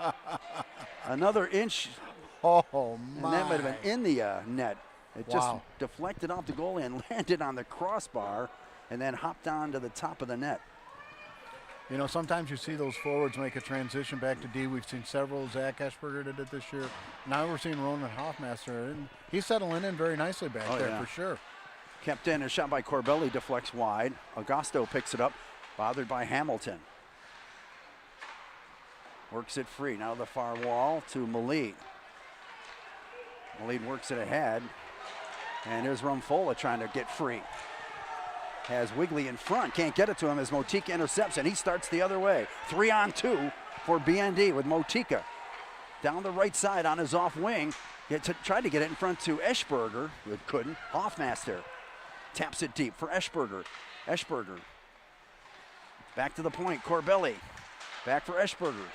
Another inch. And that might have been in the net. It just deflected off the goalie and landed on the crossbar, and then hopped on to the top of the net. You know, sometimes you see those forwards make a transition back to D. We've seen several. Zach Eschberger did it this year. Now we're seeing Ronan Hoffmaster, and he's settling in very nicely back there for sure. Kept in, a shot by Corbelli deflects wide. Augusto picks it up, bothered by Hamilton. Works it free, now the far wall to Malid. Malid works it ahead, and here's Rumfola trying to get free. Has Wigley in front, can't get it to him as Motika intercepts, and he starts the other way. 3-on-2 for BND with Motika. Down the right side on his off wing. Tried to get it in front to Eschberger, but couldn't. Hoffmaster taps it deep for Eschberger. Eschberger back to the point. Corbelli back for Eschberger.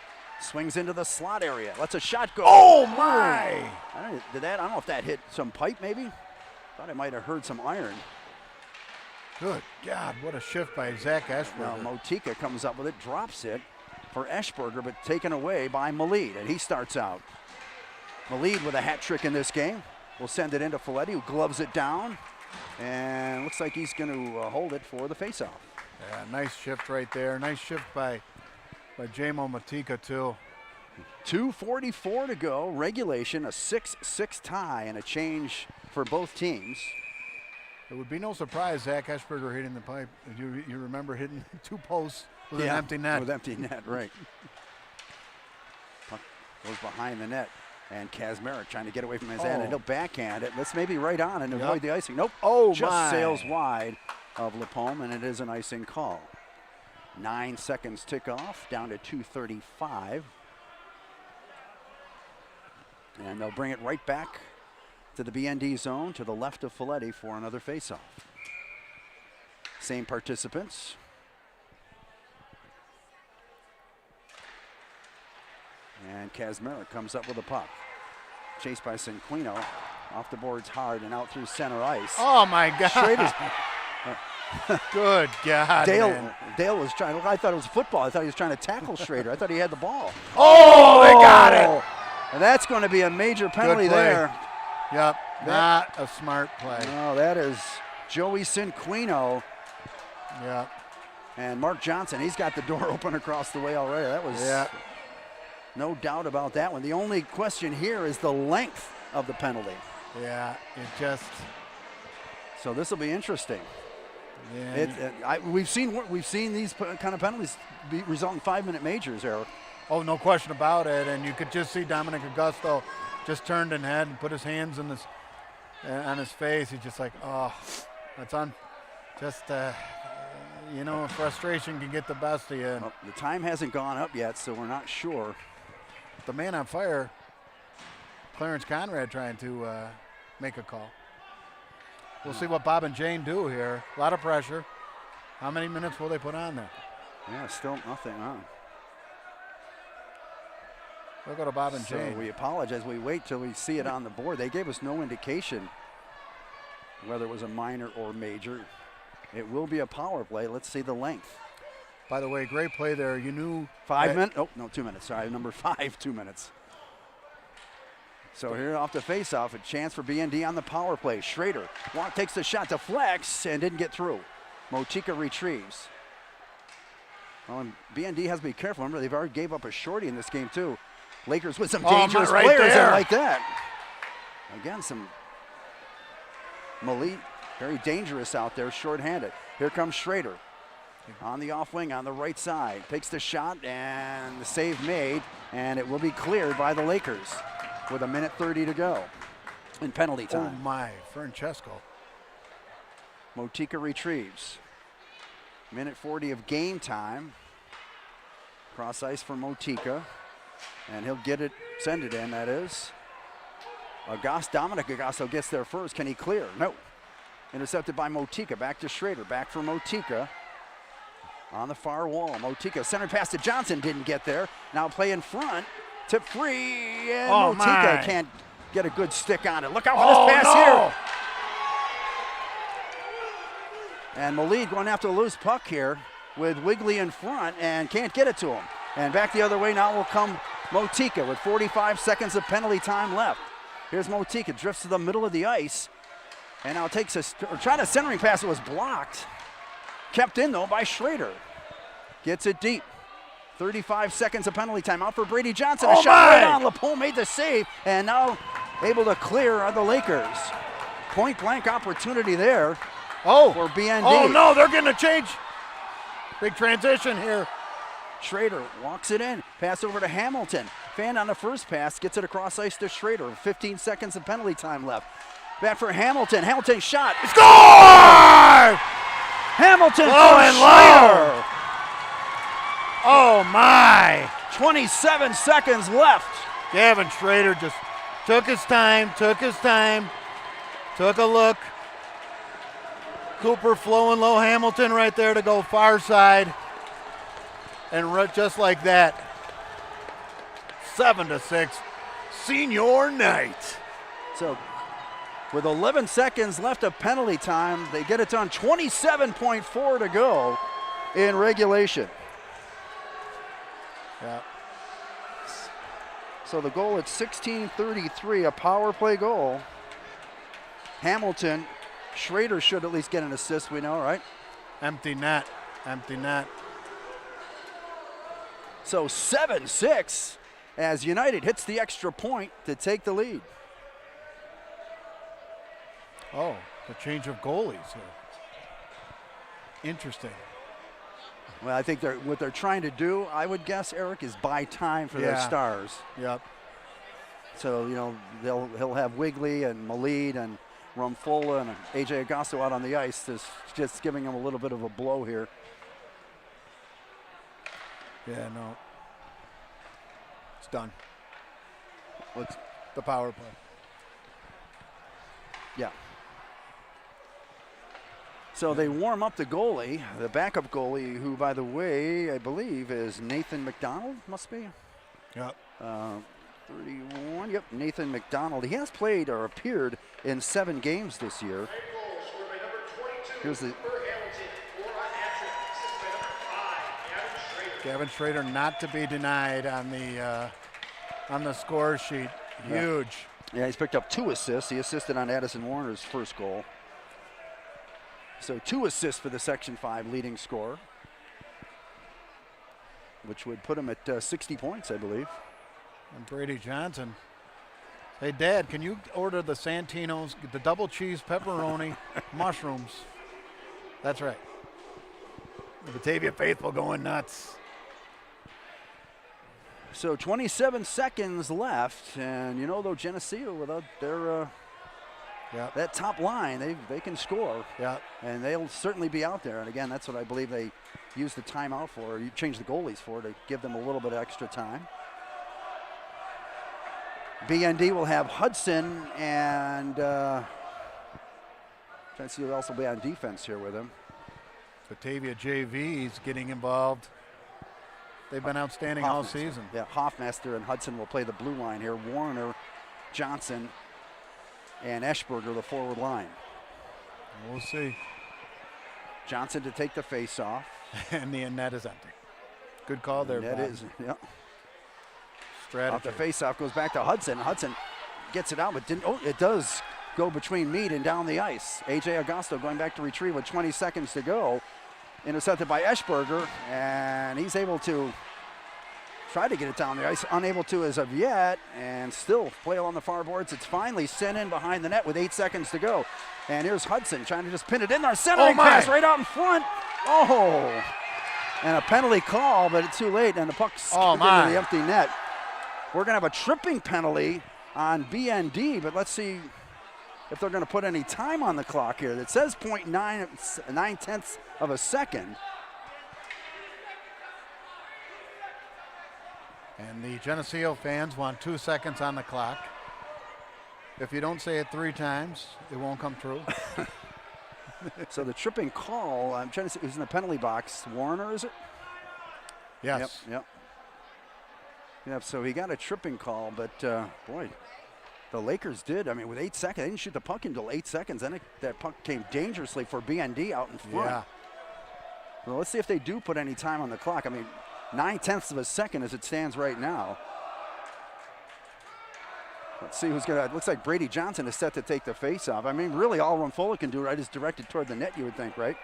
Swings into the slot area. Lets a shot go. Oh my! I don't know if that hit some pipe maybe. Thought it might have heard some iron. Good God, what a shift by Zach Eschberger. Now Motika comes up with it, drops it for Eschberger, but taken away by Malid, and he starts out. Malid with a hat trick in this game. will send it into Folletti, who gloves it down. And looks like he's going to hold it for the faceoff. Yeah, nice shift right there. Nice shift by Jamo Matika, too. 2:44 to go. Regulation, a 6-6 tie, and a change for both teams. It would be no surprise Zach Eschberger hitting the pipe. You remember hitting 2 posts with an empty net. With empty net, right. Puck goes behind the net. And Kazmarek trying to get away from his end, and he'll backhand it. Let's maybe right on and avoid the icing. Nope. Just sails wide of Lapome, and it is an icing call. 9 seconds tick off, down to 2:35. And they'll bring it right back to the BND zone to the left of Folletti for another faceoff. Same participants. And Kazmarek comes up with a puck. Chased by Cinquino. Off the boards hard and out through center ice. Oh, my God. Schrader's good God, Dale was trying. I thought it was football. I thought he was trying to tackle Schrader. I thought he had the ball. Oh, they got it. And that's going to be a major penalty there. Yep, not a smart play. No, that is Joey Cinquino. Yep. And Mark Johnson, he's got the door open across the way already. That was no doubt about that one. The only question here is the length of the penalty. Yeah, it just. So this will be interesting. Yeah. We've seen these kind of penalties result in 5-minute majors, Eric. Oh, no question about it. And you could just see Dominic Augusto just turned in head and put his hands on his face. He's just like, oh, that's on. Just frustration can get the best of you. Well, the time hasn't gone up yet, so we're not sure. The man on fire, Clarence Conrad, trying to make a call. We'll see what Bob and Jane do here. A lot of pressure. How many minutes will they put on there? Yeah, still nothing on. We'll go to Bob and So Jane. we apologize. We wait till we see it on the board. They gave us no indication whether it was a minor or major. It will be a power play. Let's see the length. By the way, great play there. You knew 5 minutes. Oh, no, 2 minutes. Sorry, number 5, 2 minutes. So here off the face-off, a chance for BND on the power play. Schrader takes the shot to flex and didn't get through. Motika retrieves. Well, and BND has to be careful. Remember, they've already gave up a shorty in this game, too. Lakers with some dangerous players in like that. Again, some Malik, very dangerous out there, shorthanded. Here comes Schrader. On the off wing, on the right side. Takes the shot, and the save made, and it will be cleared by the Lakers with 1:30 to go in penalty time. Oh, my. Francesco. Motika retrieves. 1:40 of game time. Cross ice for Motika. And he'll get it, send it in, that is. Dominic Augusto gets there first. Can he clear? No. Intercepted by Motika. Back to Schrader. Back for Motika. On the far wall. Motika center pass to Johnson. Didn't get there. Now play in front. Tip free. And Motika can't get a good stick on it. Look out for this pass here. And Malik going after a loose puck here with Wigley in front and can't get it to him. And back the other way now will come Motika with 45 seconds of penalty time left. Here's Motika, drifts to the middle of the ice. And now takes trying a centering pass that was blocked. Kept in though by Schrader. Gets it deep. 35 seconds of penalty time out for Brady Johnson. A shot right on. Lapone made the save and now able to clear are the Lakers. Point blank opportunity there for BND. Oh no, they're getting a change. Big transition here. Schrader walks it in. Pass over to Hamilton. Fan on the first pass. Gets it across ice to Schrader. 15 seconds of penalty time left. Back for Hamilton. Hamilton shot. Score! Hamilton and Schrader. Oh, my. 27 seconds left. Gavin Schrader just took his time, took a look. Cooper flowing low. Hamilton right there to go far side. And just like that, 7-6, senior night. So with 11 seconds left of penalty time, they get it done. 27.4 to go in regulation. Yeah. So the goal at 16:33, a power play goal. Hamilton. Schrader should at least get an assist, we know, right? Empty net. Empty net. So 7-6 as United hits the extra point to take the lead. Oh, the change of goalies here. Interesting. Well, I think what they're trying to do, I would guess, Eric, is buy time for their stars. Yep. So, you know, he'll have Wigley and Malid and Rumfola and AJ Agasso out on the ice, just giving him a little bit of a blow here. Yeah, no. It's done. What's the power play? Yeah. So they warm up the goalie, the backup goalie, who, by the way, I believe is Nathan McDonald, must be. Yep. 31, yep, Nathan McDonald. He has played or appeared in 7 games this year. Here's the Gavin Schrader not to be denied on the score sheet. Huge. Yeah, he's picked up 2 assists. He assisted on Addison Warner's first goal. So 2 assists for the Section 5 leading scorer, which would put him at 60 points, I believe. And Brady Johnson. Hey, Dad, can you order the Santino's, the double cheese, pepperoni, mushrooms? That's right. The Batavia faithful going nuts. So 27 seconds left, and you know, though, Geneseo, without their that top line, they can score. Yeah. And they'll certainly be out there. And again, that's what I believe they use the timeout for, or you change the goalies for, to give them a little bit of extra time. BND will have Hudson and trying to see who else will be on defense here with him. Batavia JV's getting involved. They've been outstanding all season. Yeah, Hoffmaster and Hudson will play the blue line here. Warner, Johnson, and Eschberger, the forward line. We'll see. Johnson to take the face off. And the net is empty. Good call there, Net Bob. is, yeah. Strategy. Off the face-off goes back to Hudson. Hudson gets it out, but didn't. Oh, it does go between Meade and down the ice. AJ Augusto going back to retrieve with 20 seconds to go. Intercepted by Eschberger, and he's able to try to get it down the ice. Unable to as of yet, and still play along the far boards. It's finally sent in behind the net with 8 seconds to go. And here's Hudson trying to just pin it in there. Centering pass right out in front. Oh, and a penalty call, but it's too late, and the puck's into the empty net. We're going to have a tripping penalty on BND, but let's see if they're going to put any time on the clock here. It says 0.9 of a second. And the Geneseo fans want 2 seconds on the clock. If you don't say it 3 times, it won't come true. So the tripping call, I'm trying to see who's in the penalty box. Warner, is it? Yes. Yep, so he got a tripping call, but boy, the Lakers did. I mean, with 8 seconds, they didn't shoot the puck until 8 seconds. Then that puck came dangerously for BND out in front. Yeah. Well, let's see if they do put any time on the clock. I mean, 0.9 of a second as it stands right now. Let's see who's going to. Looks like Brady Johnson is set to take the face-off. I mean, really, all Rumfola can do, right, is directed toward the net, you would think, right?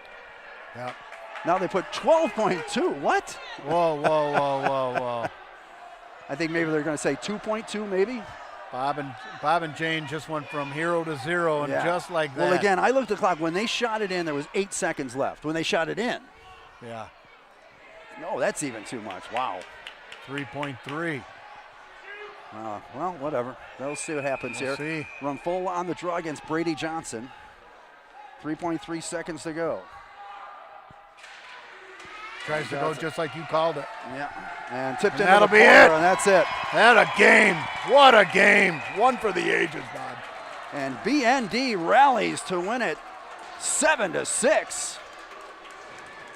Yeah. Now they put 12.2. What? Whoa. I think maybe they're going to say 2.2, maybe. Bob and Jane just went from 0 to 0, and just like that. Well, again, I looked at the clock. When they shot it in, there was 8 seconds left. When they shot it in. Yeah. No, that's even too much. Wow. 3.3. Well, whatever. We'll see what happens here. See. Rumfola on the draw against Brady Johnson. 3.3 seconds to go. Tries to go just like you called it. Yeah. And tipped into that'll the be corner, it. and that's it. What a game. What a game. One for the ages, Bob. And BND rallies to win it 7-6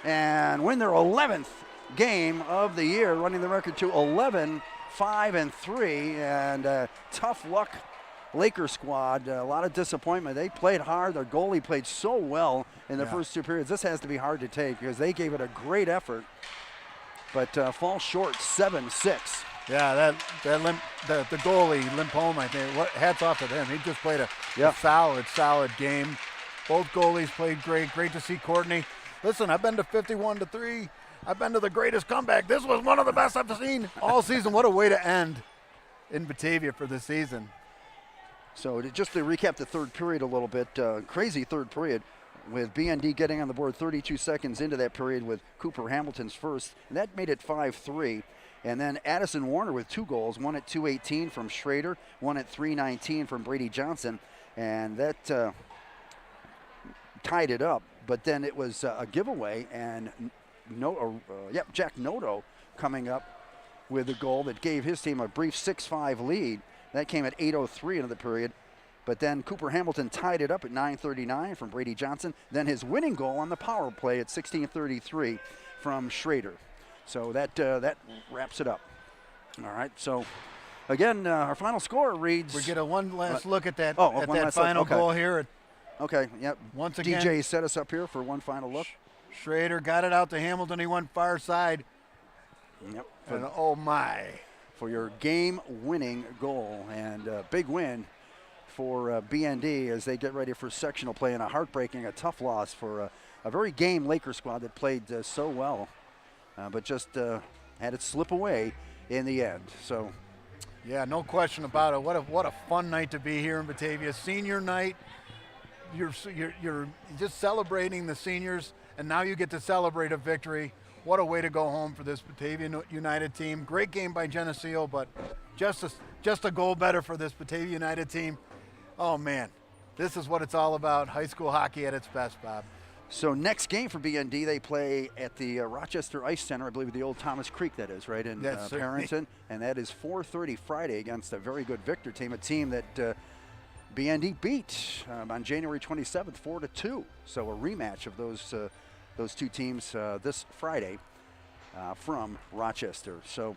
and win their 11th game of the year, running the record to 11-5-3. And tough luck Laker squad. A lot of disappointment. They played hard. Their goalie played so well in the first 2 periods. This has to be hard to take because they gave it a great effort, but fall short 7-6. Yeah, the goalie, Limpome, I think, hats off to him. He just played a solid game. Both goalies played great. Great to see Courtney. Listen, I've been to 51-3. I've been to the greatest comeback. This was one of the best I've seen all season. What a way to end in Batavia for the season. So just to recap the third period a little bit, crazy third period with BND getting on the board 32 seconds into that period with Cooper Hamilton's first, and that made it 5-3. And then Addison Warner with 2 goals, one at 2:18 from Schrader, one at 3:19 from Brady Johnson, and that tied it up. But then it was a giveaway, and Jack Noto coming up with a goal that gave his team a brief 6-5 lead. That came at 8:03 into the period. But then Cooper Hamilton tied it up at 9:39 from Brady Johnson. Then his winning goal on the power play at 16:33 from Schrader. So that wraps it up. All right. So again, our final score reads. We get one last look at that that final goal here. Okay. Yep. Once again, DJ set us up here for one final look. Schrader got it out to Hamilton. He went far side. Yep. And oh my! For your game-winning goal, and big win for BND as they get ready for sectional play, and a tough loss for a very game Lakers squad that played so well, but just had it slip away in the end. So, yeah, no question about it. What a fun night to be here in Batavia. Senior night. You're just celebrating the seniors, and now you get to celebrate a victory. What a way to go home for this Batavia United team. Great game by Geneseo, but just a goal better for this Batavia United team. Oh, man, this is what it's all about, high school hockey at its best, Bob. So next game for BND, they play at the Rochester Ice Center, I believe the old Thomas Creek, that is, right, in Parenton. And that is 4:30 Friday against a very good Victor team, a team that BND beat on January 27th, 4-2. So a rematch of those two teams this Friday from Rochester. So,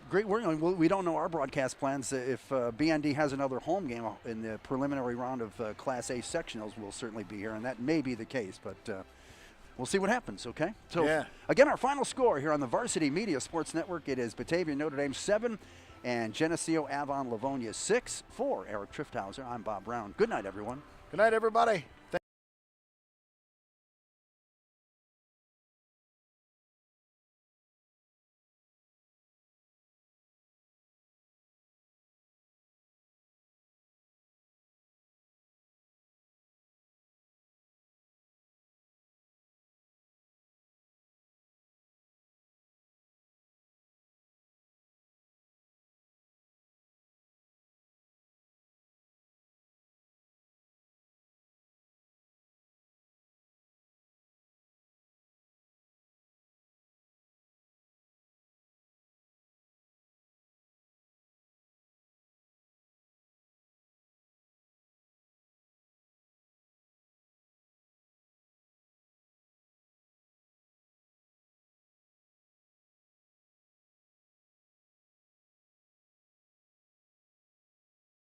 great work. We don't know our broadcast plans. If BND has another home game in the preliminary round of Class A sectionals, we'll certainly be here, and that may be the case, but we'll see what happens, okay? So, again, our final score here on the Varsity Media Sports Network, it is Batavia Notre Dame 7 and Geneseo Avon Livonia 6. For Eric Trifthauser, I'm Bob Brown. Good night, everyone. Good night, everybody.